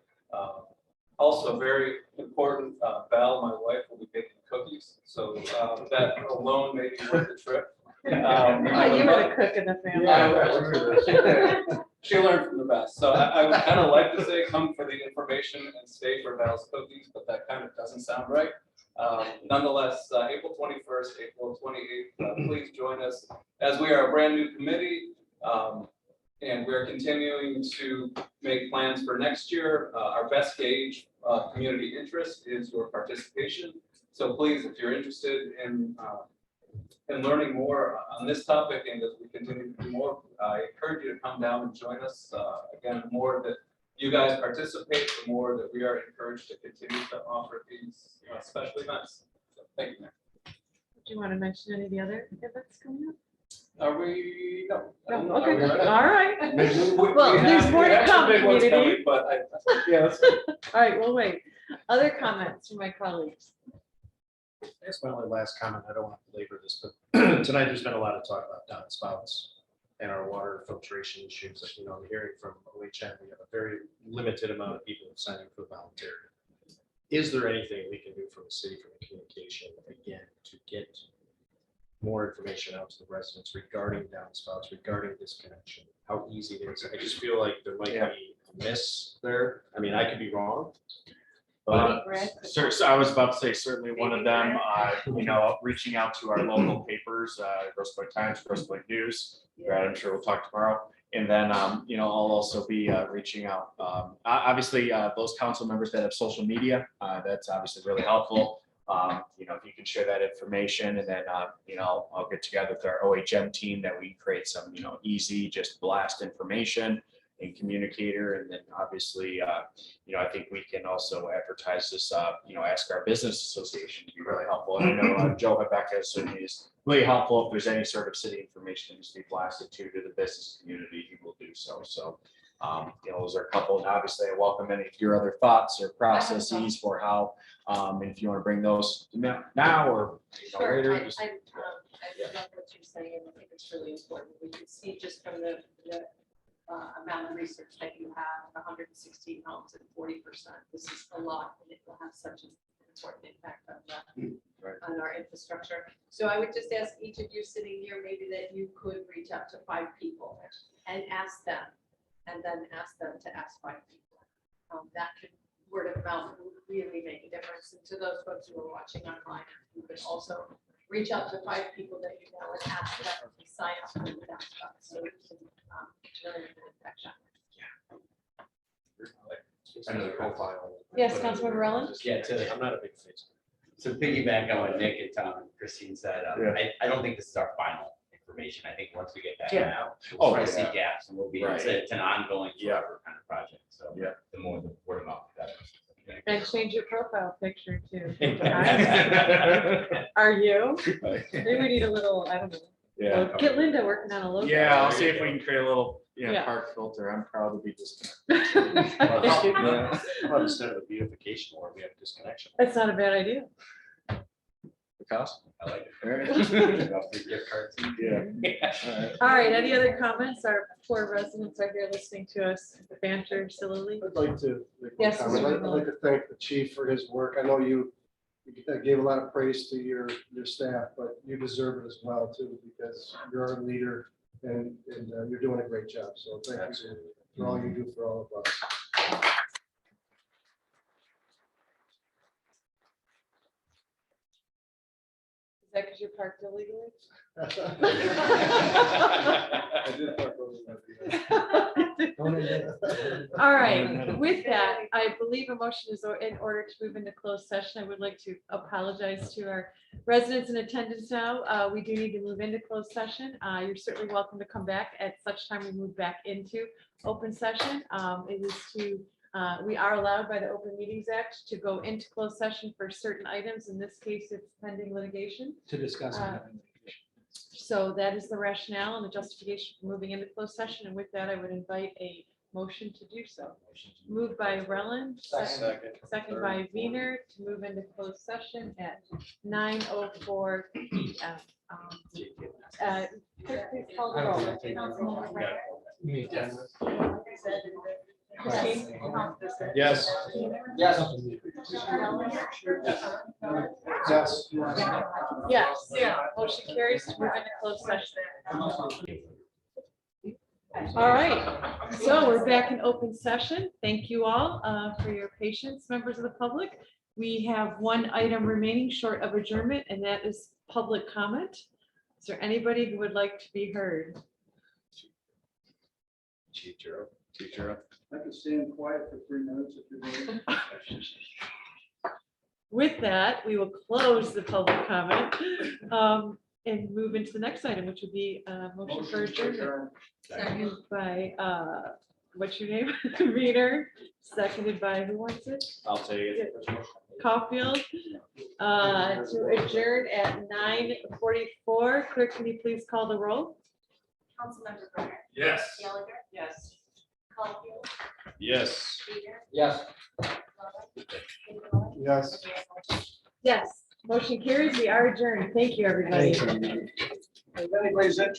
Also very important, Val, my wife, will be baking cookies, so that alone may be worth the trip. You were the cook in the family. She learned from the best. So I would kind of like to say come for the information and stay for Val's cookies, but that kind of doesn't sound right. Nonetheless, April 21st, April 28th, please join us as we are a brand new committee. And we're continuing to make plans for next year. Our best gauge of community interest is your participation. So please, if you're interested in learning more on this topic, and as we continue to do more, I encourage you to come down and join us. Again, the more that you guys participate, the more that we are encouraged to continue to offer these special events. So, thank you, Mayor. Do you want to mention any of the other events coming up? Are we? No. No, Are we okay, ready? all right. We Well, there's have- more we to have some come, big ones community. coming, but yeah, let's. All right, we'll wait. Other comments from my colleagues? That's my only last comment. I don't want to belabor this, but tonight there's been a lot of talk about downspouts and our water filtration issues. You know, I'm hearing from OHM, we have a very limited amount of people signing for volunteer. Is there anything we can do from the city, from the communication, again, to get more information out to the residents regarding downspouts, regarding disconnection, how easy it is? I just feel like there might be a miss there. I mean, I could be wrong. But So I was about to say, certainly one of them, you know, reaching out to our local papers, Grosse Pointe Times, Grosse Pointe News, right, I'm sure we'll talk tomorrow. And then, you know, I'll also be reaching out, obviously, those council members that have social media, that's obviously really helpful. You know, if you can share that information, and then, you know, I'll get together with our OHM team that we create some, you know, easy, just blast information and communicator. And then obviously, you know, I think we can also advertise this, you know, ask our business association to be really helpful. And I know Joe Rebecca certainly is really helpful. If there's any sort of city information that needs to be blasted to the business community, he will do so. So, you know, those are a couple, and obviously I welcome any of your other thoughts or processes for how, if you want to bring those now or you know, Sure, later. I just- love what you're saying, and I think it's really important. We can see just from the amount of research that you have, 116 homes and 40%. This is a lot, and it will have such an important impact on on our infrastructure. So I would just ask each of you sitting here, maybe that you could reach out to 5 people and ask them, and then ask them to ask 5 people. That could, word of mouth, really make a difference. And to those folks who are watching online, you could also reach out to 5 people that you know and ask them to sign up for that stuff. So we can really make an impact on it. Another profile. Yes, Councilmember Rowland? Yeah, I'm not a big fan. So piggyback on what Nick and Tom and Christine said, Yeah. I don't think this is our final information. I think once we get that Yeah. out, Oh, we'll try to see yeah. gaps, and we'll be, Right. it's an ongoing Yeah. forever kind of project. So Yeah. the more the word of mouth, the better. And change your profile picture too. Are you? Maybe we need a little, I don't know. Yeah. Well, get Linda working on a logo. Yeah, I'll see if we can create a little, Yeah. yeah, park filter. I'm proud to be just. How about instead of a beautification award, we have a disconnection? That's not a bad idea. Because. I like it. All right. Got free gift cards. Yeah. All right. All right, any other comments? Our poor residents are here listening to us banter sillily. I'd like to. make one Yes, comment. Mr. I'd like to thank the chief for his work. I know you gave a lot of praise to your staff, but you deserve it as well too, because you're our leader and you're doing a great job. So thank you for all you do for all of us. Is that because you parked illegally? I did park over there. All right, with that, I believe a motion is in order to move into closed session. I would like to apologize to our residents in attendance now. We do need to move into closed session. You're certainly welcome to come back at such time we move back into open session. It is to, we are allowed by the Open Meetings Act to go into closed session for certain items. In this case, it's pending litigation. To discuss. So that is the rationale and the justification for moving into closed session. And with that, I would invite a motion to do so. Moved by Relland, second by Wiener to move into closed session at 9:04 PM. Clerk, please call the roll. Christine? Yes. Yes. Yes. Yes, motion carries to move into closed session. All right, so we're back in open session. Thank you all for your patience, members of the public. We have one item remaining short of adjournment, and that is public comment. Is there anybody who would like to be heard? Teacher. I could stand quiet for 3 minutes if you're willing. With that, we will close the public comment and move into the next item, which would be motion for adjournment. Seconded by, what's your name? Reader, seconded by, who wants it? I'll take it. Caulfield. To adjourn at 9:44. Clerk, can you please call the roll? Councilmember Brenner. Yes. Gallagher. Yes. Caulfield. Yes. Peter. Yes. Yes. Yes, motion carries. We are adjourned. Thank you, everybody. If anybody's interested